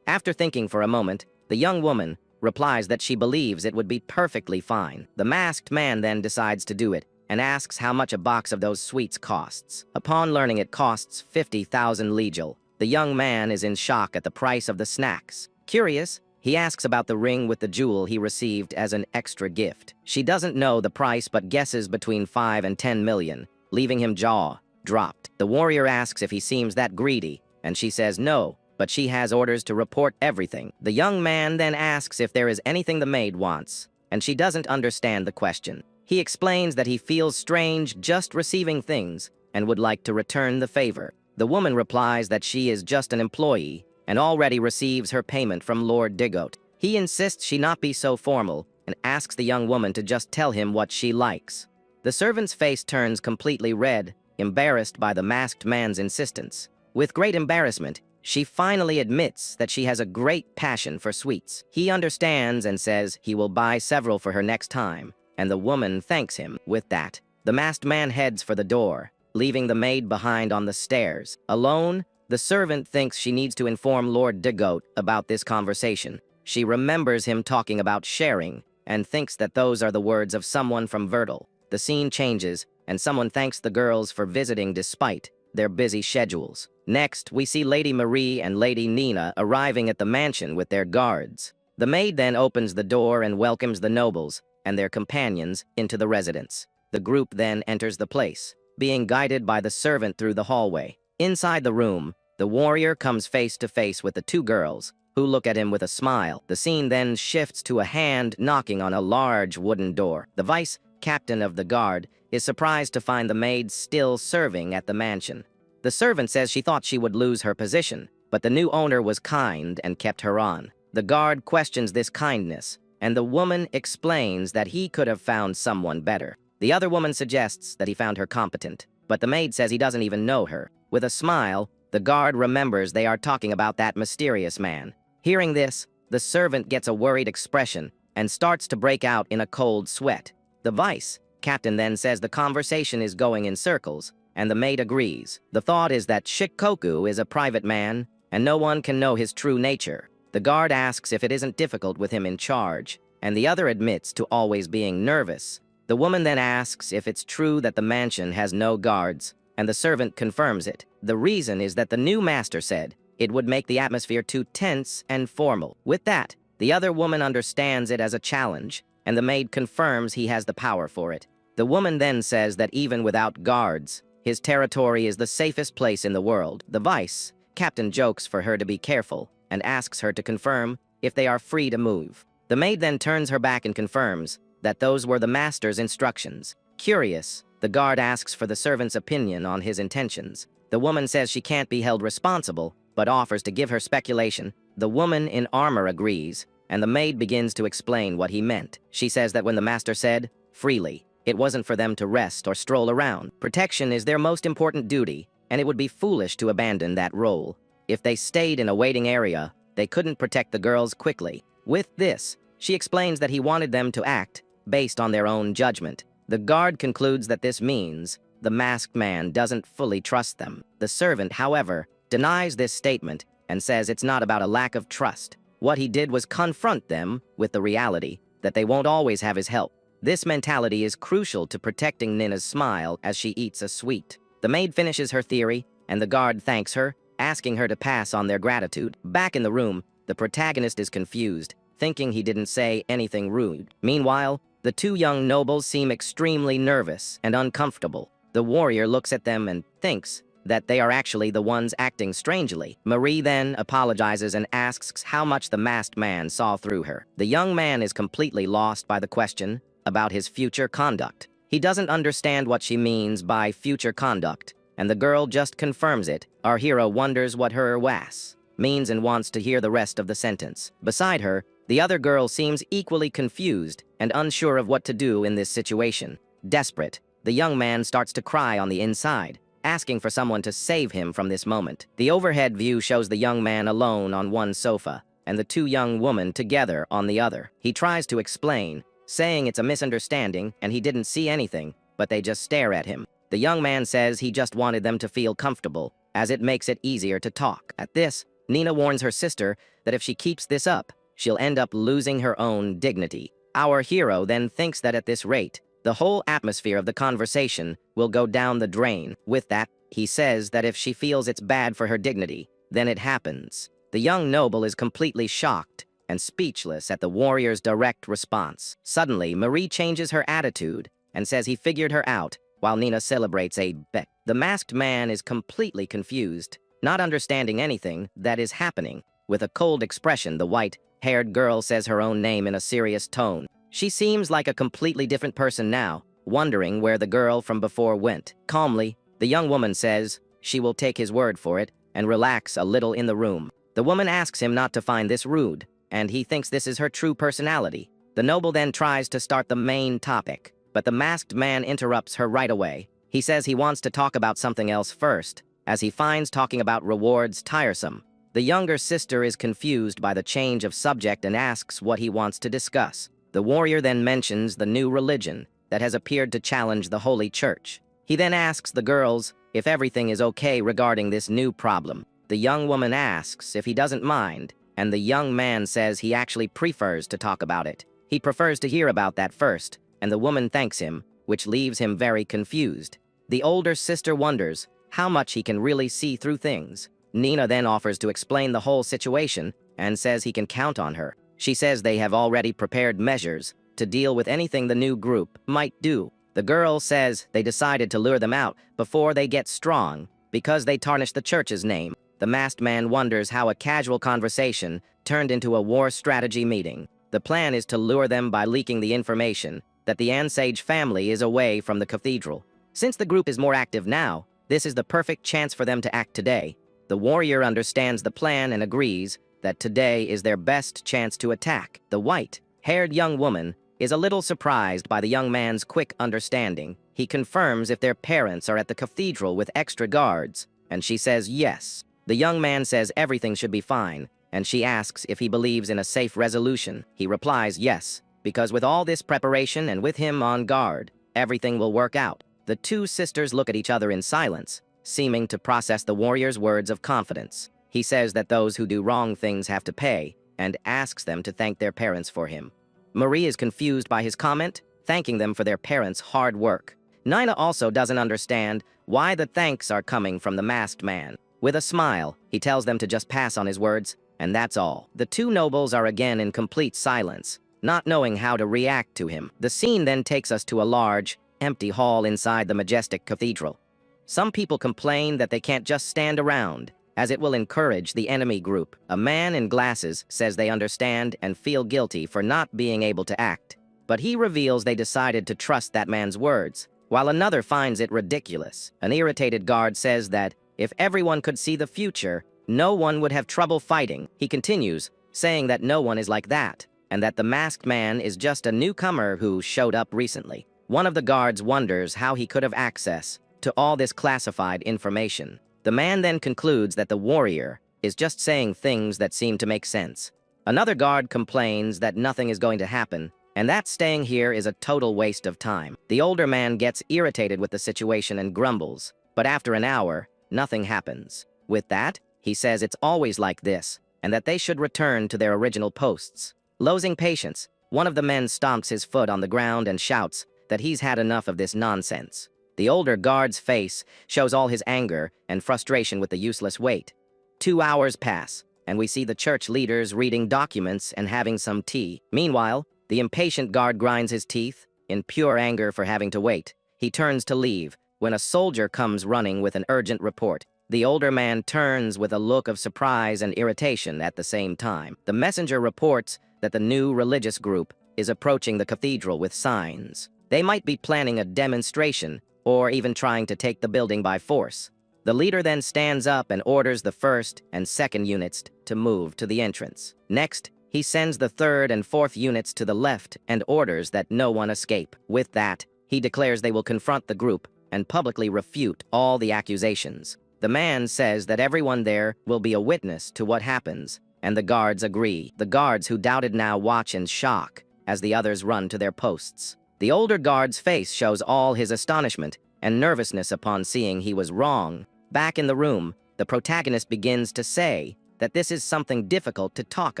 After thinking for a moment, the young woman replies that she believes it would be perfectly fine. The masked man then decides to do it, and asks how much a box of those sweets costs. Upon learning it costs 50,000 legil, the young man is in shock at the price of the snacks. Curious, he asks about the ring with the jewel he received as an extra gift. She doesn't know the price but guesses between 5 and 10 million, leaving him jaw-dropped. The warrior asks if he seems that greedy, and she says no, but she has orders to report everything. The young man then asks if there is anything the maid wants, and she doesn't understand the question. He explains that he feels strange just receiving things and would like to return the favor. The woman replies that she is just an employee and already receives her payment from Lord Digoat. He insists she not be so formal and asks the young woman to just tell him what she likes. The servant's face turns completely red, embarrassed by the masked man's insistence. With great embarrassment, she finally admits that she has a great passion for sweets. He understands and says he will buy several for her next time, and the woman thanks him. With that, the masked man heads for the door, leaving the maid behind on the stairs. Alone, the servant thinks she needs to inform Lord Digoat about this conversation. She remembers him talking about sharing, and thinks that those are the words of someone from Vertil. The scene changes, and someone thanks the girls for visiting despite their busy schedules. Next, we see Lady Marie and Lady Nina arriving at the mansion with their guards. The maid then opens the door and welcomes the nobles and their companions into the residence. The group then enters the place, being guided by the servant through the hallway. Inside the room, the warrior comes face to face with the two girls, who look at him with a smile. The scene then shifts to a hand knocking on a large wooden door. The vice-captain of the guard is surprised to find the maid still serving at the mansion. The servant says she thought she would lose her position, but the new owner was kind and kept her on. The guard questions this kindness, and the woman explains that he could have found someone better. The other woman suggests that he found her competent, but the maid says he doesn't even know her. With a smile, the guard remembers they are talking about that mysterious man. Hearing this, the servant gets a worried expression and starts to break out in a cold sweat. The vice-captain then says the conversation is going in circles, and the maid agrees. The thought is that Shikoku is a private man, and no one can know his true nature. The guard asks if it isn't difficult with him in charge, and the other admits to always being nervous. The woman then asks if it's true that the mansion has no guards, and the servant confirms it. The reason is that the new master said It would make the atmosphere too tense and formal. With that, the other woman understands it as a challenge, and the maid confirms he has the power for it. The woman then says that even without guards, his territory is the safest place in the world. The vice captain jokes for her to be careful and asks her to confirm if they are free to move. The maid then turns her back and confirms that those were the master's instructions. Curious, the guard asks for the servant's opinion on his intentions. The woman says she can't be held responsible, but offers to give her speculation. The woman in armor agrees, and the maid begins to explain what he meant. She says that when the master said, freely, it wasn't for them to rest or stroll around. Protection is their most important duty, and it would be foolish to abandon that role. If they stayed in a waiting area, they couldn't protect the girls quickly. With this, she explains that he wanted them to act based on their own judgment. The guard concludes that this means the masked man doesn't fully trust them. The servant, however, denies this statement and says it's not about a lack of trust. What he did was confront them with the reality that they won't always have his help. This mentality is crucial to protecting Nina's smile as she eats a sweet. The maid finishes her theory, and the guard thanks her, asking her to pass on their gratitude. Back in the room, the protagonist is confused, thinking he didn't say anything rude. Meanwhile, the two young nobles seem extremely nervous and uncomfortable. The warrior looks at them and thinks that they are actually the ones acting strangely. Marie then apologizes and asks how much the masked man saw through her. The young man is completely lost by the question about his future conduct. He doesn't understand what she means by future conduct, and the girl just confirms it. Our hero wonders what her was means and wants to hear the rest of the sentence. Beside her, the other girl seems equally confused and unsure of what to do in this situation. Desperate, the young man starts to cry on the inside, asking for someone to save him from this moment. The overhead view shows the young man alone on one sofa and the two young women together on the other. He tries to explain, saying it's a misunderstanding and he didn't see anything, but they just stare at him. The young man says he just wanted them to feel comfortable, as it makes it easier to talk. At this, Nina warns her sister that if she keeps this up, she'll end up losing her own dignity. Our hero then thinks that at this rate, the whole atmosphere of the conversation will go down the drain. With that, he says that if she feels it's bad for her dignity, then it happens. The young noble is completely shocked and speechless at the warrior's direct response. Suddenly, Marie changes her attitude and says he figured her out, while Nina celebrates a bet. The masked man is completely confused, not understanding anything that is happening. With a cold expression, the white-haired girl says her own name in a serious tone. She seems like a completely different person now, wondering where the girl from before went. Calmly, the young woman says she will take his word for it and relax a little in the room. The woman asks him not to find this rude, and he thinks this is her true personality. The noble then tries to start the main topic, but the masked man interrupts her right away. He says he wants to talk about something else first, as he finds talking about rewards tiresome. The younger sister is confused by the change of subject and asks what he wants to discuss. The warrior then mentions the new religion that has appeared to challenge the Holy Church. He then asks the girls if everything is okay regarding this new problem. The young woman asks if he doesn't mind, and the young man says he actually prefers to talk about it. He prefers to hear about that first, and the woman thanks him, which leaves him very confused. The older sister wonders how much he can really see through things. Nina then offers to explain the whole situation and says he can count on her. She says they have already prepared measures to deal with anything the new group might do. The girl says they decided to lure them out before they get strong because they tarnished the church's name. The masked man wonders how a casual conversation turned into a war strategy meeting. The plan is to lure them by leaking the information that the Ansage family is away from the cathedral. Since the group is more active now, this is the perfect chance for them to act today. The warrior understands the plan and agrees that today is their best chance to attack. The white-haired young woman is a little surprised by the young man's quick understanding. He confirms if their parents are at the cathedral with extra guards, and she says yes. The young man says everything should be fine, and she asks if he believes in a safe resolution. He replies yes, because with all this preparation and with him on guard, everything will work out. The two sisters look at each other in silence, seeming to process the warrior's words of confidence. He says that those who do wrong things have to pay, and asks them to thank their parents for him. Marie is confused by his comment, thanking them for their parents' hard work. Nina also doesn't understand why the thanks are coming from the masked man. With a smile, he tells them to just pass on his words, and that's all. The two nobles are again in complete silence, not knowing how to react to him. The scene then takes us to a large, empty hall inside the majestic cathedral. Some people complain that they can't just stand around, as it will encourage the enemy group. A man in glasses says they understand and feel guilty for not being able to act, but he reveals they decided to trust that man's words, while another finds it ridiculous. An irritated guard says that if everyone could see the future, no one would have trouble fighting. He continues, saying that no one is like that, and that the masked man is just a newcomer who showed up recently. One of the guards wonders how he could have access to all this classified information. The man then concludes that the warrior is just saying things that seem to make sense. Another guard complains that nothing is going to happen, and that staying here is a total waste of time. The older man gets irritated with the situation and grumbles, but after an hour, nothing happens. With that, he says it's always like this, and that they should return to their original posts. Losing patience, one of the men stomps his foot on the ground and shouts that he's had enough of this nonsense. The older guard's face shows all his anger and frustration with the useless wait. 2 hours pass, and we see the church leaders reading documents and having some tea. Meanwhile, the impatient guard grinds his teeth in pure anger for having to wait. He turns to leave when a soldier comes running with an urgent report. The older man turns with a look of surprise and irritation at the same time. The messenger reports that the new religious group is approaching the cathedral with signs. They might be planning a demonstration or even trying to take the building by force. The leader then stands up and orders the first and second units to move to the entrance. Next, he sends the third and fourth units to the left and orders that no one escape. With that, he declares they will confront the group and publicly refute all the accusations. The man says that everyone there will be a witness to what happens, and the guards agree. The guards who doubted now watch in shock as the others run to their posts. The older guard's face shows all his astonishment and nervousness upon seeing he was wrong. Back in the room, the protagonist begins to say that this is something difficult to talk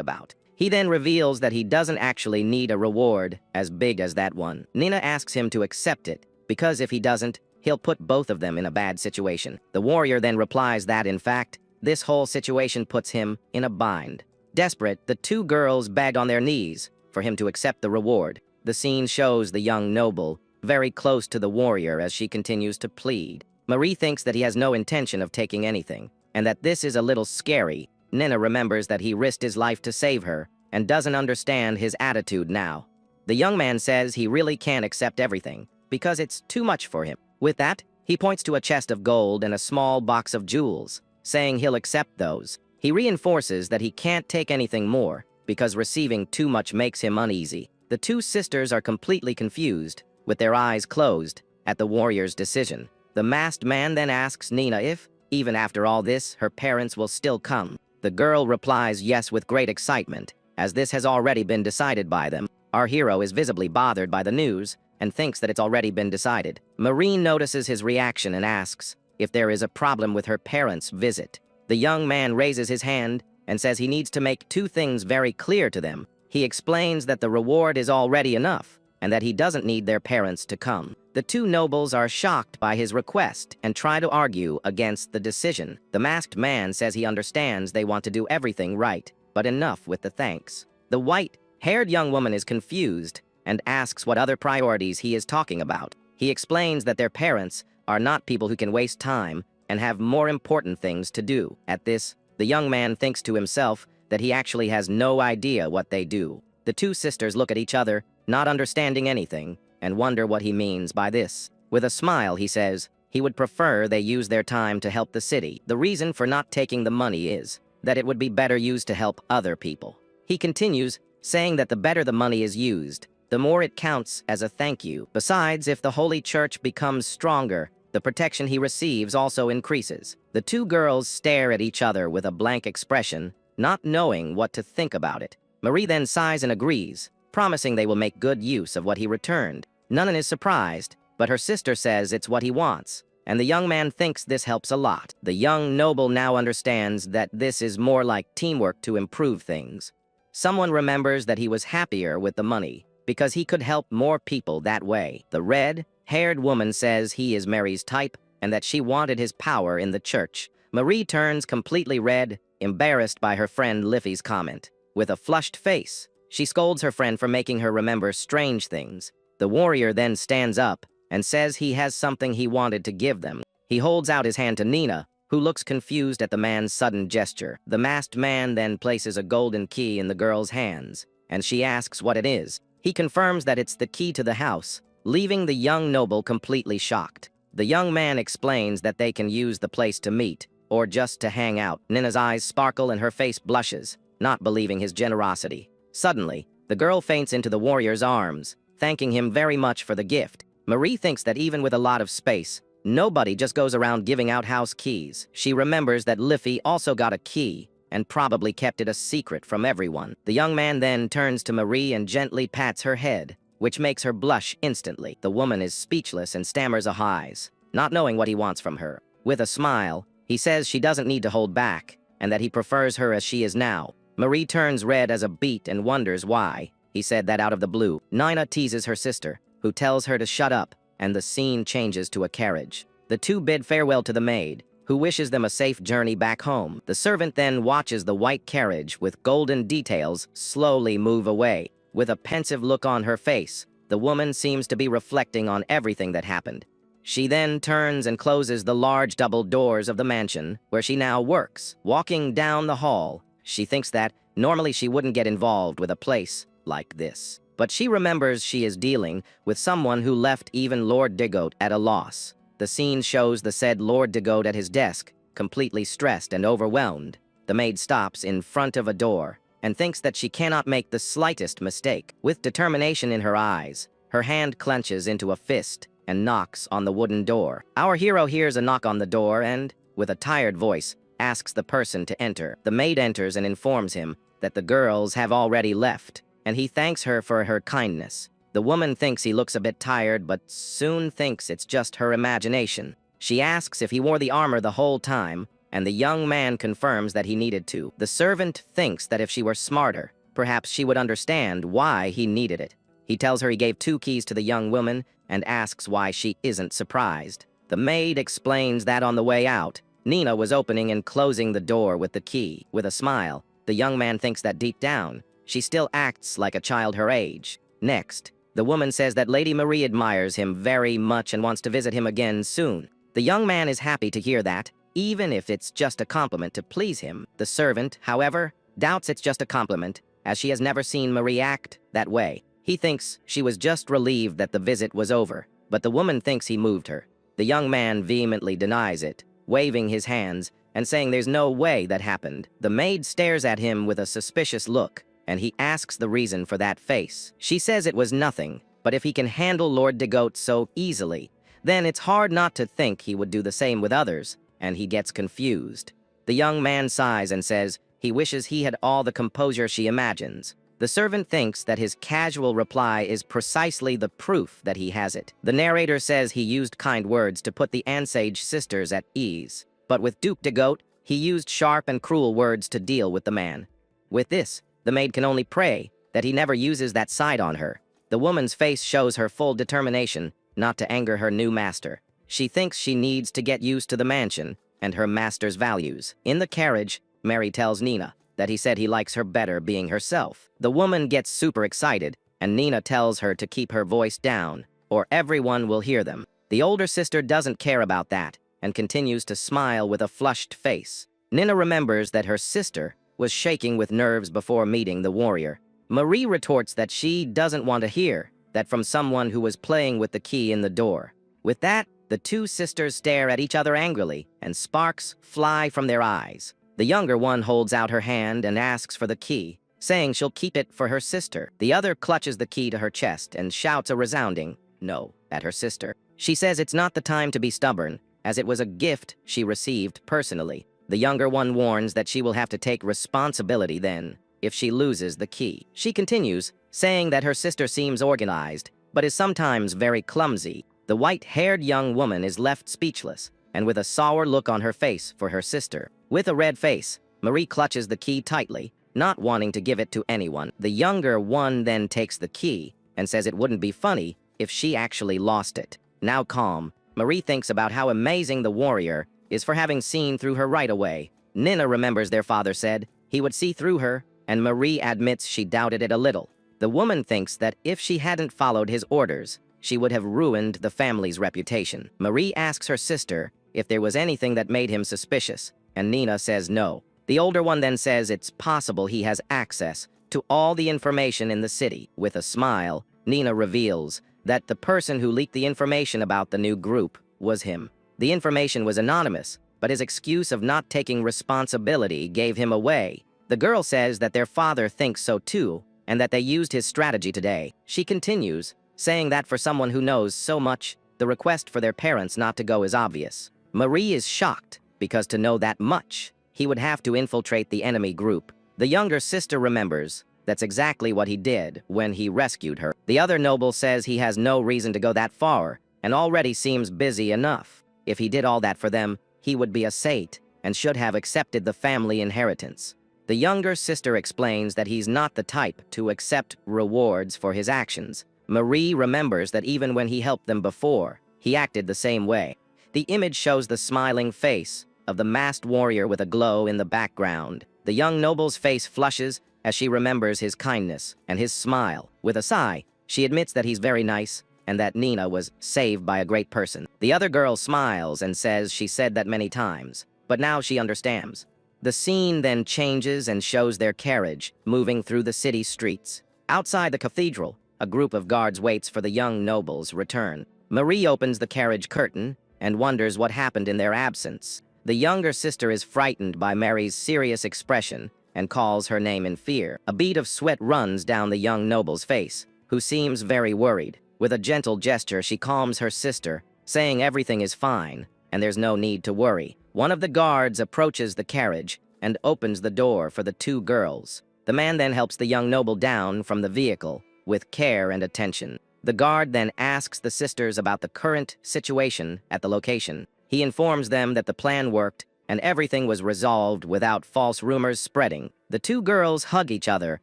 about. He then reveals that he doesn't actually need a reward as big as that one. Nina asks him to accept it, because if he doesn't, he'll put both of them in a bad situation. The warrior then replies that, in fact, this whole situation puts him in a bind. Desperate, the two girls beg on their knees for him to accept the reward. The scene shows the young noble very close to the warrior as she continues to plead. Marie thinks that he has no intention of taking anything, and that this is a little scary. Nina remembers that he risked his life to save her, and doesn't understand his attitude now. The young man says he really can't accept everything, because it's too much for him. With that, he points to a chest of gold and a small box of jewels, saying he'll accept those. He reinforces that he can't take anything more, because receiving too much makes him uneasy. The two sisters are completely confused, with their eyes closed, at the warrior's decision. The masked man then asks Nina if, even after all this, her parents will still come. The girl replies yes with great excitement, as this has already been decided by them. Our hero is visibly bothered by the news, and thinks that it's already been decided. Maureen notices his reaction and asks if there is a problem with her parents' visit. The young man raises his hand and says he needs to make two things very clear to them. He explains that the reward is already enough, and that he doesn't need their parents to come. The two nobles are shocked by his request and try to argue against the decision. The masked man says he understands they want to do everything right, but enough with the thanks. The white-haired young woman is confused and asks what other priorities he is talking about. He explains that their parents are not people who can waste time and have more important things to do. At this, the young man thinks to himself that he actually has no idea what they do. The two sisters look at each other, not understanding anything, and wonder what he means by this. With a smile, he says he would prefer they use their time to help the city. The reason for not taking the money is that it would be better used to help other people. He continues, saying that the better the money is used, the more it counts as a thank you. Besides, if the Holy Church becomes stronger, the protection he receives also increases. The two girls stare at each other with a blank expression, not knowing what to think about it. Marie then sighs and agrees, promising they will make good use of what he returned. Nunnan is surprised, but her sister says it's what he wants, and the young man thinks this helps a lot. The young noble now understands that this is more like teamwork to improve things. Someone remembers that he was happier with the money, because he could help more people that way. The red-haired woman says he is Mary's type, and that she wanted his power in the church. Marie turns completely red, embarrassed by her friend Liffy's comment. With a flushed face, she scolds her friend for making her remember strange things. The warrior then stands up and says he has something he wanted to give them. He holds out his hand to Nina, who looks confused at the man's sudden gesture. The masked man then places a golden key in the girl's hands, and she asks what it is. He confirms that it's the key to the house, leaving the young noble completely shocked. The young man explains that they can use the place to meet, or just to hang out. Nina's eyes sparkle and her face blushes, not believing his generosity. Suddenly, the girl faints into the warrior's arms, thanking him very much for the gift. Marie thinks that even with a lot of space, nobody just goes around giving out house keys. She remembers that Liffy also got a key, and probably kept it a secret from everyone. The young man then turns to Marie and gently pats her head, which makes her blush instantly. The woman is speechless and stammers a highs, not knowing what he wants from her. With a smile, he says she doesn't need to hold back, and that he prefers her as she is now. Marie turns red as a beet and wonders why he said that out of the blue. Nina teases her sister, who tells her to shut up, and the scene changes to a carriage. The two bid farewell to the maid, who wishes them a safe journey back home. The servant then watches the white carriage with golden details slowly move away. With a pensive look on her face, the woman seems to be reflecting on everything that happened. She then turns and closes the large double doors of the mansion where she now works. Walking down the hall, she thinks that normally she wouldn't get involved with a place like this. But she remembers she is dealing with someone who left even Lord Digoat at a loss. The scene shows the said Lord Digoat at his desk, completely stressed and overwhelmed. The maid stops in front of a door and thinks that she cannot make the slightest mistake. With determination in her eyes, her hand clenches into a fist and knocks on the wooden door. Our hero hears a knock on the door and, with a tired voice, asks the person to enter. The maid enters and informs him that the girls have already left, and he thanks her for her kindness. The woman thinks he looks a bit tired, but soon thinks it's just her imagination. She asks if he wore the armor the whole time, and the young man confirms that he needed to. The servant thinks that if she were smarter, perhaps she would understand why he needed it. He tells her he gave 2 keys to the young woman and asks why she isn't surprised. The maid explains that on the way out, Nina was opening and closing the door with the key. With a smile, the young man thinks that deep down, she still acts like a child her age. Next, the woman says that Lady Marie admires him very much and wants to visit him again soon. The young man is happy to hear that, even if it's just a compliment to please him. The servant, however, doubts it's just a compliment, as she has never seen Marie act that way. He thinks she was just relieved that the visit was over, but the woman thinks he moved her. The young man vehemently denies it, waving his hands and saying there's no way that happened. The maid stares at him with a suspicious look, and he asks the reason for that face. She says it was nothing, but if he can handle Lord Digoat so easily, then it's hard not to think he would do the same with others, and he gets confused. The young man sighs and says he wishes he had all the composure she imagines. The servant thinks that his casual reply is precisely the proof that he has it. The narrator says he used kind words to put the Ansage sisters at ease, but with Duke Digoat, he used sharp and cruel words to deal with the man. With this, the maid can only pray that he never uses that side on her. The woman's face shows her full determination not to anger her new master. She thinks she needs to get used to the mansion and her master's values. In the carriage, Mary tells Nina that he said he likes her better being herself. The woman gets super excited, and Nina tells her to keep her voice down, or everyone will hear them. The older sister doesn't care about that, and continues to smile with a flushed face. Nina remembers that her sister was shaking with nerves before meeting the warrior. Marie retorts that she doesn't want to hear that from someone who was playing with the key in the door. With that, the two sisters stare at each other angrily, and sparks fly from their eyes. The younger one holds out her hand and asks for the key, saying she'll keep it for her sister. The other clutches the key to her chest and shouts a resounding no at her sister. She says it's not the time to be stubborn, as it was a gift she received personally. The younger one warns that she will have to take responsibility then, if she loses the key. She continues, saying that her sister seems organized, but is sometimes very clumsy. The white-haired young woman is left speechless, and with a sour look on her face for her sister. With a red face, Marie clutches the key tightly, not wanting to give it to anyone. The younger one then takes the key and says it wouldn't be funny if she actually lost it. Now calm, Marie thinks about how amazing the warrior is for having seen through her right away. Nina remembers their father said he would see through her, and Marie admits she doubted it a little. The woman thinks that if she hadn't followed his orders, she would have ruined the family's reputation. Marie asks her sister if there was anything that made him suspicious, and Nina says no. The older one then says it's possible he has access to all the information in the city. With a smile, Nina reveals that the person who leaked the information about the new group was him. The information was anonymous, but his excuse of not taking responsibility gave him away. The girl says that their father thinks so too, and that they used his strategy today. She continues, saying that for someone who knows so much, the request for their parents not to go is obvious. Marie is shocked, because to know that much, he would have to infiltrate the enemy group. The younger sister remembers that's exactly what he did when he rescued her. The other noble says he has no reason to go that far, and already seems busy enough. If he did all that for them, he would be a sate, and should have accepted the family inheritance. The younger sister explains that he's not the type to accept rewards for his actions. Marie remembers that even when he helped them before, he acted the same way. The image shows the smiling face of the masked warrior with a glow in the background. The young noble's face flushes as she remembers his kindness and his smile. With a sigh, she admits that he's very nice and that Nina was saved by a great person. The other girl smiles and says she said that many times, but now she understands. The scene then changes and shows their carriage moving through the city streets. Outside the cathedral, a group of guards waits for the young noble's return. Marie opens the carriage curtain and wonders what happened in their absence. The younger sister is frightened by Mary's serious expression and calls her name in fear. A bead of sweat runs down the young noble's face, who seems very worried. With a gentle gesture, she calms her sister, saying everything is fine and there's no need to worry. One of the guards approaches the carriage and opens the door for the two girls. The man then helps the young noble down from the vehicle with care and attention. The guard then asks the sisters about the current situation at the location. He informs them that the plan worked and everything was resolved without false rumors spreading. The two girls hug each other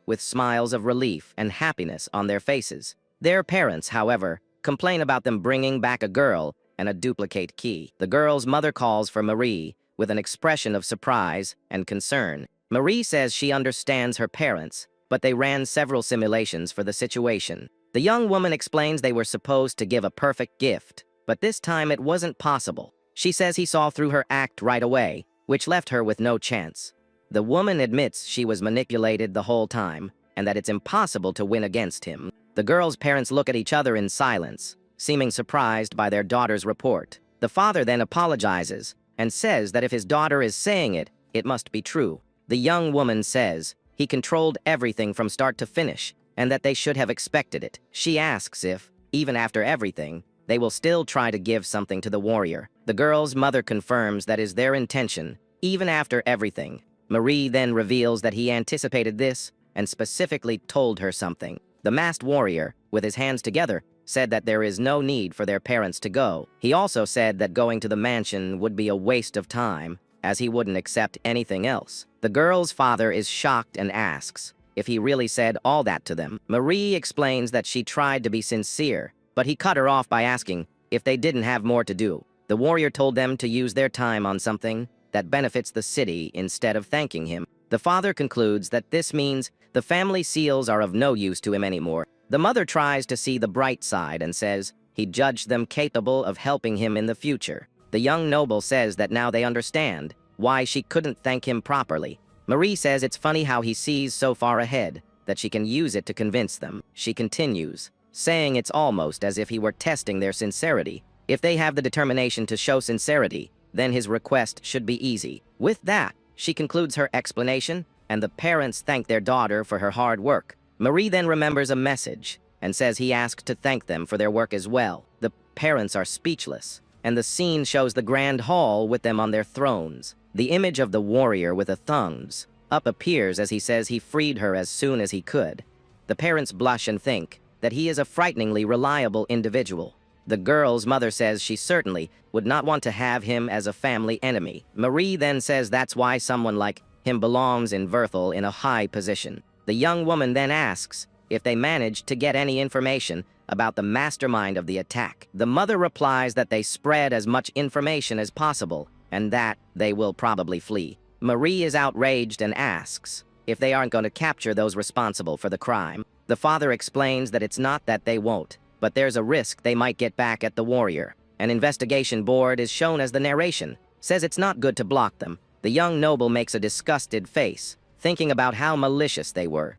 with smiles of relief and happiness on their faces. Their parents, however, complain about them bringing back a girl and a duplicate key. The girl's mother calls for Marie with an expression of surprise and concern. Marie says she understands her parents, but they ran several simulations for the situation. The young woman explains they were supposed to give a perfect gift, but this time it wasn't possible. She says he saw through her act right away, which left her with no chance. The woman admits she was manipulated the whole time, and that it's impossible to win against him. The girl's parents look at each other in silence, seeming surprised by their daughter's report. The father then apologizes and says that if his daughter is saying it, it must be true. The young woman says he controlled everything from start to finish, and that they should have expected it. She asks if, even after everything, they will still try to give something to the warrior. The girl's mother confirms that is their intention, even after everything. Marie then reveals that he anticipated this and specifically told her something. The masked warrior, with his hands together, said that there is no need for their parents to go. He also said that going to the mansion would be a waste of time, as he wouldn't accept anything else. The girl's father is shocked and asks if he really said all that to them. Marie explains that she tried to be sincere, but he cut her off by asking if they didn't have more to do. The warrior told them to use their time on something that benefits the city instead of thanking him. The father concludes that this means the family seals are of no use to him anymore. The mother tries to see the bright side and says he judged them capable of helping him in the future. The young noble says that now they understand why she couldn't thank him properly. Marie says it's funny how he sees so far ahead that she can use it to convince them. She continues, saying it's almost as if he were testing their sincerity. If they have the determination to show sincerity, then his request should be easy. With that, she concludes her explanation, and the parents thank their daughter for her hard work. Marie then remembers a message and says he asked to thank them for their work as well. The parents are speechless, and the scene shows the grand hall with them on their thrones. The image of the warrior with a thumbs up appears as he says he freed her as soon as he could. The parents blush and think that he is a frighteningly reliable individual. The girl's mother says she certainly would not want to have him as a family enemy. Marie then says that's why someone like him belongs in Verthal in a high position. The young woman then asks if they managed to get any information about the mastermind of the attack. The mother replies that they spread as much information as possible, and that they will probably flee. Marie is outraged and asks if they aren't going to capture those responsible for the crime. The father explains that it's not that they won't, but there's a risk they might get back at the warrior. An investigation board is shown as the narration, says it's not good to block them. The young noble makes a disgusted face, thinking about how malicious they were.